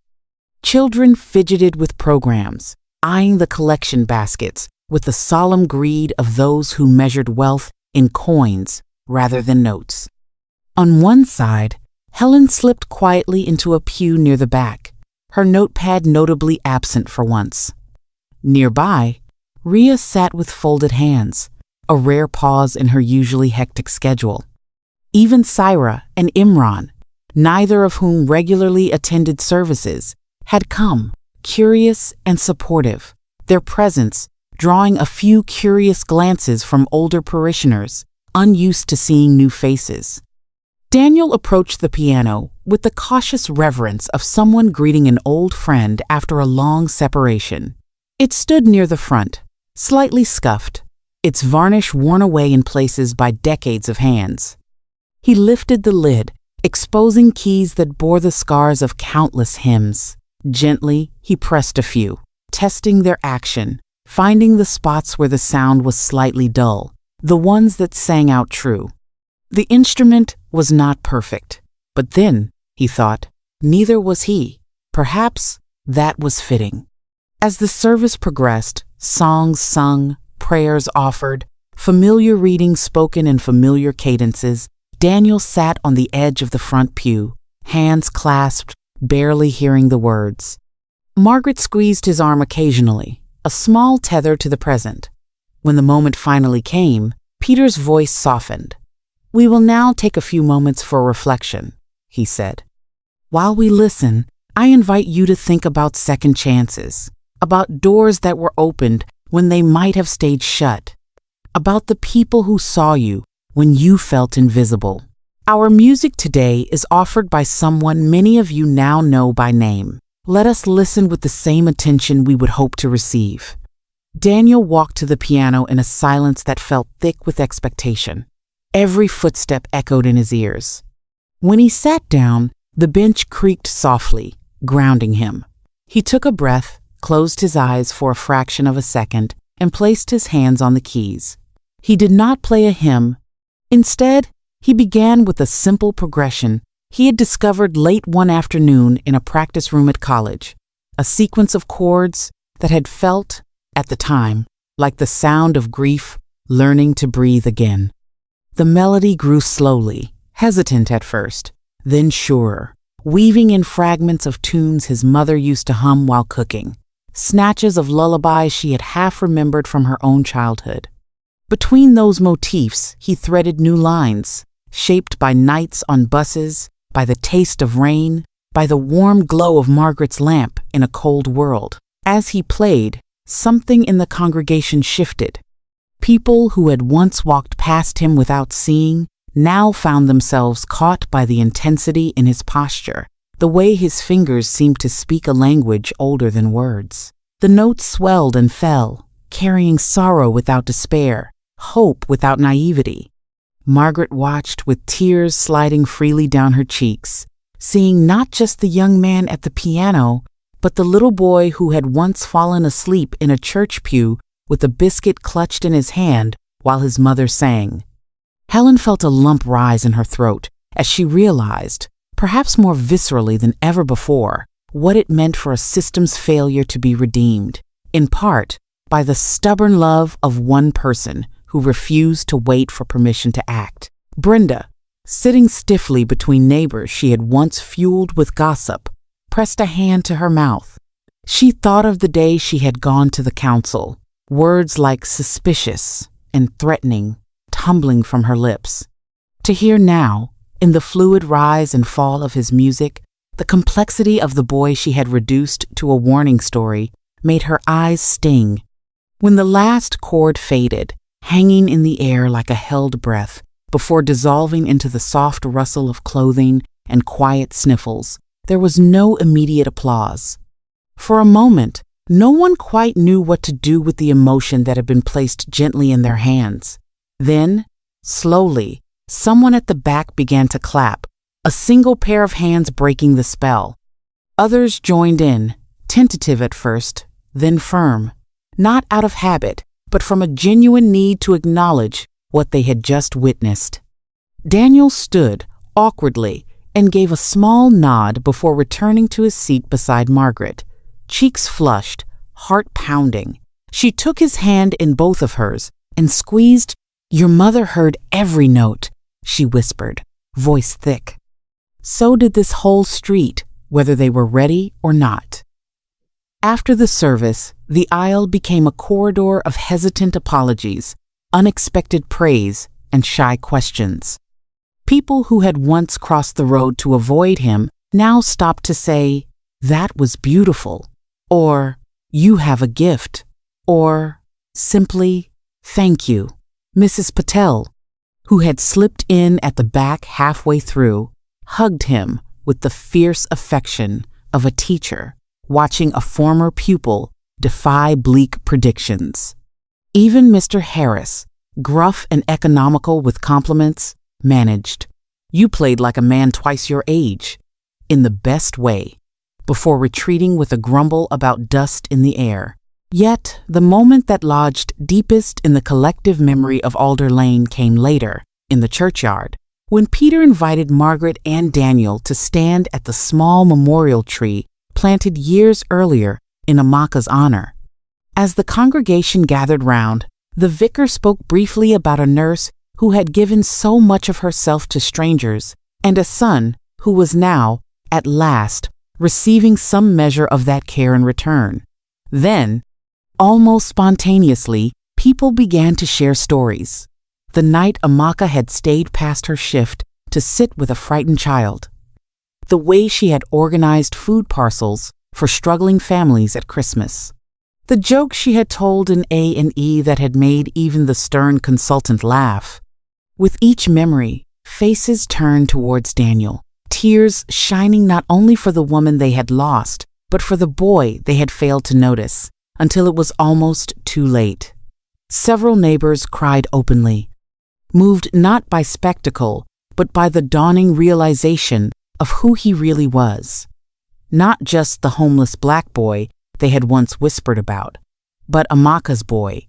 Children fidgeted with programs, eyeing the collection baskets with the solemn greed of those who measured wealth in coins rather than notes. On one side, Helen slipped quietly into a pew near the back, her notepad notably absent for once. Nearby, Rhea sat with folded hands, a rare pause in her usually hectic schedule. Even Syra and Imran, neither of whom regularly attended services, had come, curious and supportive, their presence drawing a few curious glances from older parishioners, unused to seeing new faces. Daniel approached the piano with the cautious reverence of someone greeting an old friend after a long separation. It stood near the front, slightly scuffed, its varnish worn away in places by decades of hands. He lifted the lid, exposing keys that bore the scars of countless hymns. Gently, he pressed a few, testing their action, finding the spots where the sound was slightly dull, the ones that sang out true. The instrument was not perfect, but then, he thought, neither was he. Perhaps that was fitting. As the service progressed, songs sung, prayers offered, familiar readings spoken in familiar cadences, Daniel sat on the edge of the front pew, hands clasped, barely hearing the words. Margaret squeezed his arm occasionally, a small tether to the present. When the moment finally came, Peter's voice softened. "We will now take a few moments for reflection," he said. "While we listen, I invite you to think about second chances, about doors that were opened when they might have stayed shut, about the people who saw you when you felt invisible. Our music today is offered by someone many of you now know by name. Let us listen with the same attention we would hope to receive." Daniel walked to the piano in a silence that felt thick with expectation. Every footstep echoed in his ears. When he sat down, the bench creaked softly, grounding him. He took a breath, closed his eyes for a fraction of a second, and placed his hands on the keys. He did not play a hymn. Instead, he began with a simple progression he had discovered late one afternoon in a practice room at college, a sequence of chords that had felt, at the time, like the sound of grief learning to breathe again. The melody grew slowly, hesitant at first, then surer, weaving in fragments of tunes his mother used to hum while cooking, snatches of lullabies she had half remembered from her own childhood. Between those motifs, he threaded new lines, shaped by nights on buses, by the taste of rain, by the warm glow of Margaret's lamp in a cold world. As he played, something in the congregation shifted. People who had once walked past him without seeing now found themselves caught by the intensity in his posture, the way his fingers seemed to speak a language older than words. The notes swelled and fell, carrying sorrow without despair, hope without naivety. Margaret watched with tears sliding freely down her cheeks, seeing not just the young man at the piano, but the little boy who had once fallen asleep in a church pew with a biscuit clutched in his hand while his mother sang. Helen felt a lump rise in her throat as she realized, perhaps more viscerally than ever before, what it meant for a system's failure to be redeemed, in part by the stubborn love of one person who refused to wait for permission to act. Brenda, sitting stiffly between neighbors she had once fueled with gossip, pressed a hand to her mouth. She thought of the day she had gone to the council, words like suspicious and threatening tumbling from her lips. To hear now, in the fluid rise and fall of his music, the complexity of the boy she had reduced to a warning story made her eyes sting. When the last chord faded, hanging in the air like a held breath before dissolving into the soft rustle of clothing and quiet sniffles. There was no immediate applause. For a moment, no one quite knew what to do with the emotion that had been placed gently in their hands. Then, slowly, someone at the back began to clap, a single pair of hands breaking the spell. Others joined in, tentative at first, then firm, not out of habit, but from a genuine need to acknowledge what they had just witnessed. Daniel stood, awkwardly, and gave a small nod before returning to his seat beside Margaret, cheeks flushed, heart pounding. She took his hand in both of hers and squeezed. "Your mother heard every note," she whispered, voice thick. So did this whole street, whether they were ready or not. After the service, the aisle became a corridor of hesitant apologies, unexpected praise, and shy questions. People who had once crossed the road to avoid him now stopped to say, "That was beautiful," or "You have a gift," or simply, "Thank you." Mrs. Patel, who had slipped in at the back halfway through, hugged him with the fierce affection of a teacher watching a former pupil defy bleak predictions. Even Mr. Harris, gruff and economical with compliments, managed, "You played like a man twice your age," in the best way, before retreating with a grumble about dust in the air. Yet, the moment that lodged deepest in the collective memory of Alder Lane came later, in the churchyard, when Peter invited Margaret and Daniel to stand at the small memorial tree planted years earlier in Amaka's honor. As the congregation gathered round, the vicar spoke briefly about a nurse who had given so much of herself to strangers, and a son who was now, at last, receiving some measure of that care in return. Then, almost spontaneously, people began to share stories. The night Amaka had stayed past her shift to sit with a frightened child. The way she had organized food parcels for struggling families at Christmas. The jokes she had told in A&E that had made even the stern consultant laugh. With each memory, faces turned towards Daniel, tears shining not only for the woman they had lost, but for the boy they had failed to notice, until it was almost too late. Several neighbors cried openly, moved not by spectacle, but by the dawning realization of who he really was. Not just the homeless black boy they had once whispered about, but Amaka's boy,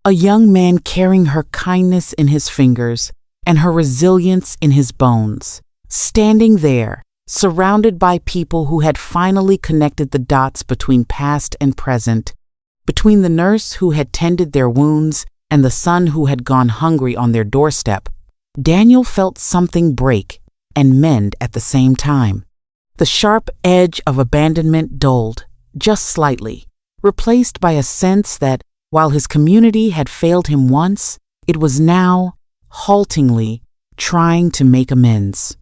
a young man carrying her kindness in his fingers and her resilience in his bones, standing there, surrounded by people who had finally connected the dots between past and present, between the nurse who had tended their wounds and the son who had gone hungry on their doorstep. Daniel felt something break and mend at the same time. The sharp edge of abandonment dulled, just slightly, replaced by a sense that, while his community had failed him once, it was now, haltingly, trying to make amends.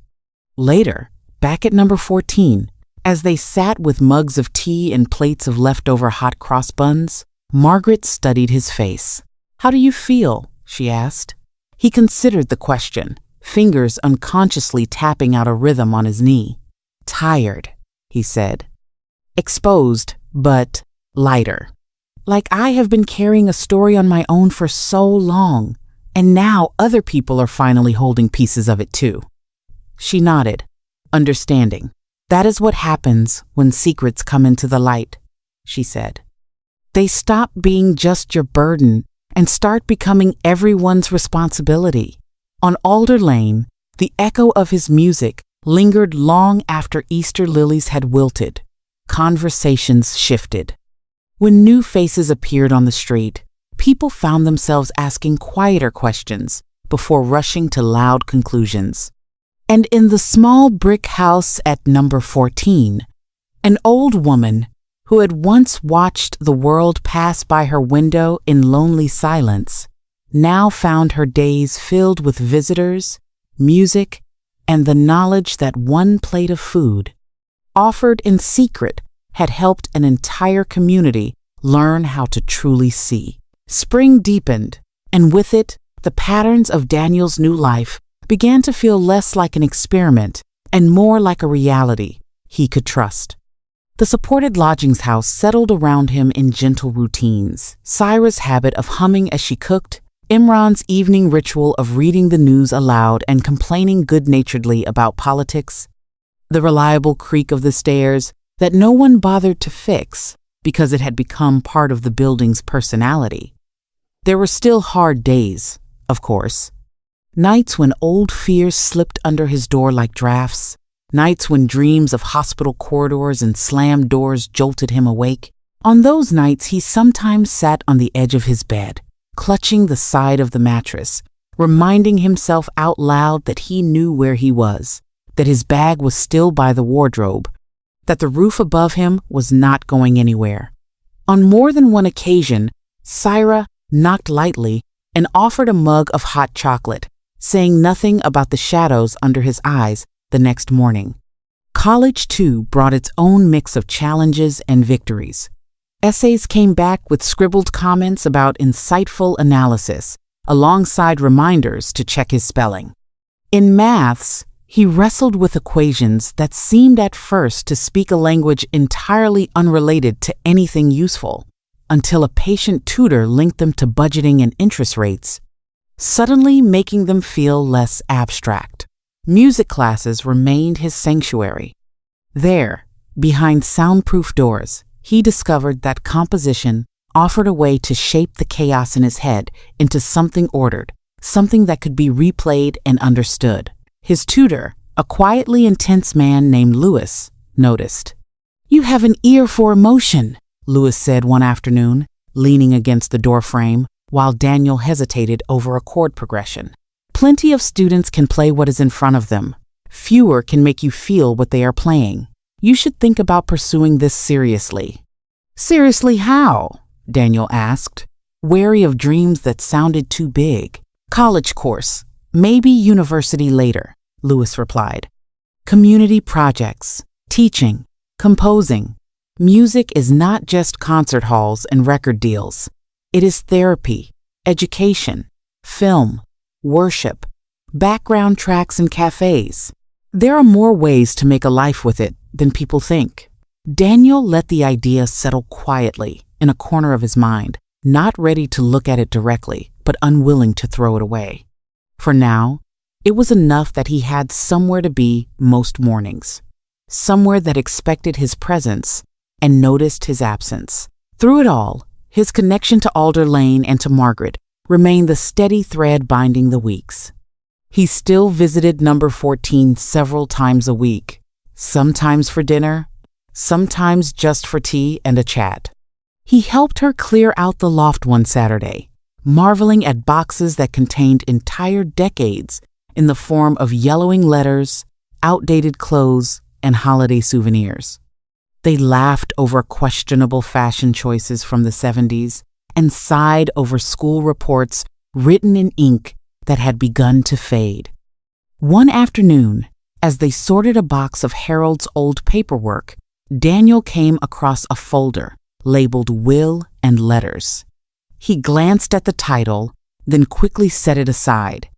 Later, back at number 14, as they sat with mugs of tea and plates of leftover hot cross buns, Margaret studied his face. "How do you feel?" she asked. He considered the question, fingers unconsciously tapping out a rhythm on his knee. "Tired," he said. "Exposed, but lighter. Like I have been carrying a story on my own for so long, and now other people are finally holding pieces of it too." She nodded, understanding. "That is what happens when secrets come into the light," she said. "They stop being just your burden and start becoming everyone's responsibility." On Alder Lane, the echo of his music lingered long after Easter lilies had wilted. Conversations shifted. When new faces appeared on the street, people found themselves asking quieter questions before rushing to loud conclusions. And in the small brick house at number 14, an old woman who had once watched the world pass by her window in lonely silence now found her days filled with visitors, music, and the knowledge that one plate of food, offered in secret, had helped an entire community learn how to truly see. Spring deepened, And with it, the patterns of Daniel's new life began to feel less like an experiment and more like a reality he could trust. The supported lodgings house settled around him in gentle routines. Syra's habit of humming as she cooked, Imran's evening ritual of reading the news aloud and complaining good-naturedly about politics, the reliable creak of the stairs that no one bothered to fix because it had become part of the building's personality. There were still hard days, of course. Nights when old fears slipped under his door like drafts, nights when dreams of hospital corridors and slammed doors jolted him awake. On those nights, he sometimes sat on the edge of his bed, clutching the side of the mattress, reminding himself out loud that he knew where he was, that his bag was still by the wardrobe, that the roof above him was not going anywhere. On more than one occasion, Syra knocked lightly and offered a mug of hot chocolate, saying nothing about the shadows under his eyes the next morning. College, too, brought its own mix of challenges and victories. Essays came back with scribbled comments about insightful analysis, alongside reminders to check his spelling. In maths, he wrestled with equations that seemed at first to speak a language entirely unrelated to anything useful, until a patient tutor linked them to budgeting and interest rates, suddenly making them feel less abstract. Music classes remained his sanctuary. There, behind soundproof doors, he discovered that composition offered a way to shape the chaos in his head into something ordered, something that could be replayed and understood. His tutor, a quietly intense man named Lewis, noticed. "You have an ear for emotion," Lewis said one afternoon, leaning against the doorframe, while Daniel hesitated over a chord progression. "Plenty of students can play what is in front of them. Fewer can make you feel what they are playing. You should think about pursuing this seriously." "Seriously how?" Daniel asked, wary of dreams that sounded too big. "College course. Maybe university later," Lewis replied. "Community projects, teaching, composing. Music is not just concert halls and record deals. It is therapy, education, film, worship, background tracks and cafes. There are more ways to make a life with it than people think." Daniel let the idea settle quietly in a corner of his mind, not ready to look at it directly, but unwilling to throw it away. For now, it was enough that he had somewhere to be most mornings, somewhere that expected his presence and noticed his absence. Through it all, his connection to Alder Lane and to Margaret remained the steady thread binding the weeks. He still visited number 14 several times a week, sometimes for dinner, sometimes just for tea and a chat. He helped her clear out the loft one Saturday, marveling at boxes that contained entire decades in the form of yellowing letters, outdated clothes, and holiday souvenirs. They laughed over questionable fashion choices from the 70s and sighed over school reports written in ink that had begun to fade. One afternoon, as they sorted a box of Harold's old paperwork, Daniel came across a folder labeled Will and Letters. He glanced at the title, then quickly set it aside,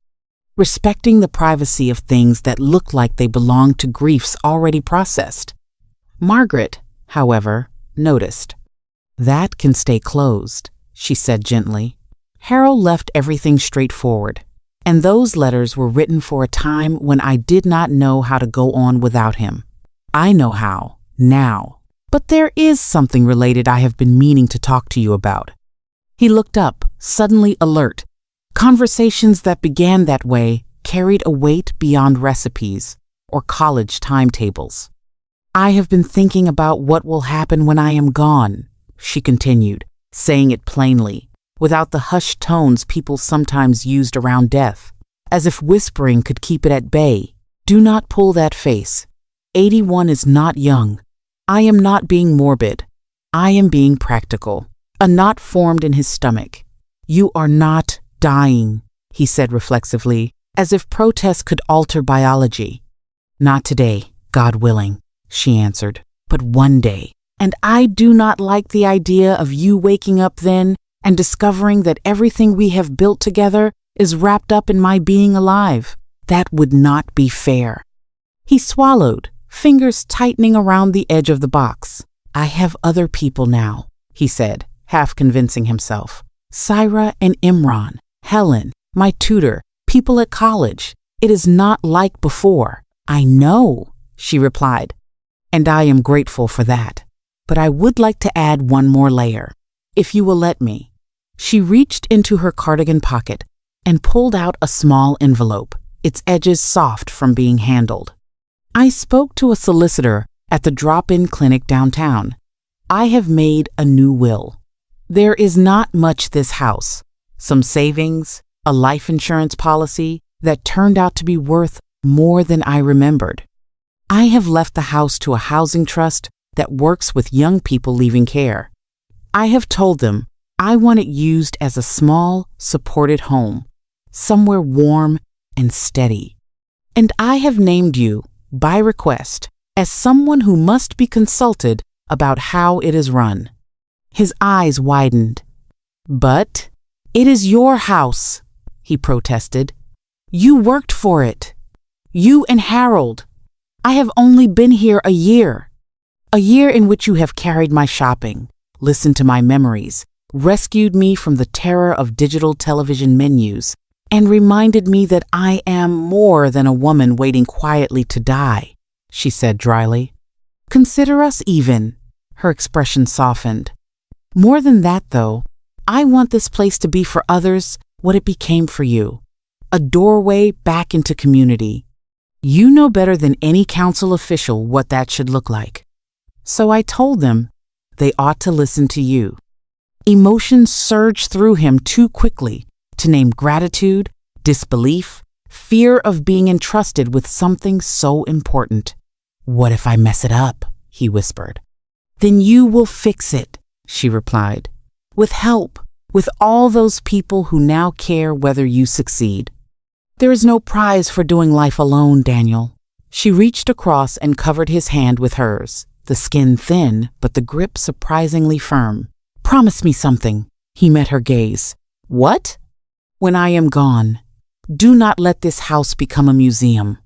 respecting the privacy of things that looked like they belonged to griefs already processed. Margaret, however, noticed. "That can stay closed," she said gently. "Harold left everything straightforward, and those letters were written for a time when I did not know how to go on without him. I know how, now. But there is something related I have been meaning to talk to you about." He looked up, suddenly alert. Conversations that began that way carried a weight beyond recipes or college timetables. "I have been thinking about what will happen when I am gone," she continued, saying it plainly, without the hushed tones people sometimes used around death, as if whispering could keep it at bay. "Do not pull that face. 81 is not young. I am not being morbid. I am being practical." A knot formed in his stomach. "You are not dying," he said reflexively, as if protest could alter biology. "Not today, God willing," she answered, "but one day. And I do not like the idea of you waking up then and discovering that everything we have built together is wrapped up in my being alive. That would not be fair. He swallowed, fingers tightening around the edge of the box. I have other people now, he said, half convincing himself. Syra and Imran, Helen, my tutor, people at college. It is not like before. I know, she replied, and I am grateful for that. But I would like to add one more layer, if you will let me. She reached into her cardigan pocket and pulled out a small envelope, its edges soft from being handled. I spoke to a solicitor at the drop-in clinic downtown. I have made a new will. There is not much this house, some savings, a life insurance policy that turned out to be worth more than I remembered. I have left the house to a housing trust that works with young people leaving care. I have told them I want it used as a small, supported home, somewhere warm and steady. And I have named you, by request, as someone who must be consulted about how it is run. His eyes widened. But it is your house, he protested. You worked for it. You and Harold. I have only been here a year in which you have carried my shopping, listened to my memories, rescued me from the terror of digital television menus, and reminded me that I am more than a woman waiting quietly to die, she said dryly. Consider us even. Her expression softened. More than that, though, I want this place to be for others what it became for you. A doorway back into community. You know better than any council official what that should look like. So I told them they ought to listen to you. Emotions surged through him too quickly to name gratitude, disbelief, fear of being entrusted with something so important. What if I mess it up? He whispered. Then you will fix it, she replied. With help, with all those people who now care whether you succeed. There is no prize for doing life alone, Daniel. She reached across and covered his hand with hers, the skin thin, but the grip surprisingly firm. Promise me something. He met her gaze. What? When I am gone, do not let this house become a museum,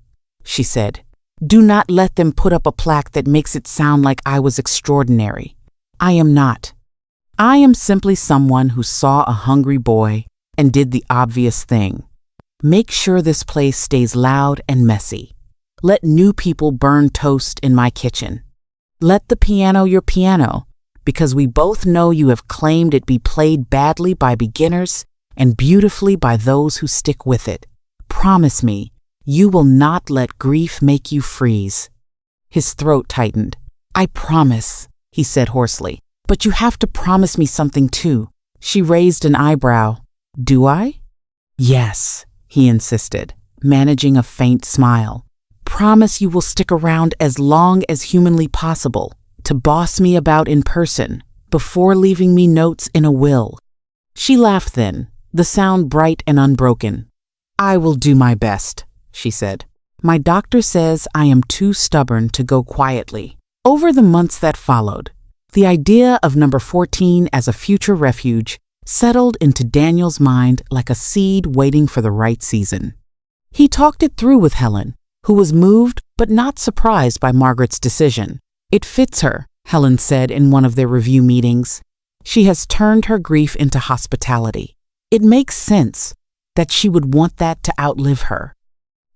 she said. Do not let them put up a plaque that makes it sound like I was extraordinary. I am not. I am simply someone who saw a hungry boy and did the obvious thing. Make sure this place stays loud and messy. Let new people burn toast in my kitchen. Let the piano your piano, because we both know you have claimed it be played badly by beginners and beautifully by those who stick with it. Promise me, you will not let grief make you freeze. His throat tightened. I promise, he said hoarsely. But you have to promise me something too. She raised an eyebrow. Do I? Yes, he insisted, managing a faint smile. Promise you will stick around as long as humanly possible, to boss me about in person, before leaving me notes in a will. She laughed then, the sound bright and unbroken. I will do my best, she said. My doctor says I am too stubborn to go quietly. Over the months that followed, the idea of number 14 as a future refuge settled into Daniel's mind like a seed waiting for the right season. He talked it through with Helen, who was moved but not surprised by Margaret's decision. It fits her, Helen said in one of their review meetings. She has turned her grief into hospitality. It makes sense that she would want that to outlive her.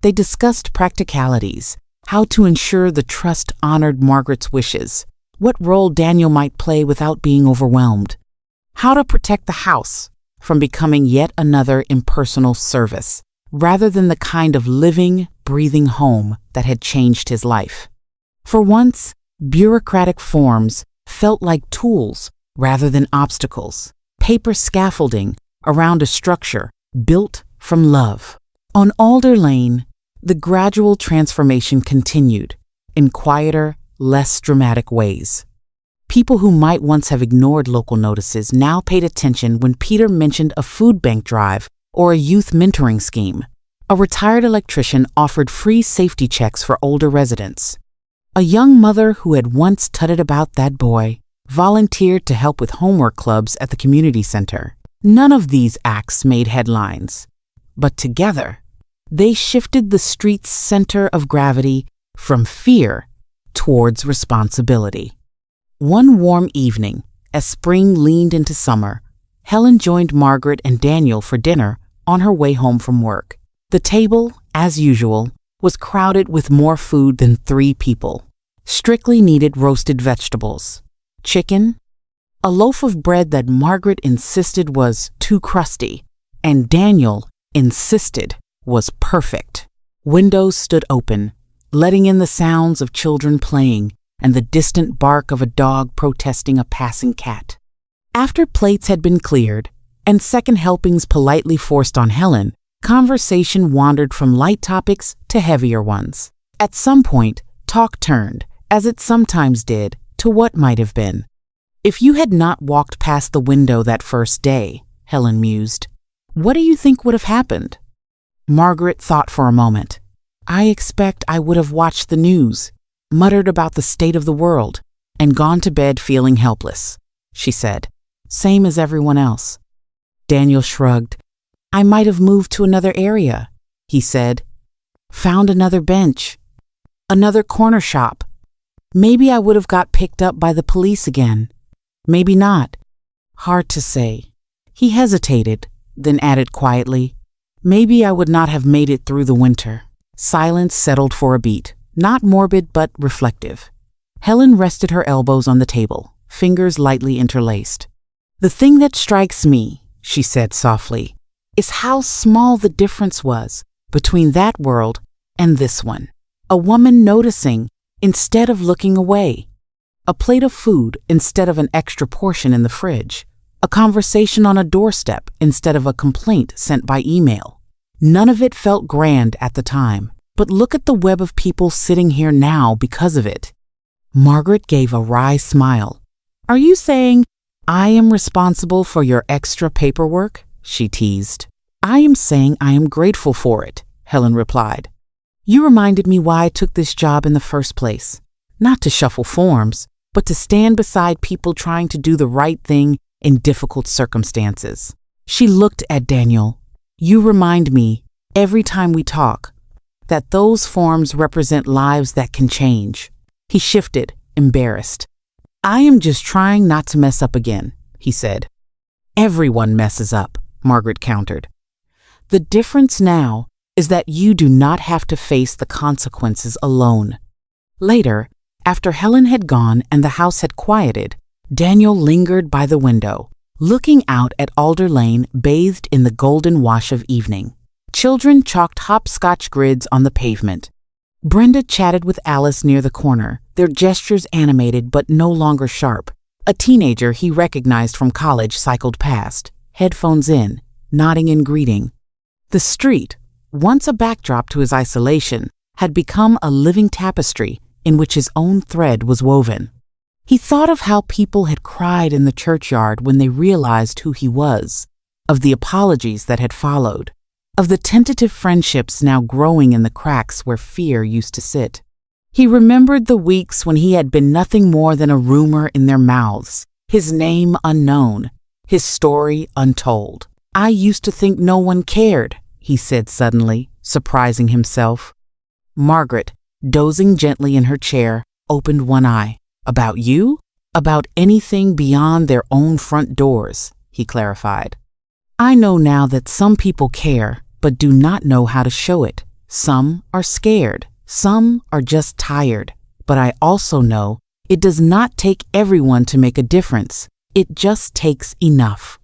They discussed practicalities, how to ensure the trust honored Margaret's wishes, what role Daniel might play without being overwhelmed, how to protect the house from becoming yet another impersonal service, rather than the kind of living, breathing home that had changed his life. For once, bureaucratic forms felt like tools rather than obstacles, paper scaffolding around a structure built from love. On Alder Lane, the gradual transformation continued in quieter, less dramatic ways. People who might once have ignored local notices now paid attention when Peter mentioned a food bank drive or a youth mentoring scheme. A retired electrician offered free safety checks for older residents. A young mother who had once tutted about that boy volunteered to help with homework clubs at the community center. None of these acts made headlines, but together, they shifted the street's center of gravity from fear towards responsibility. One warm evening, as spring leaned into summer, Helen joined Margaret and Daniel for dinner on her way home from work. The table, as usual, was crowded with more food than 3 people. Strictly needed roasted vegetables, chicken, a loaf of bread that Margaret insisted was too crusty, and Daniel insisted was perfect. Windows stood open, letting in the sounds of children playing and the distant bark of a dog protesting a passing cat. After plates had been cleared and second helpings politely forced on Helen, conversation wandered from light topics to heavier ones. At some point, talk turned, as it sometimes did, to what might have been. If you had not walked past the window that first day, Helen mused, what do you think would have happened? Margaret thought for a moment. I expect I would have watched the news, muttered about the state of the world, and gone to bed feeling helpless, she said. Same as everyone else. Daniel shrugged. I might have moved to another area, he said. Found another bench, another corner shop. Maybe I would have got picked up by the police again. Maybe not. Hard to say. He hesitated, then added quietly, maybe I would not have made it through the winter. Silence settled for a beat, not morbid but reflective. Helen rested her elbows on the table, fingers lightly interlaced. The thing that strikes me, she said softly, is how small the difference was between that world and this one. A woman noticing instead of looking away. A plate of food instead of an extra portion in the fridge. A conversation on a doorstep instead of a complaint sent by email. None of it felt grand at the time, but look at the web of people sitting here now because of it. Margaret gave a wry smile. Are you saying I am responsible for your extra paperwork? She teased. I am saying I am grateful for it, Helen replied. You reminded me why I took this job in the first place. Not to shuffle forms, but to stand beside people trying to do the right thing in difficult circumstances. She looked at Daniel. You remind me, every time we talk, that those forms represent lives that can change. He shifted, embarrassed. I am just trying not to mess up again, he said. Everyone messes up, Margaret countered. The difference now is that you do not have to face the consequences alone. Later, after Helen had gone and the house had quieted, Daniel lingered by the window, looking out at Alder Lane bathed in the golden wash of evening. Children chalked hopscotch grids on the pavement. Brenda chatted with Alice near the corner, their gestures animated but no longer sharp. A teenager he recognized from college cycled past, headphones in, nodding in greeting. The street, once a backdrop to his isolation, had become a living tapestry in which his own thread was woven. He thought of how people had cried in the churchyard when they realized who he was, of the apologies that had followed, of the tentative friendships now growing in the cracks where fear used to sit. He remembered the weeks when he had been nothing more than a rumor in their mouths, his name unknown, his story untold. I used to think no one cared, he said suddenly, surprising himself. Margaret, dozing gently in her chair, opened one eye. About you? About anything beyond their own front doors, he clarified. I know now that some people care, but do not know how to show it. Some are scared. Some are just tired. But I also know it does not take everyone to make a difference. It just takes enough.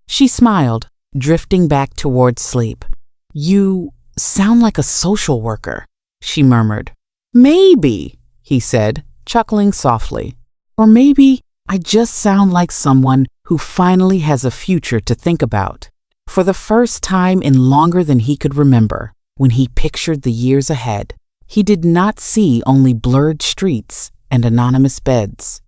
She smiled, drifting back towards sleep. You sound like a social worker, she murmured. Maybe, he said, chuckling softly. Or maybe I just sound like someone who finally has a future to think about. For the first time in longer than he could remember, when he pictured the years ahead, he did not see only blurred streets and anonymous beds.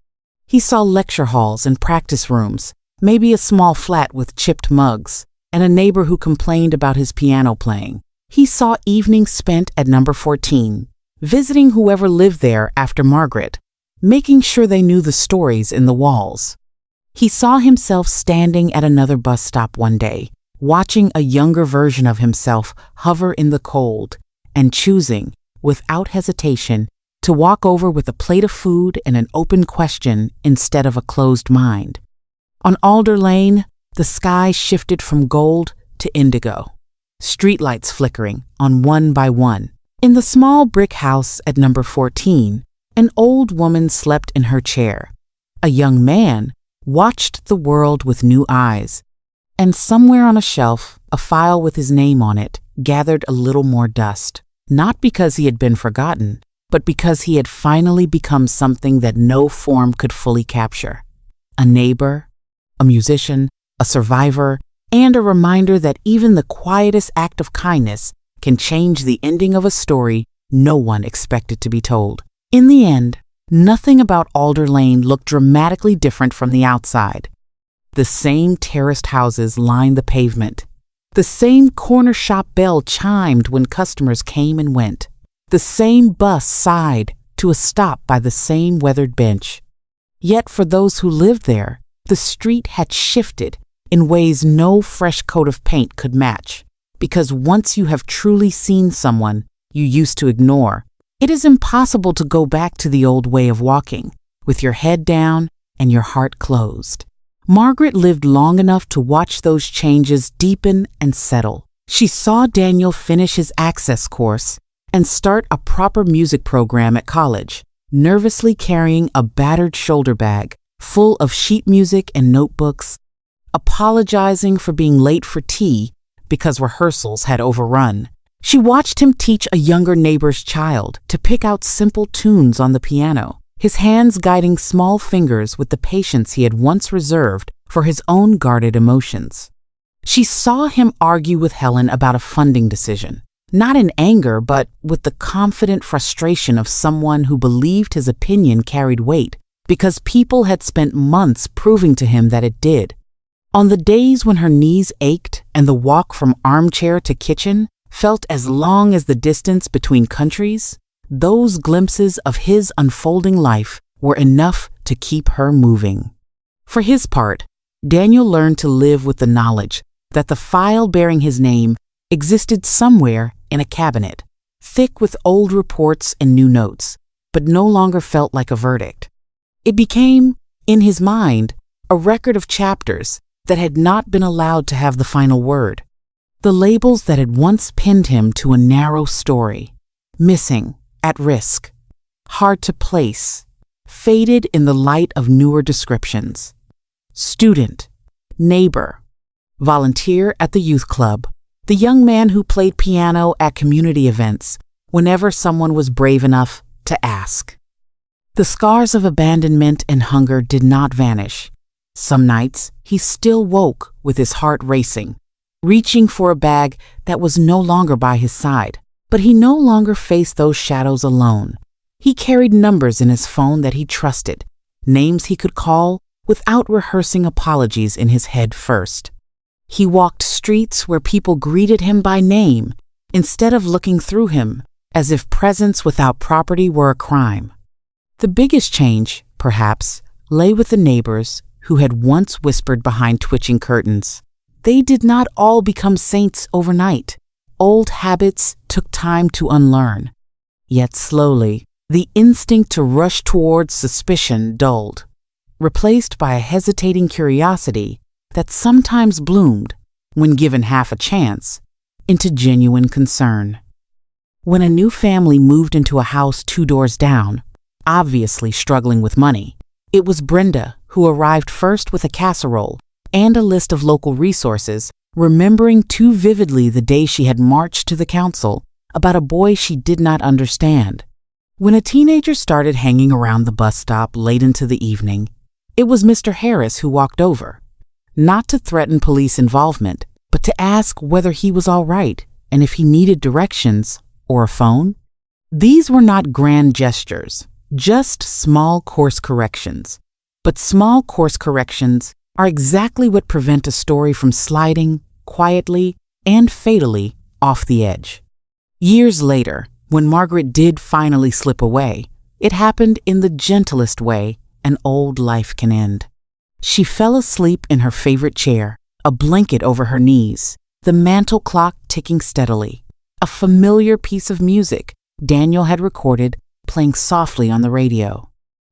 He saw lecture halls and practice rooms, maybe a small flat with chipped mugs, and a neighbor who complained about his piano playing. He saw evenings spent at number 14, visiting whoever lived there after Margaret, making sure they knew the stories in the walls. He saw himself standing at another bus stop one day, watching a younger version of himself hover in the cold and choosing, without hesitation, to walk over with a plate of food and an open question instead of a closed mind. On Alder Lane, the sky shifted from gold to indigo, streetlights flickering on one by one. In the small brick house at number 14, an old woman slept in her chair. A young man watched the world with new eyes, and somewhere on a shelf, a file with his name on it gathered a little more dust, not because he had been forgotten, but because he had finally become something that no form could fully capture. A neighbor, a musician, a survivor, and a reminder that even the quietest act of kindness can change the ending of a story no one expected to be told. In the end, nothing about Alder Lane looked dramatically different from the outside. The same terraced houses lined the pavement. The same corner shop bell chimed when customers came and went. The same bus sighed to a stop by the same weathered bench. Yet for those who lived there, the street had shifted in ways no fresh coat of paint could match. Because once you have truly seen someone you used to ignore, it is impossible to go back to the old way of walking, with your head down and your heart closed. Margaret lived long enough to watch those changes deepen and settle. She saw Daniel finish his access course and start a proper music program at college, nervously carrying a battered shoulder bag full of sheet music and notebooks, apologizing for being late for tea because rehearsals had overrun. She watched him teach a younger neighbor's child to pick out simple tunes on the piano, his hands guiding small fingers with the patience he had once reserved for his own guarded emotions. She saw him argue with Helen about a funding decision, not in anger, but with the confident frustration of someone who believed his opinion carried weight because people had spent months proving to him that it did. On the days when her knees ached and the walk from armchair to kitchen felt as long as the distance between countries, those glimpses of his unfolding life were enough to keep her moving. For his part, Daniel learned to live with the knowledge that the file bearing his name existed somewhere in a cabinet, thick with old reports and new notes, but no longer felt like a verdict. It became, in his mind, a record of chapters that had not been allowed to have the final word. The labels that had once pinned him to a narrow story, missing, at risk, hard to place, faded in the light of newer descriptions. Student, neighbor, volunteer at the youth club, the young man who played piano at community events whenever someone was brave enough to ask. The scars of abandonment and hunger did not vanish. Some nights, he still woke with his heart racing, reaching for a bag that was no longer by his side. But he no longer faced those shadows alone. He carried numbers in his phone that he trusted, names he could call without rehearsing apologies in his head first. He walked streets where people greeted him by name instead of looking through him as if presence without property were a crime. The biggest change, perhaps, lay with the neighbors who had once whispered behind twitching curtains. They did not all become saints overnight. Old habits took time to unlearn. Yet slowly, the instinct to rush towards suspicion dulled, replaced by a hesitating curiosity that sometimes bloomed, when given half a chance, into genuine concern. When a new family moved into a house 2 doors down, obviously struggling with money, it was Brenda who arrived first with a casserole and a list of local resources, remembering too vividly the day she had marched to the council about a boy she did not understand. When a teenager started hanging around the bus stop late into the evening, it was Mr. Harris who walked over, not to threaten police involvement, but to ask whether he was all right and if he needed directions or a phone. These were not grand gestures, just small course corrections. But small course corrections are exactly what prevent a story from sliding quietly and fatally off the edge. Years later, when Margaret did finally slip away, It happened in the gentlest way an old life can end. She fell asleep in her favorite chair, a blanket over her knees, the mantel clock ticking steadily, a familiar piece of music Daniel had recorded playing softly on the radio.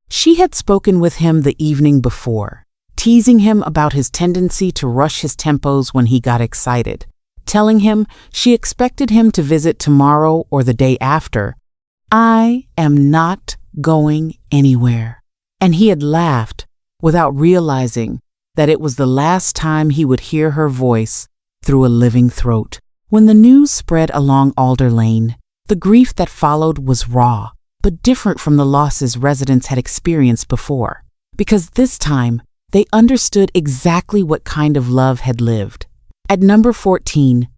She had spoken with him the evening before, teasing him about his tendency to rush his tempos when he got excited, telling him she expected him to visit tomorrow or the day after. "I am not going anywhere." And he had laughed without realizing that it was the last time he would hear her voice through a living throat. When the news spread along Alder Lane, the grief that followed was raw, but different from the losses residents had experienced before, because this time they understood exactly what kind of love had lived at number 14,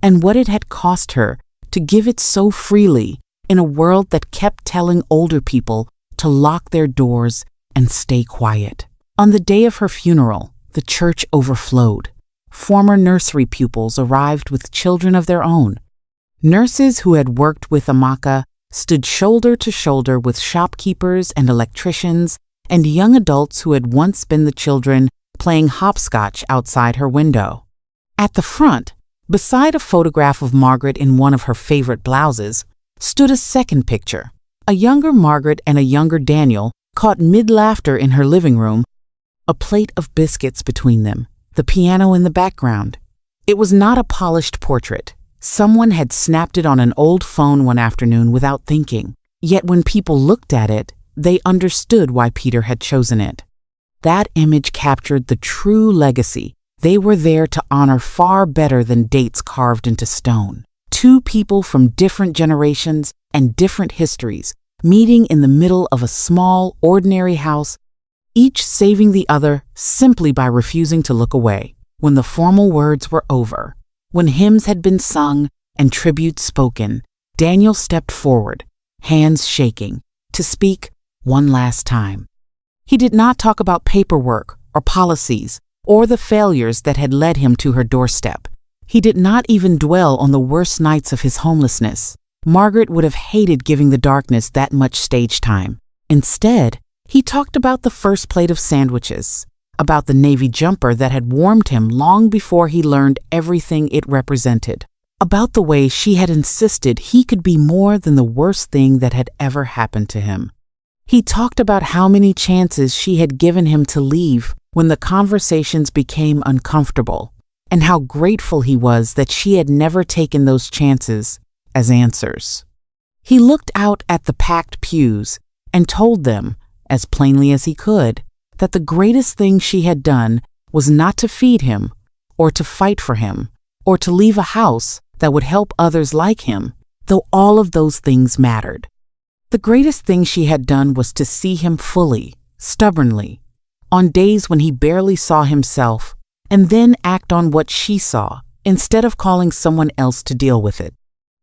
and what it had cost her to give it so freely in a world that kept telling older people to lock their doors and stay quiet. On the day of her funeral, the church overflowed. Former nursery pupils arrived with children of their own. Nurses who had worked with Amaka stood shoulder to shoulder with shopkeepers and electricians and young adults who had once been the children playing hopscotch outside her window. At the front, beside a photograph of Margaret in one of her favorite blouses, stood a second picture, a younger Margaret and a younger Daniel caught mid-laughter in her living room, a plate of biscuits between them, the piano in the background. It was not a polished portrait. Someone had snapped it on an old phone one afternoon without thinking. Yet when people looked at it, they understood why Peter had chosen it. That image captured the true legacy they were there to honor far better than dates carved into stone. Two people from different generations and different histories meeting in the middle of a small, ordinary house, each saving the other simply by refusing to look away. When the formal words were over, when hymns had been sung and tributes spoken, Daniel stepped forward, hands shaking, to speak one last time. He did not talk about paperwork or policies or the failures that had led him to her doorstep. He did not even dwell on the worst nights of his homelessness. Margaret would have hated giving the darkness that much stage time. Instead, he talked about the first plate of sandwiches, about the navy jumper that had warmed him long before he learned everything it represented, about the way she had insisted he could be more than the worst thing that had ever happened to him. He talked about how many chances she had given him to leave when the conversations became uncomfortable, and how grateful he was that she had never taken those chances as answers. He looked out at the packed pews and told them, as plainly as he could, that the greatest thing she had done was not to feed him, or to fight for him, or to leave a house that would help others like him, though all of those things mattered. The greatest thing she had done was to see him fully, stubbornly, on days when he barely saw himself, and then act on what she saw, instead of calling someone else to deal with it.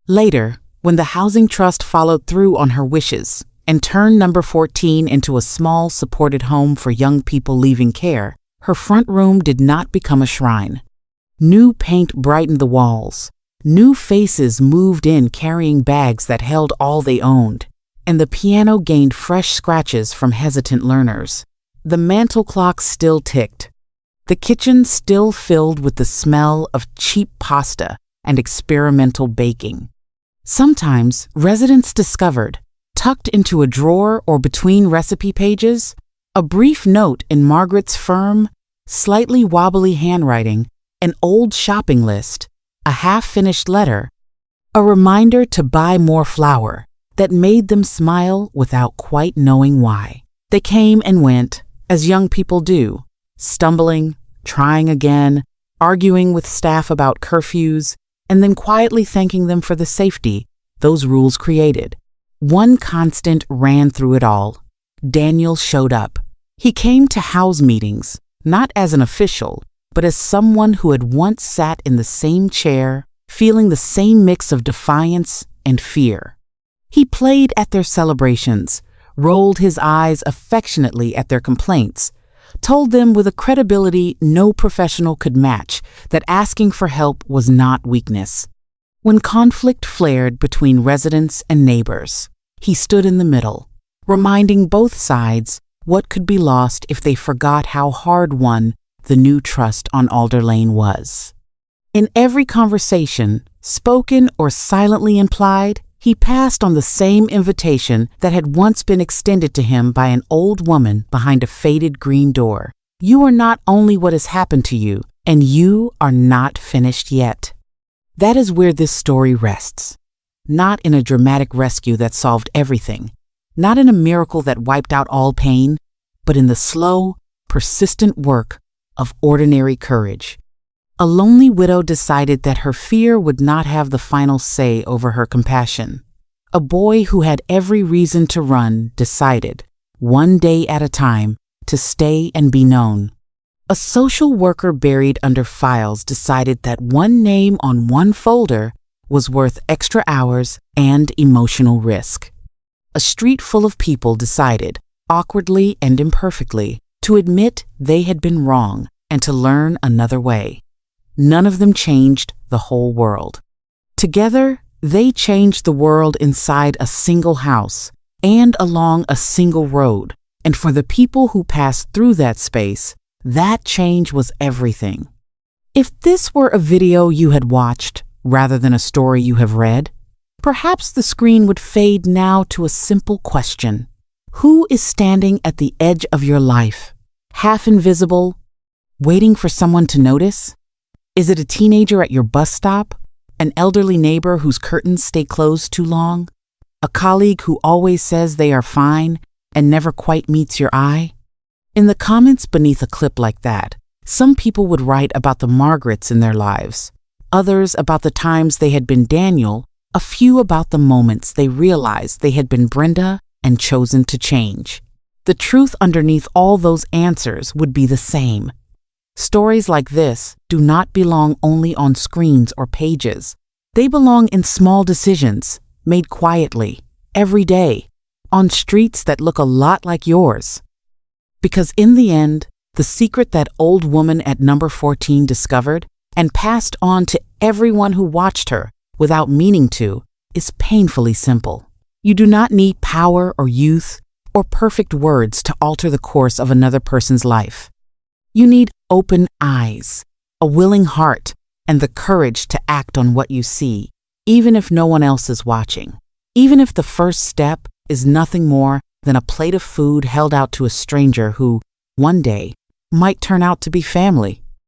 Later, when the housing trust followed through on her wishes and turned number 14 into a small, supported home for young people leaving care, her front room did not become a shrine. New paint brightened the walls. New faces moved in carrying bags that held all they owned, and the piano gained fresh scratches from hesitant learners. The mantel clock still ticked. The kitchen still filled with the smell of cheap pasta and experimental baking. Sometimes residents discovered, tucked into a drawer or between recipe pages, a brief note in Margaret's firm, slightly wobbly handwriting, an old shopping list, a half-finished letter, a reminder to buy more flour that made them smile without quite knowing why. They came and went, as young people do, stumbling, trying again, arguing with staff about curfews, and then quietly thanking them for the safety those rules created. One constant ran through it all. Daniel showed up. He came to house meetings, not as an official, but as someone who had once sat in the same chair, feeling the same mix of defiance and fear. He played at their celebrations, rolled his eyes affectionately at their complaints, told them with a credibility no professional could match that asking for help was not weakness. When conflict flared between residents and neighbors, he stood in the middle, reminding both sides what could be lost if they forgot how hard-won the new trust on Alder Lane was. In every conversation, spoken or silently implied, he passed on the same invitation that had once been extended to him by an old woman behind a faded green door. You are not only what has happened to you, and you are not finished yet. That is where this story rests. Not in a dramatic rescue that solved everything, not in a miracle that wiped out all pain, but in the slow, persistent work of ordinary courage. A lonely widow decided that her fear would not have the final say over her compassion. A boy who had every reason to run decided, one day at a time, to stay and be known. A social worker buried under files decided that one name on one folder was worth extra hours and emotional risk. A street full of people decided, awkwardly and imperfectly, to admit they had been wrong and to learn another way. None of them changed the whole world. Together, they changed the world inside a single house and along a single road. And for the people who passed through that space, that change was everything. If this were a video you had watched rather than a story you have read, perhaps the screen would fade now to a simple question. Who is standing at the edge of your life, half invisible, waiting for someone to notice? Is it a teenager at your bus stop? An elderly neighbor whose curtains stay closed too long? A colleague who always says they are fine and never quite meets your eye? In the comments beneath a clip like that, some people would write about the Margarets in their lives, others about the times they had been Daniel, a few about the moments they realized they had been Brenda and chosen to change. The truth underneath all those answers would be the same. Stories like this do not belong only on screens or pages. They belong in small decisions, made quietly, every day, on streets that look a lot like yours. Because in the end, the secret that old woman at number 14 discovered and passed on to everyone who watched her without meaning to is painfully simple. You do not need power or youth or perfect words to alter the course of another person's life. You need open eyes, a willing heart, and the courage to act on what you see, even if no one else is watching. Even if the first step is nothing more than a plate of food held out to a stranger who, one day, might turn out to be family.